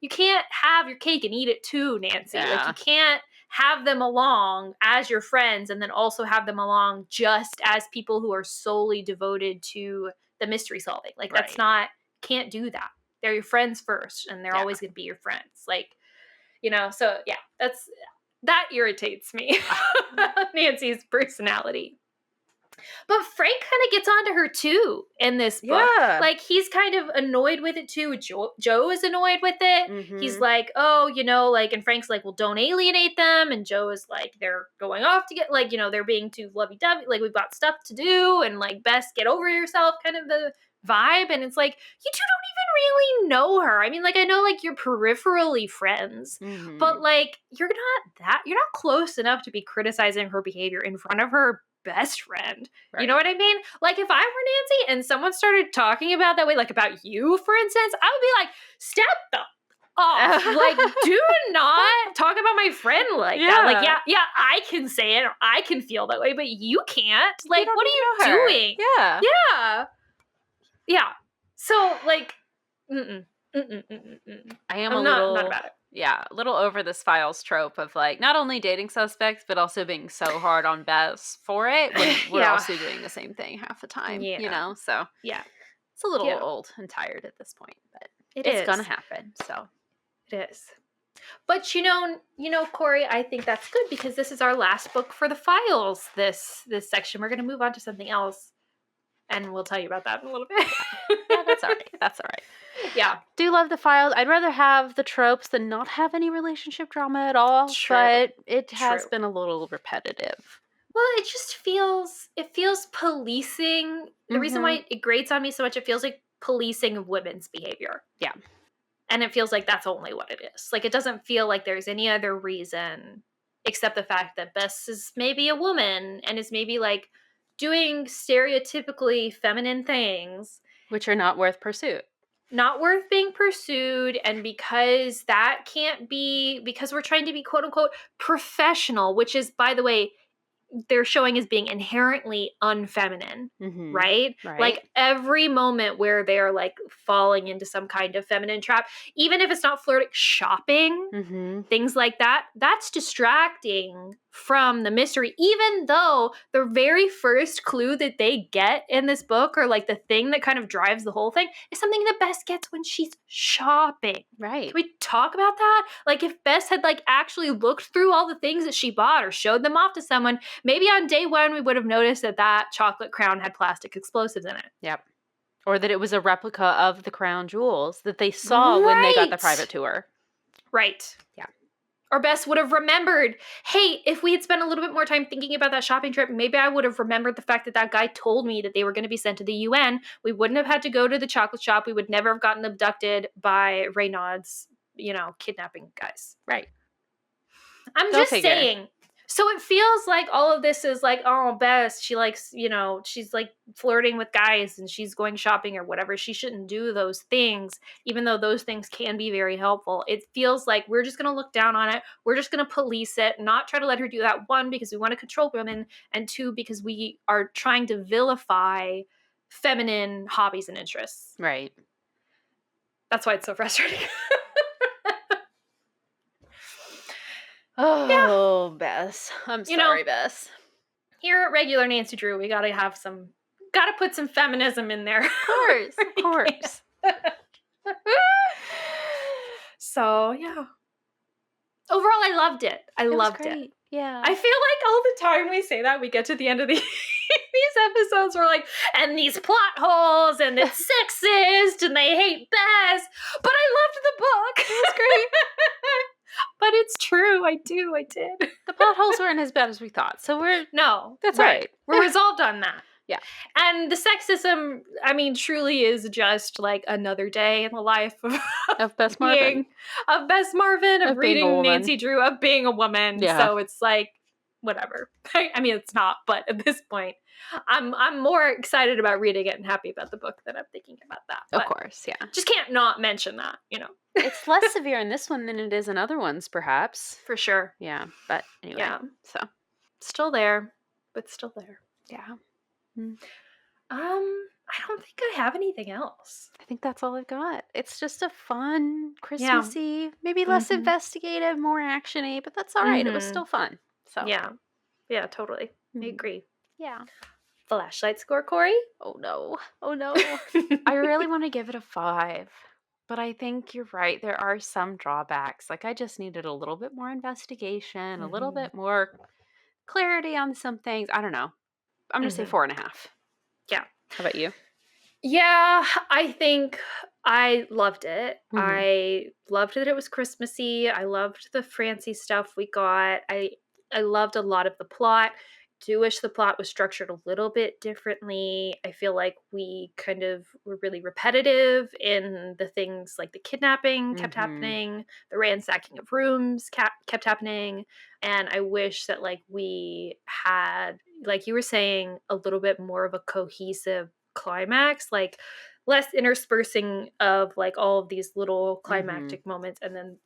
you can't have your cake and eat it too, Nancy. Yeah. Like, you can't have them along as your friends and then also have them along just as people who are solely devoted to the mystery solving. Like, that's not, can't do that. they're your friends first, and they're always going to be your friends. Like, so yeah, that irritates me. Nancy's personality. But Frank kind of gets onto her too in this book. Yeah. Like, he's kind of annoyed with it too. Joe is annoyed with it. Mm-hmm. He's like, oh, like, and Frank's like, well, don't alienate them. And Joe is like, they're going off to get, like, they're being too lovey-dovey. Like, we've got stuff to do. And like, Bess, get over yourself, kind of the vibe. And it's like, you two don't even really know her. I mean, like, I know, like, you're peripherally friends, Mm-hmm. but like, you're not close enough to be criticizing her behavior in front of her best friend. Right. You know what I mean? Like, if I were Nancy and someone started talking about that way, like about you, for instance, I would be like, step the off. Like, do not talk about my friend like that. Like, yeah, I can say it or I can feel that way, but you can't. Like, what are you doing? Yeah. So, like, I I am I'm not about it. Yeah, a little over this Files trope of like not only dating suspects, but also being so hard on Bess for it when we're also doing the same thing half the time. So yeah, it's a little old and tired at this point, but it's it's gonna happen. So it is. But Corey, I think that's good because this is our last book for the Files. This section, we're gonna move on to something else, and we'll tell you about that in a little bit. Yeah, that's all right. That's all right. Yeah. Do love the Files. I'd rather have the tropes than not have any relationship drama at all. True. But it has True. been a little repetitive. Well, it just feels policing. The reason why it grates on me so much, it feels like policing of women's behavior. Yeah. And it feels like that's only what it is. Like, it doesn't feel like there's any other reason except the fact that Bess is maybe a woman and is maybe like doing stereotypically feminine things. Which are not worth pursuit. Not worth being pursued, and because that can't be, because we're trying to be quote unquote professional, which is, by the way, they're showing as being inherently unfeminine, right? Like, every moment where they're like falling into some kind of feminine trap, even if it's not flirting, shopping, things like that, that's distracting from the mystery, even though the very first clue that they get in this book, or like the thing that kind of drives the whole thing, is something that Bess gets when she's shopping. Right. Can we talk about that? Like, if Bess had like actually looked through all the things that she bought or showed them off to someone, maybe on day one we would have noticed that chocolate crown had plastic explosives in it. Yep. Or that it was a replica of the crown jewels that they saw when they got the private tour. Right. Yeah. Or Bess would have remembered, hey, if we had spent a little bit more time thinking about that shopping trip, maybe I would have remembered the fact that that guy told me that they were going to be sent to the UN. We wouldn't have had to go to the chocolate shop. We would never have gotten abducted by Reynauds, kidnapping guys. Right. I'm just saying. So it feels like all of this is like, oh, Bess, she likes, she's like flirting with guys and she's going shopping or whatever. She shouldn't do those things, even though those things can be very helpful. It feels like we're just going to look down on it. We're just going to police it, not try to let her do that. One, because we want to control women, and two, because we are trying to vilify feminine hobbies and interests. Right. That's why it's so frustrating. Oh, yeah. Bess. I'm sorry, Bess. Here at Regular Nancy Drew, we gotta put some feminism in there. Of course, of course. So, yeah. Overall, I loved it. I loved it. Yeah. I feel like all the time we say that, we get to the end of these episodes, we're like, and these plot holes, and it's sexist, and they hate Bess. But I loved the book. It was great. But it's true. I did. The plot holes weren't as bad as we thought. So that's right. We're resolved on that. Yeah. And the sexism, I mean, truly is just like another day in the life of Bess Marvin. Of Bess Marvin, of reading Nancy Drew, of being a woman. Yeah. So it's like, whatever. I mean, it's not, but at this point, I'm more excited about reading it and happy about the book than I'm thinking about that. Of course, yeah. Just can't not mention that, It's less severe in this one than it is in other ones, perhaps. For sure. Yeah, but anyway. Yeah. So. Still there, but still there. Yeah. I don't think I have anything else. I think that's all I've got. It's just a fun Christmassy, maybe less investigative, more actiony, but that's all right. It was still fun. So yeah, totally. I agree. Yeah. Flashlight score, Corey? Oh no. I really want to give it a 5. But I think you're right. There are some drawbacks. Like, I just needed a little bit more investigation, a little Hmm. bit more clarity on some things. I don't know. I'm going to say Hmm. 4.5. Yeah. How about you? Yeah, I think I loved it. Mm-hmm. I loved that it was Christmassy. I loved the Francie stuff we got. I loved a lot of the plot. Do wish the plot was structured a little bit differently. I feel like we kind of were really repetitive in the things like the kidnapping kept Mm-hmm. happening, the ransacking of rooms kept happening, and I wish that like we had, like you were saying, a little bit more of a cohesive climax, like less interspersing of like all of these little Mm-hmm. climactic moments and then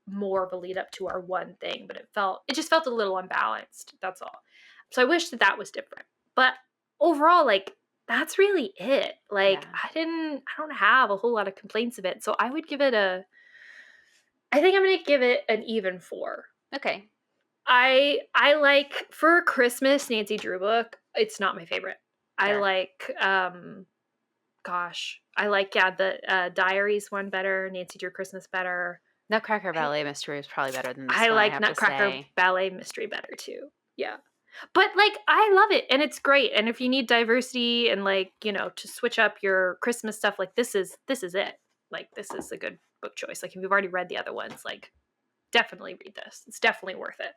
more of a lead up to our one thing, but it just felt a little unbalanced. That's all. So I wish that that was different. But overall, like that's really it. Like Yeah. I don't have a whole lot of complaints of it. So I would give it I think I'm going to give it an even 4. Okay. I like, for a Christmas Nancy Drew book, it's not my favorite. I Fair. like gosh, I like, yeah, the Diaries one better, Nancy Drew Christmas better. Nutcracker I Ballet Mystery is probably better than this I one, I like have to Nutcracker say. Ballet Mystery better too. Yeah. But like I love it and it's great. And if you need diversity and like, to switch up your Christmas stuff, like this is it. Like this is a good book choice. Like if you've already read the other ones, like definitely read this. It's definitely worth it.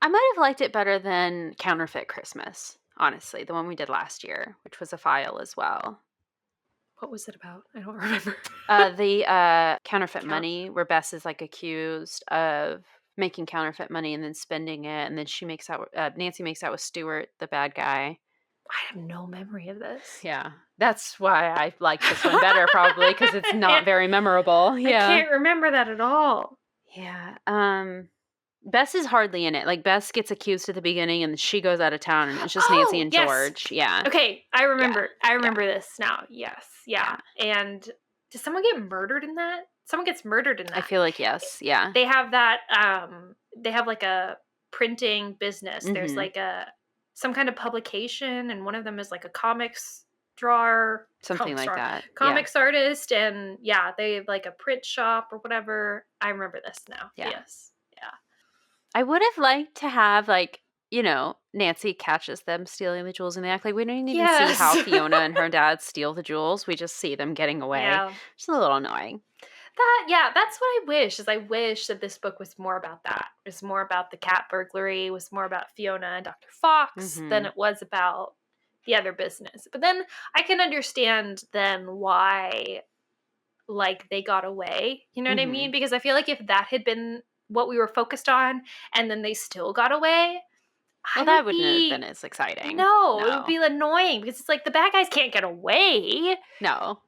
I might have liked it better than Counterfeit Christmas, honestly, the one we did last year, which was a file as well. What was it about? I don't remember. The counterfeit Count- money, where Bess is like accused of making counterfeit money and then spending it, and then Nancy makes out with Stuart, the bad guy. I have no memory of this. Yeah, that's why I like this one better, probably because it's not very memorable. Yeah, I can't remember that at all. yeah. Bess is hardly in it. Like Bess gets accused at the beginning, and she goes out of town, and it's just Nancy Oh, and yes. George. Yeah. Okay, I remember. Yeah. I remember this now. Yes. Yeah. And does someone get murdered in that? Someone gets murdered in that. I feel like yes. Yeah. They have that they have like a printing business. There's Mhm. like some kind of publication and one of them is like a comics drawer, Something like that. Yeah. comics artist, and yeah, they have like a print shop or whatever. I remember this now. Yeah. Yes. Yeah. I would have liked to have Nancy catches them stealing the jewels in the act. Like we don't even see how Yes. Fiona and her dad steal the jewels. We just see them getting away. Yeah. It's a little annoying. That's what I wish. Is I wish that this book was more about that. It was more about the cat burglary, was more about Fiona and Dr. Fox than it was about the other business. But then I can understand then why like they got away. You know what I mean? Because I feel like if that had been what we were focused on and then they still got away, Well, that wouldn't have been as exciting. No, it would be annoying because it's like the bad guys can't get away. No.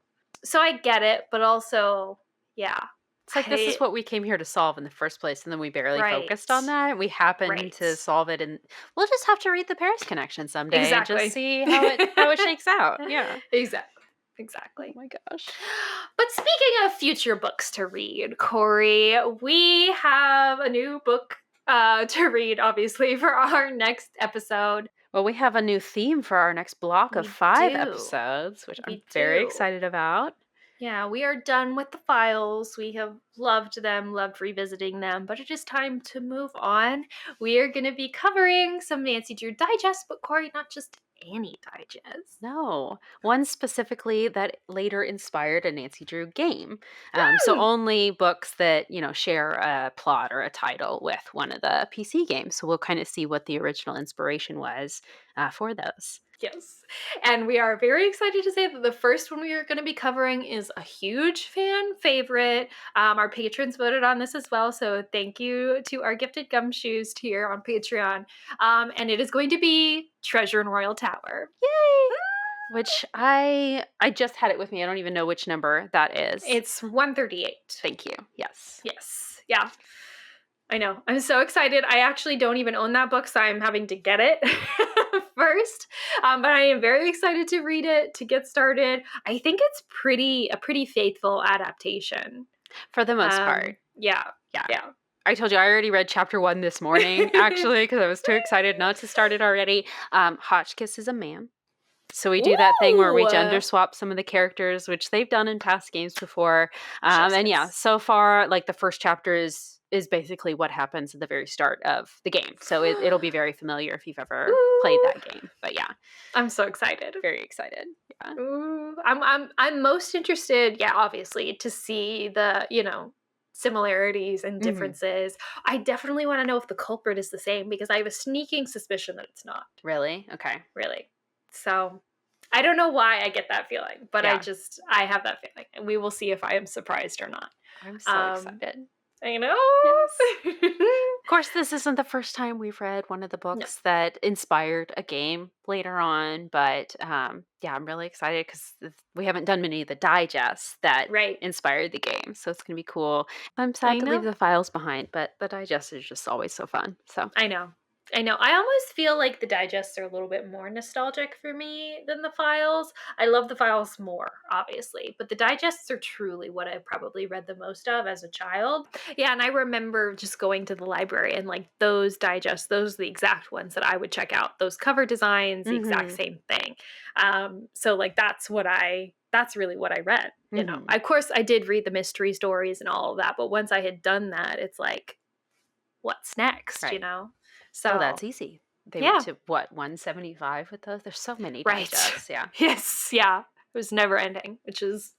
So I get it, but also, yeah. It's like this is what we came here to solve in the first place, and then we barely focused on Right. that. We happened to solve it, and we'll just have to read the Paris Connection someday and Exactly. just see how it shakes out. Yeah. Exactly. Oh my gosh. But speaking of future books to read, Corey, we have a new book to read, obviously, for our next episode. Well, we have a new theme for our next block of We 5 do. episodes, which I'm We very do. excited about. Yeah, we are done with the files. We have loved them, loved revisiting them, but it is time to move on. We are going to be covering some Nancy Drew Digest, but Corey, not just any digest. No, one specifically that later inspired a Nancy Drew game. So only books that, share a plot or a title with one of the PC games. So we'll kind of see what the original inspiration was for those. Yes. And we are very excited to say that the first one we are going to be covering is a huge fan favorite. Our patrons voted on this as well. So thank you to our gifted gumshoes here on Patreon. And it is going to be Treasure in Royal Tower. Yay! Which I just had it with me. I don't even know which number that is. It's 138. Thank you. Yes. Yes. Yeah. I know. I'm so excited. I actually don't even own that book, so I'm having to get it first. But I am very excited to read it, to get started. I think it's a pretty faithful adaptation. For the most part. Yeah. I told you I already read chapter 1 this morning, actually, because I was too excited not to start it already. Hotchkiss is a man. So we do that thing where we Ooh. gender swap some of the characters, which they've done in past games before. And yeah, Jesus. so far, like the first chapter is basically what happens at the very start of the game. So it'll be very familiar if you've ever played that game. But yeah, I'm so excited. very excited. Yeah. Ooh, I'm most interested, yeah, obviously, to see the, similarities and differences. I definitely want to know if the culprit is the same because I have a sneaking suspicion that it's not, Really? Okay. really. So I don't know why I get that feeling, but Yeah. I have that feeling, and we will see if I am surprised or not. I'm so excited. I know. Yes. Of course, this isn't the first time we've read one of the books that inspired a game later on, but yeah, I'm really excited because we haven't done many of the digests that Right. inspired the game, so it's going to be cool. I'm I sad to leave know. the files behind, but the digest is just always so fun. So I know. I almost feel like the digests are a little bit more nostalgic for me than the files. I love the files more, obviously, but the digests are truly what I probably read the most of as a child. Yeah, and I remember just going to the library and like those digests, those are the exact ones that I would check out. Those cover designs, the exact same thing. So like that's really what I read. Of course I did read the mystery stories and all of that, but once I had done that, it's like, what's next, Right. So that's easy. They Yeah. went to what, 175 with those? There's so many Right. digests. Yeah. Yes, yeah. It was never ending, which was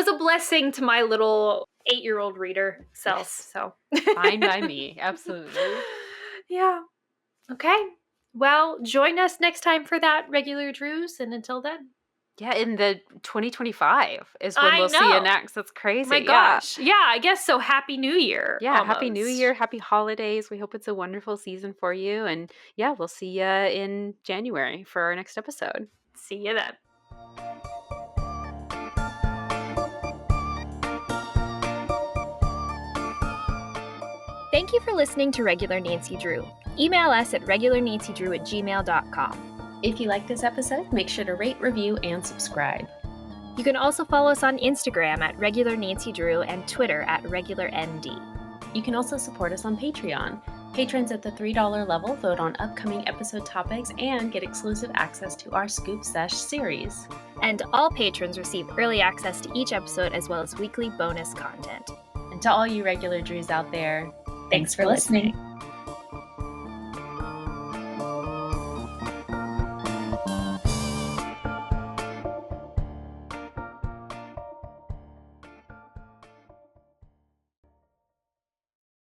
a blessing to my little 8-year-old reader self. Yes. So Fine by me. Absolutely. Yeah. Okay. Well, join us next time for that regular Drews, and until then. Yeah, in the 2025 is when I we'll see you know. next. That's crazy. My Yeah. gosh. Yeah, I guess so. Happy New Year. Yeah, Happy New almost. Year, Happy Holidays. We hope it's a wonderful season for you. And yeah, we'll see you in January for our next episode. See you then. Thank you for listening to Regular Nancy Drew. Email us at regularnancydrew@gmail.com. If you like this episode, make sure to rate, review, and subscribe. You can also follow us on Instagram at Regular Nancy Drew and Twitter at RegularND. You can also support us on Patreon. Patrons at the $3 level vote on upcoming episode topics and get exclusive access to our Scoop Sesh series. And all patrons receive early access to each episode as well as weekly bonus content. And to all you regular Drews out there, thanks for listening.